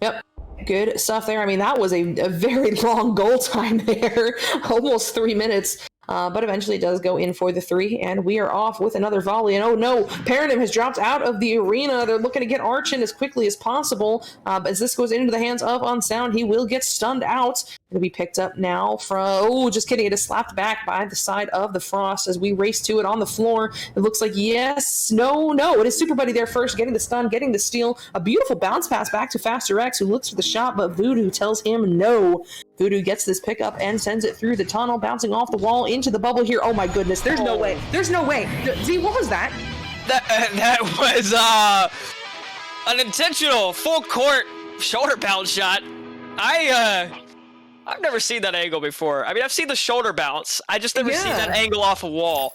Yep. Good stuff there. I mean, that was a very long goal time there, almost 3 minutes. But eventually it does go in for the 3, and we are off with another volley. And oh no, Paradigm has dropped out of the arena. They're looking to get Arch in as quickly as possible. But as this goes into the hands of Unsound, he will get stunned out. It'll be picked up now from, oh, just kidding. It is slapped back by the side of the Frost as we race to it on the floor. It looks like yes, no. It is Super Buddy there first, getting the stun, getting the steal. A beautiful bounce pass back to Faster X, who looks for the shot, but Voodoo tells him no. Voodoo gets this pickup and sends it through the tunnel, bouncing off the wall into the bubble here. Oh my goodness, there's no way. There's no way. Z, what was that? That was an intentional full court shoulder bounce shot. I've never seen that angle before. I mean, I've seen the shoulder bounce. I just never seen that angle off a wall.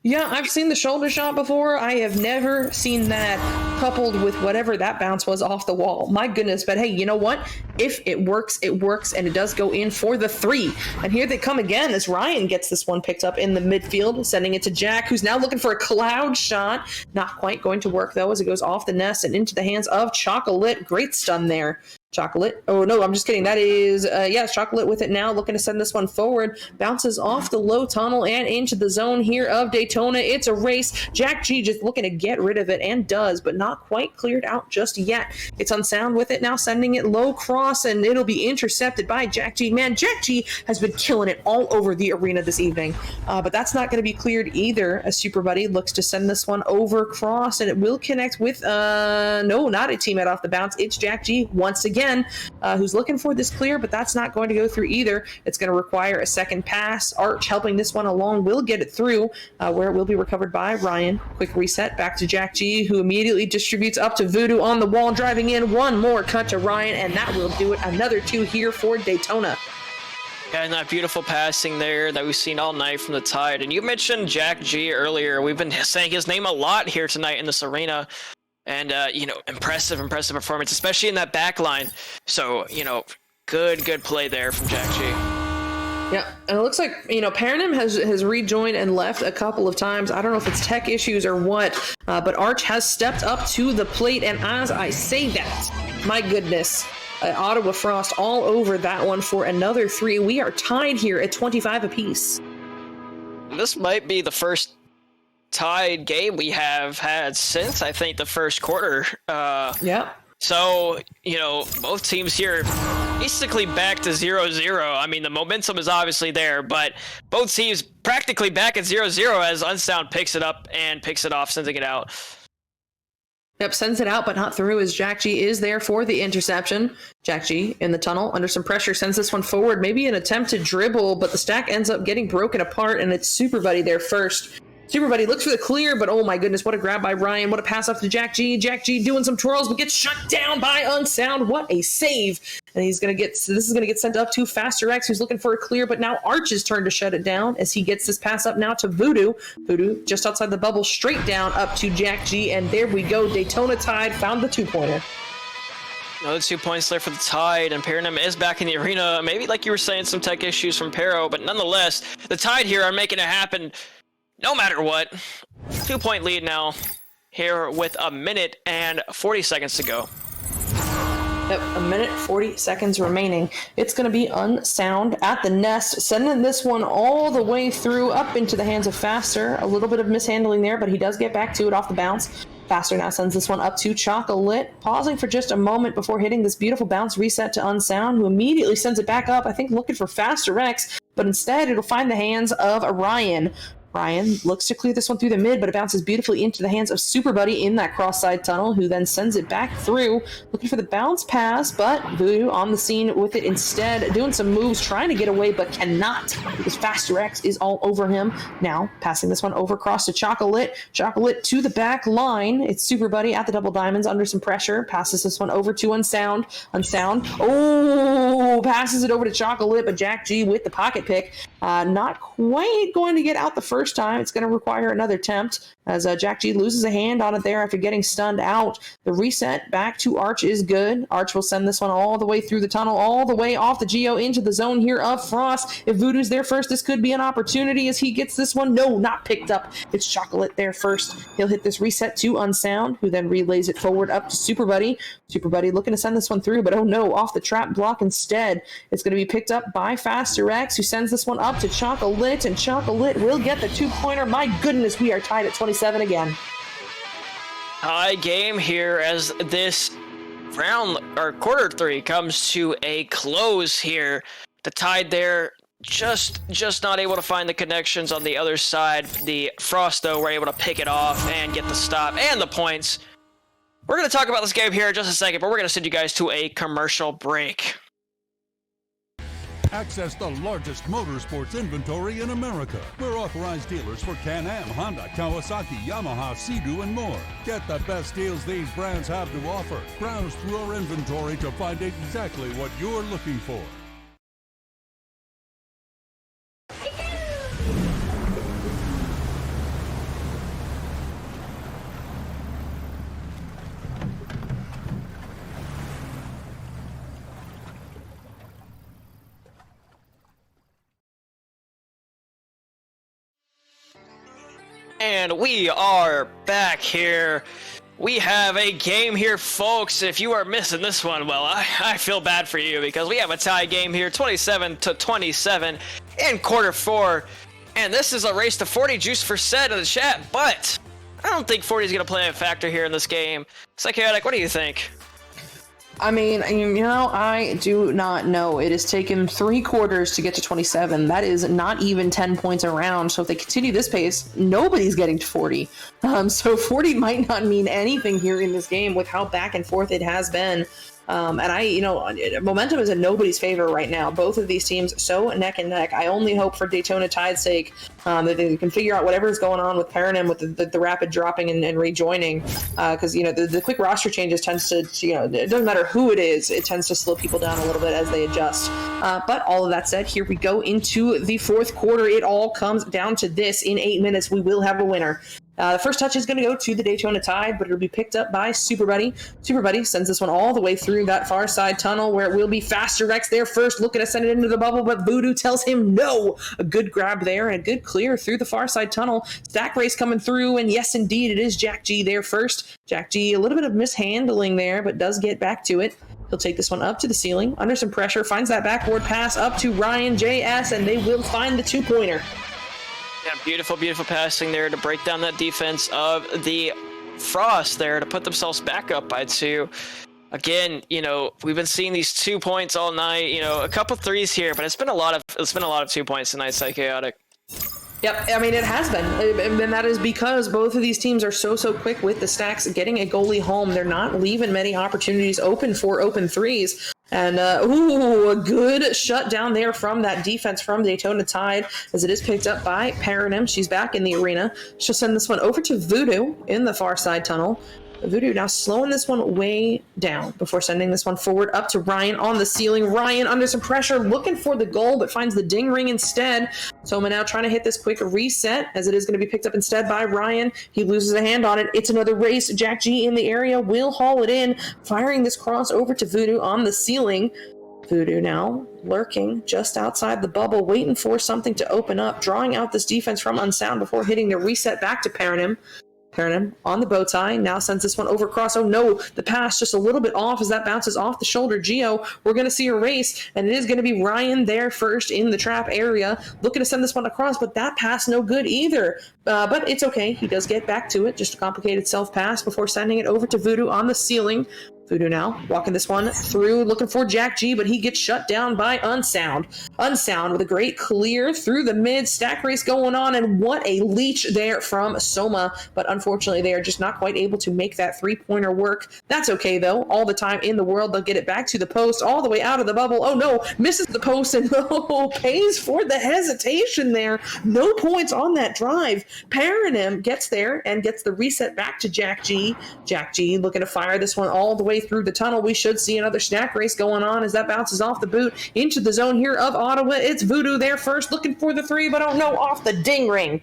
Yeah, I've seen the shoulder shot before. I have never seen that coupled with whatever that bounce was off the wall. My goodness, but hey, you know what? If it works, and it does go in for the 3. And here they come again as Ryan gets this one picked up in the midfield, sending it to Jack, who's now looking for a cloud shot. Not quite going to work, though, as it goes off the nest and into the hands of Chocolate. Great stun there. Chocolate. Oh, no, I'm just kidding. That is, Chocolate with it now, looking to send this one forward. Bounces off the low tunnel and into the zone here of Daytona. It's a race. Jack G just looking to get rid of it, and does, but not quite cleared out just yet. It's Unsound with it now, sending it low cross, and it'll be intercepted by Jack G. Man, Jack G has been killing it all over the arena this evening, but that's not going to be cleared either, as Super Buddy looks to send this one over cross, and it will connect with, no, not a teammate off the bounce. It's Jack G once again. Who's looking for this clear, but that's not going to go through either. It's going to require a second pass. Arch helping this one along will get it through, where it will be recovered by Ryan. Quick reset back to Jack G, who immediately distributes up to Voodoo on the wall, driving in. One more cut to Ryan, and that will do it. Another 2 here for Daytona. Yeah, and that beautiful passing there that we've seen all night from the Tide. And you mentioned Jack G earlier. We've been saying his name a lot here tonight in this arena. And, impressive performance, especially in that back line. So, good play there from Jack G. Yeah, and it looks like, Paranim has rejoined and left a couple of times. I don't know if it's tech issues or what, but Arch has stepped up to the plate. And as I say that, my goodness, Ottawa Frost all over that one for another 3. We are tied here at 25 apiece. This might be the first tied game we have had since, I think, the first quarter. Yeah. So, both teams here basically back to 0-0. I mean, the momentum is obviously there, but both teams practically back at 0-0 as Unsound picks it up and picks it off, sending it out. Yep, sends it out, but not through, as Jack G is there for the interception. Jack G in the tunnel, under some pressure, sends this one forward. Maybe an attempt to dribble, but the stack ends up getting broken apart, and it's Super Buddy there first. Super Buddy looks for the clear, but oh my goodness, what a grab by Ryan. What a pass off to Jack G. Jack G doing some twirls, but gets shut down by Unsound. What a save. And this is going to get sent up to Faster X, who's looking for a clear, but now Arch's turn to shut it down as he gets this pass up now to Voodoo. Voodoo just outside the bubble, straight down up to Jack G. And there we go. Daytona Tide found the 2-pointer. Another 2 points there for the Tide, and Paranim is back in the arena. Maybe, like you were saying, some tech issues from Pero, but nonetheless, the Tide here are making it happen no matter what. 2-point lead now here with 1 minute and 40 seconds to go. Yep, 1 minute, 40 seconds remaining. It's going to be Unsound at the nest, sending this one all the way through up into the hands of Faster. A little bit of mishandling there, but he does get back to it off the bounce. Faster now sends this one up to Chocolate, pausing for just a moment before hitting this beautiful bounce reset to Unsound, who immediately sends it back up, I think looking for Faster X, but instead it'll find the hands of Ryan. Ryan looks to clear this one through the mid, but it bounces beautifully into the hands of Super Buddy in that cross-side tunnel, who then sends it back through, looking for the bounce pass, but Voodoo on the scene with it instead, doing some moves, trying to get away, but cannot, because Faster X is all over him. Now, passing this one over across to Chocolate. Chocolate to the back line. It's Super Buddy at the double diamonds under some pressure. Passes this one over to Unsound. Unsound. Oh, passes it over to Chocolate, but Jack G with the pocket pick. Not quite going to get out the first time. It's going to require another attempt. as Jack G loses a hand on it there after getting stunned out. The reset back to Arch is good. Arch will send this one all the way through the tunnel, all the way off the Geo into the zone here of Frost. If Voodoo's there first, this could be an opportunity as he gets this one. No, not picked up. It's Chocolate there first. He'll hit this reset to Unsound, who then relays it forward up to Super Buddy. Super Buddy looking to send this one through, but oh no, off the trap block instead. It's going to be picked up by Faster X, who sends this one up to Chocolate, and Chocolate will get the 2-pointer. My goodness, we are tied at 27 again. High game here as this round or quarter 3 comes to a close here. The Tide there just not able to find the connections on the other side. The Frost though were able to pick it off and get the stop and the points. We're going to talk about this game here in just a second, but we're going to send you guys to a commercial break. Access the largest motorsports inventory in America. We're authorized dealers for Can-Am, Honda, Kawasaki, Yamaha, Sea-Doo, and more. Get the best deals these brands have to offer. Browse through our inventory to find exactly what you're looking for. And we are back here. We have a game here, folks. If you are missing this one, well, I feel bad for you because we have a tie game here, 27-27 in quarter 4. And this is a race to 40 juice for set in the chat, but I don't think 40 is going to play a factor here in this game. Psychotic, what do you think? I mean, you know, I do not know. It has taken 3 quarters to get to 27. That is not even 10 points around. So if they continue this pace, nobody's getting to 40. So 40 might not mean anything here in this game with how back and forth it has been. And momentum is in nobody's favor right now. Both of these teams so neck and neck. I only hope for Daytona Tide's sake that they can figure out whatever is going on with Paranim with the rapid dropping and rejoining. Because, the quick roster changes tends to, it doesn't matter who it is, it tends to slow people down a little bit as they adjust. But all of that said, here we go into the 4th quarter. It all comes down to this. In 8 minutes, we will have a winner. The first touch is going to go to the Daytona Tide, but it'll be picked up by Super Buddy. Super Buddy sends this one all the way through that far side tunnel where it will be Faster X there first, looking to send it into the bubble, but Voodoo tells him no. A good grab there and a good clear through the far side tunnel. Stack race coming through, and yes, indeed, it is Jack G there first. Jack G, a little bit of mishandling there, but does get back to it. He'll take this one up to the ceiling, under some pressure, finds that backboard pass up to Ryan JS, and they will find the 2-pointer. Yeah, beautiful passing there to break down that defense of the Frost there to put themselves back up by 2. Again, we've been seeing these 2 points all night. A couple threes here, but it's been a lot of 2 points tonight. Psychotic. Yep, I mean, it has been, and that is because both of these teams are so quick with the stacks, getting a goalie home. They're not leaving many opportunities open for open threes. And, a good shutdown there from that defense from Daytona Tide as it is picked up by Paranim. She's back in the arena. She'll send this one over to Voodoo in the far side tunnel. Voodoo now slowing this one way down before sending this one forward up to Ryan on the ceiling. Ryan under some pressure, looking for the goal, but finds the ding ring instead. Soma now trying to hit this quick reset as it is going to be picked up instead by Ryan. He loses a hand on it. It's another race. Jack G in the area will haul it in, firing this cross over to Voodoo on the ceiling. Voodoo now lurking just outside the bubble, waiting for something to open up, drawing out this defense from Unsound before hitting the reset back to Paranim. Paranim on the bow tie, now sends this one over across. Oh no, the pass just a little bit off as that bounces off the shoulder. Geo, we're going to see a race, and it is going to be Ryan there first in the trap area, looking to send this one across, but that pass no good either. But it's okay, he does get back to it, just a complicated self-pass before sending it over to Voodoo on the ceiling. Voodoo now walking this one through, looking for Jack G, but he gets shut down by Unsound. Unsound with a great clear through the mid, stack race going on, and what a leech there from Soma. But unfortunately, they are just not quite able to make that 3-pointer work. That's okay, though. All the time in the world, they'll get it back to the post, all the way out of the bubble. Oh, no, misses the post, and pays for the hesitation there. No points on that drive. Paranim gets there and gets the reset back to Jack G. Jack G looking to fire this one all the way through the tunnel. We should see another snack race going on as that bounces off the boot into the zone here of Ottawa. It's Voodoo there first, looking for the 3, but oh no, off the ding ring.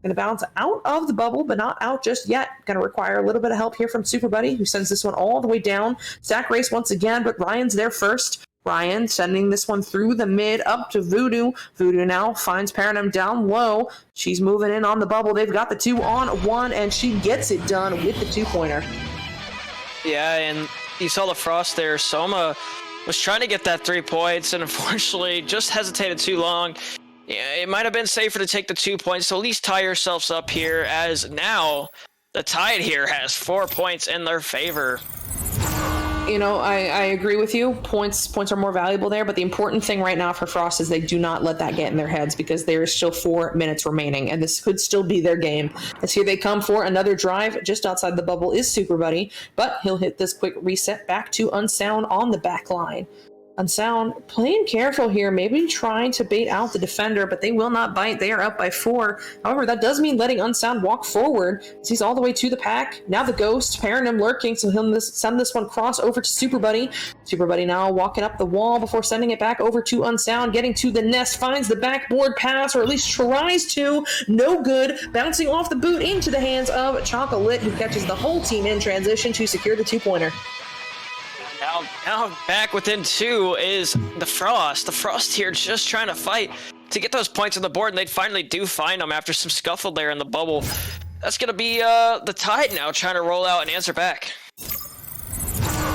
Going to bounce out of the bubble, but not out just yet. Going to require a little bit of help here from Super Buddy, who sends this one all the way down. Stack race once again, but Ryan's there first. Ryan sending this one through the mid up to Voodoo. Voodoo now finds Paranum down low. She's moving in on the bubble. They've got the 2-on-1, and she gets it done with the 2-pointer. Yeah, and you saw the frost there. Soma was trying to get that 3 points, and unfortunately just hesitated too long. Yeah, it might have been safer to take the 2 points, so at least tie yourselves up here, as now the Tide here has 4 points in their favor. You know, I agree with you. Points are more valuable there, but the important thing right now for Frost is they do not let that get in their heads, because there is still 4 minutes remaining, and this could still be their game. As here they come for another drive. Just outside the bubble is Super Buddy, but he'll hit this quick reset back to Unsound on the back line. Unsound playing careful here, maybe trying to bait out the defender, but they will not bite. They are up by 4. However, that does mean letting Unsound walk forward. He's all the way to the pack. Now the Ghost, Paranum lurking, so he'll send this one cross over to Super Buddy. Super Buddy now walking up the wall before sending it back over to Unsound, getting to the nest, finds the backboard pass, or at least tries to. No good. Bouncing off the boot into the hands of Chocolate, who catches the whole team in transition to secure the 2-pointer. Now back within 2 is the Frost. The Frost here just trying to fight to get those points on the board, and they finally do find them after some scuffle there in the bubble. That's going to be the Tide now trying to roll out and answer back.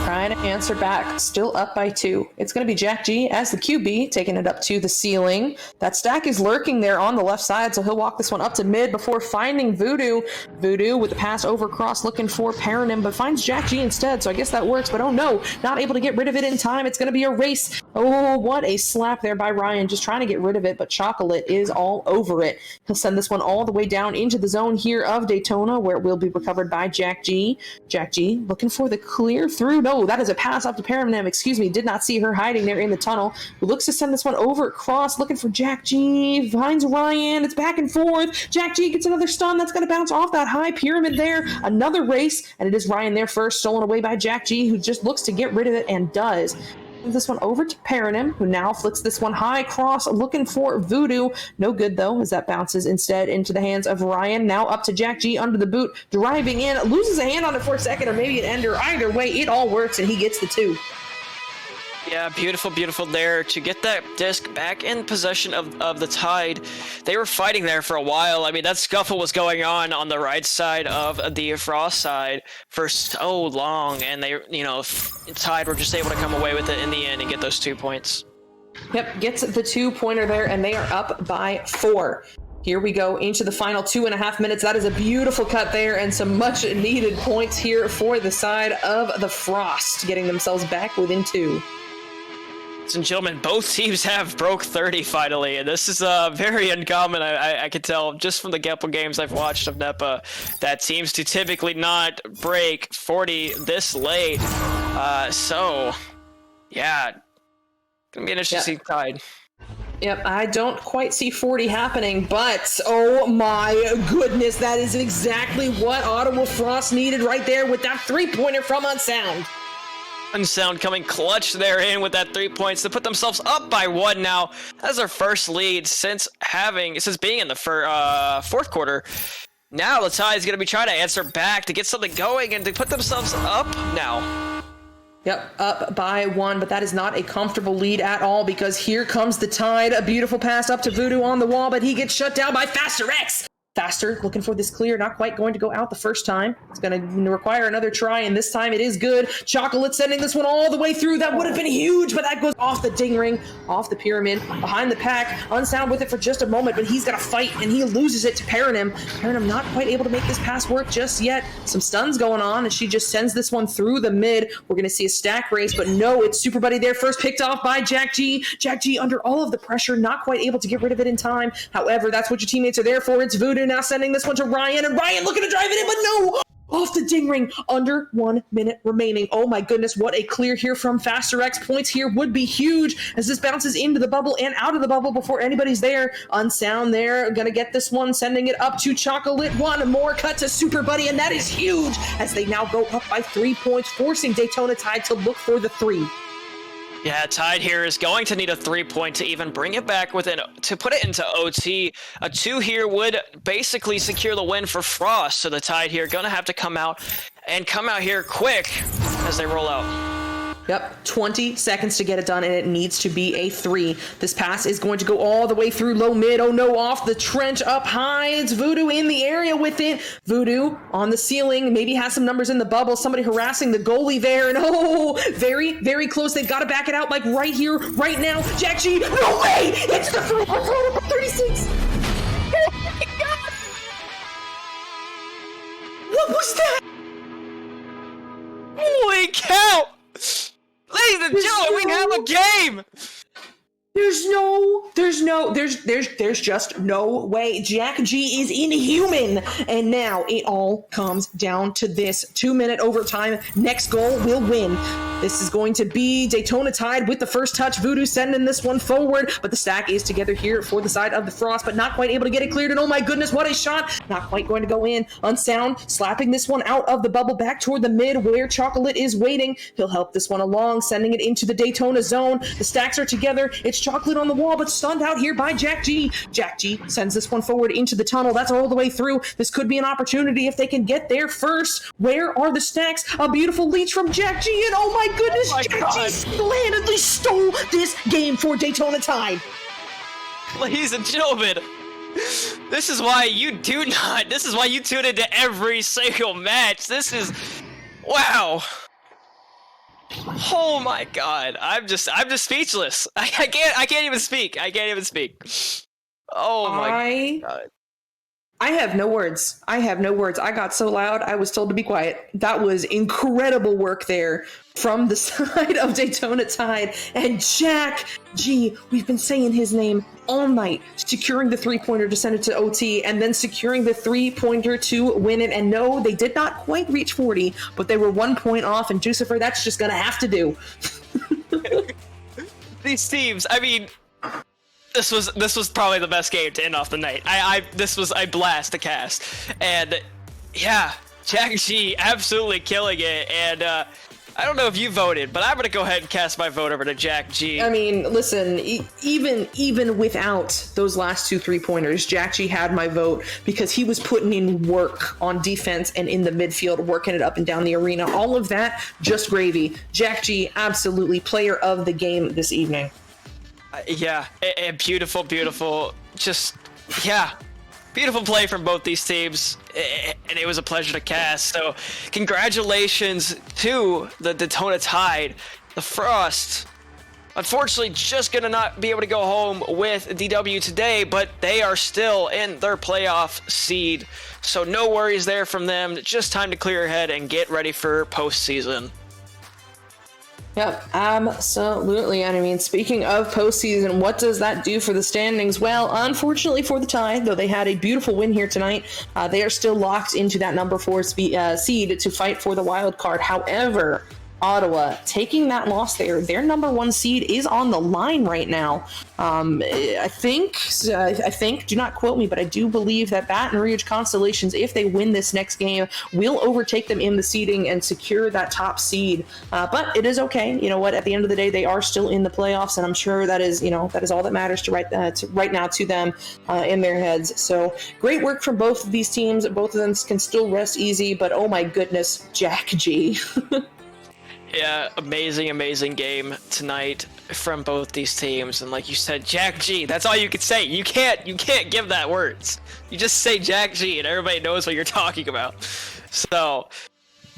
Trying to answer back, still up by 2. It's going to be Jack G as the QB, taking it up to the ceiling. That stack is lurking there on the left side, so he'll walk this one up to mid before finding Voodoo. Voodoo with the pass over cross, looking for Paranum, but finds Jack G instead, so I guess that works. But oh no, not able to get rid of it in time. It's going to be a race. Oh, what a slap there by Ryan, just trying to get rid of it, but Chocolate is all over it. He'll send this one all the way down into the zone here of Daytona, where it will be recovered by Jack G. Jack G looking for the clear through. No, that is a pass up to Paranum. Did not see her hiding there in the tunnel. Who looks to send this one over across, looking for Jack G. Finds Ryan. It's back and forth. Jack G gets another stun. That's going to bounce off that high pyramid there. Another race, and it is Ryan there first, stolen away by Jack G, who just looks to get rid of it and does. Move this one over to Paranum, who now flicks this one high cross, looking for Voodoo. No good, though, as that bounces instead into the hands of Ryan. Now up to Jack G under the boot, driving in, loses a hand on it for a second, or maybe an ender. Either way, it all works, and he gets the 2. Yeah, beautiful, beautiful there to get that disc back in possession of the Tide. They were fighting there for a while. I mean, that scuffle was going on the right side of the Frost side for so long, and they, Tide were just able to come away with it in the end and get those 2 points. Yep, gets the 2-pointer there, and they are up by 4. Here we go into the final 2.5 minutes. That is a beautiful cut there, and some much needed points here for the side of the Frost, getting themselves back within 2. Ladies and gentlemen, both teams have broke 30 finally, and this is very uncommon. I could tell just from the couple games I've watched of Nepa that teams do typically not break 40 this late. So, yeah, gonna be an interesting Tide. Yep, I don't quite see 40 happening, but oh my goodness, that is exactly what Ottawa Frost needed right there with that 3-pointer from Unsound. Unsound coming clutch there in with that 3 points to put themselves up by 1 now. That's their first lead since being in the fourth quarter. Now the Tide is going to be trying to answer back to get something going and to put themselves up now. Yep, up by 1, but that is not a comfortable lead at all, because here comes the Tide. A beautiful pass up to Voodoo on the wall, but he gets shut down by Faster X. Faster, looking for this clear, not quite going to go out the first time. It's going to require another try, and this time it is good. Chocolate sending this one all the way through. That would have been huge, but that goes off the ding ring, off the pyramid, behind the pack. Unsound with it for just a moment, but he's got to fight, and he loses it to Paranum. Paranum not quite able to make this pass work just yet. Some stuns going on, and she just sends this one through the mid. We're going to see a stack race, but no, it's Super Buddy there first, picked off by Jack G. Jack G under all of the pressure, not quite able to get rid of it in time. However, that's what your teammates are there for. It's Voodoo now sending this one to Ryan, and Ryan looking to drive it in, but no! Off the ding ring, under 1 minute remaining. Oh my goodness, what a clear here from Faster X. Points here would be huge as this bounces into the bubble and out of the bubble before anybody's there. Unsound there, gonna get this one, sending it up to Chocolate. One more cut to Super Buddy, and that is huge as they now go up by 3 points, forcing Daytona Tide to look for the 3. Yeah, Tide here is going to need a 3-point to even bring it back to put it into OT. A 2 here would basically secure the win for Frost. So the Tide here gonna have to come out here quick as they roll out. Yep, 20 seconds to get it done, and it needs to be a 3. This pass is going to go all the way through low mid. Oh no, off the trench, up high. It's Voodoo in the area with it. Voodoo on the ceiling, maybe has some numbers in the bubble. Somebody harassing the goalie there, and oh, very, very close. They've got to back it out like right here, right now. Jack G, no way! It's the 36! Oh my god! What was that? Holy cow! Ladies and gentlemen, we have a game! There's just no way. Jack G is inhuman. And now it all comes down to this 2-minute overtime. Next goal will win. This is going to be Daytona Tide with the first touch. Voodoo sending this one forward, but the stack is together here for the side of the Frost, but not quite able to get it cleared. And oh my goodness, what a shot. Not quite going to go in. Unsound, slapping this one out of the bubble back toward the mid where Chocolate is waiting. He'll help this one along, sending it into the Daytona zone. The stacks are together. It's Chocolate on the wall, but stunned out here by Jack G. Jack G sends this one forward into the tunnel. That's all the way through. This could be an opportunity if they can get there first. Where are the stacks? A beautiful leech from Jack G, and oh my goodness, Jack G single-handedly stole this game for Daytona Tide. Ladies and gentlemen, this is why you tune into every single match. This is, wow. Oh my god, I'm just speechless. I can't even speak. Oh my god. I have no words. I got so loud, I was told to be quiet. That was incredible work there from the side of Daytona Tide. And Jack G, we've been saying his name all night, securing the 3-pointer to send it to OT, and then securing the 3-pointer to win it. And no, they did not quite reach 40, but they were 1 point off, and Jucifer, that's just gonna have to do. These teams, I mean, this was probably the best game to end off the night. This was a blast to cast, and yeah, Jack G absolutely killing it. And I don't know if you voted, but I'm gonna go ahead and cast my vote over to Jack G. I mean, listen, even without those last 2 3-pointers, Jack G had my vote because he was putting in work on defense and in the midfield, working it up and down the arena. All of that, just gravy. Jack G, absolutely player of the game this evening. Yeah, beautiful, just, yeah, beautiful play from both these teams, and it was a pleasure to cast. So congratulations to the Daytona Tide. The Frost, unfortunately, just gonna not be able to go home with DW today, but they are still in their playoff seed, so no worries there from them. Just time to clear your head and get ready for postseason. Yep, absolutely. And I mean, speaking of postseason, what does that do for the standings? Well, unfortunately for the Tide, though they had a beautiful win here tonight, they are still locked into that number 4 seed to fight for the wild card. However, Ottawa taking that loss there, their number 1 seed is on the line right now. I think, do not quote me, but I do believe that Baton Rouge Constellations, if they win this next game, will overtake them in the seeding and secure that top seed. But it is okay. You know what? At the end of the day, they are still in the playoffs, and I'm sure that is all that matters to right now to them in their heads. So great work from both of these teams. Both of them can still rest easy, but oh my goodness, Jack G. Yeah, amazing game tonight from both these teams. And like you said, Jack G, that's all you could say. You can't give that words. You just say Jack G and everybody knows what you're talking about. So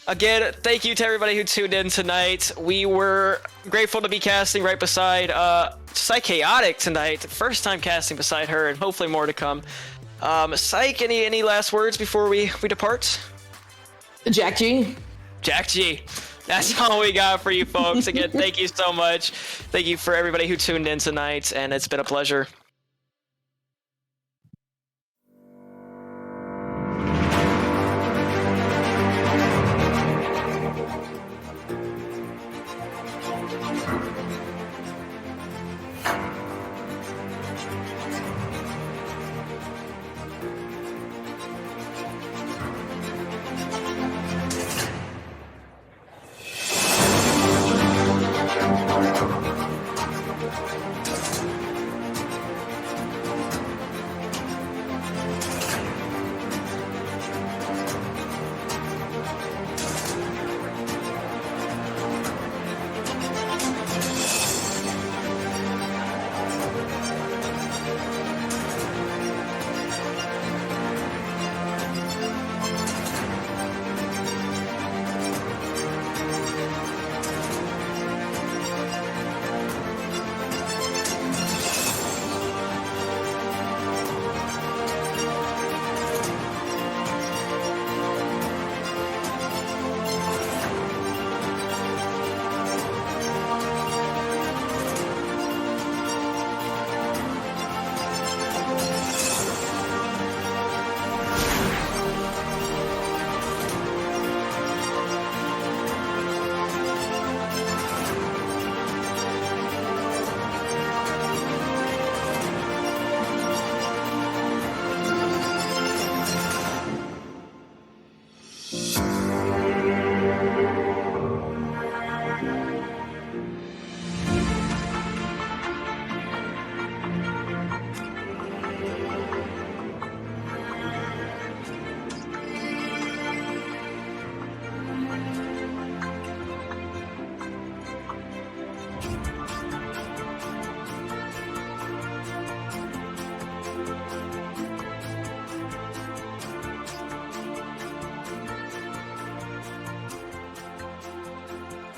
again, thank you to everybody who tuned in tonight. We were grateful to be casting right beside Psychaotic tonight. First time casting beside her, and hopefully more to come. Psych, any last words before we depart? Jack G. That's all we got for you folks. Again, thank you so much. Thank you for everybody who tuned in tonight, and it's been a pleasure.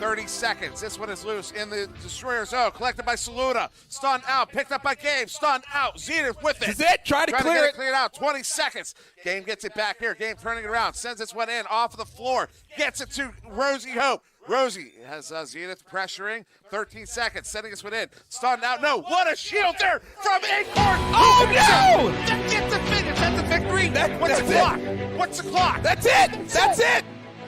30 seconds. This one is loose in the Destroyer zone. Collected by Saluda. Stunned out. Picked up by Game. Stunned out. Zenith with it. This is it. Try to Trying clear to get it. it cleared out. 20 seconds. Game gets it back here. Game turning it around. Sends this one in off of the floor. Gets it to Rosie Hope. Rosie has Zenith pressuring. 13 seconds. Sending this one in. Stunned out. No. What a shield there from Acorn. Oh, no! That gets the finish. That's the victory. What's the that's clock? it. What's the clock? That's it. That's it.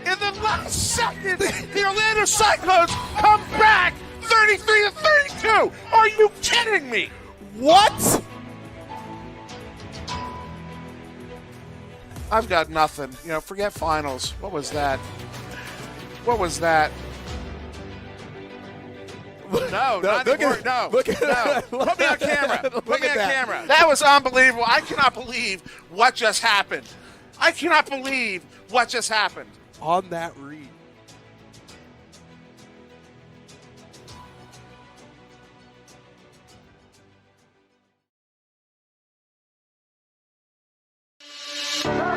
In the last second, the Orlando Cyclones come back 33 to 32. Are you kidding me? What? I've got nothing. You know, forget finals. What was that? What was that? No, not look anymore. at, No, look at no. that. Put me on camera. Put Look me at on that. camera. That was unbelievable. I cannot believe what just happened. I cannot believe what just happened. On that read. Hey!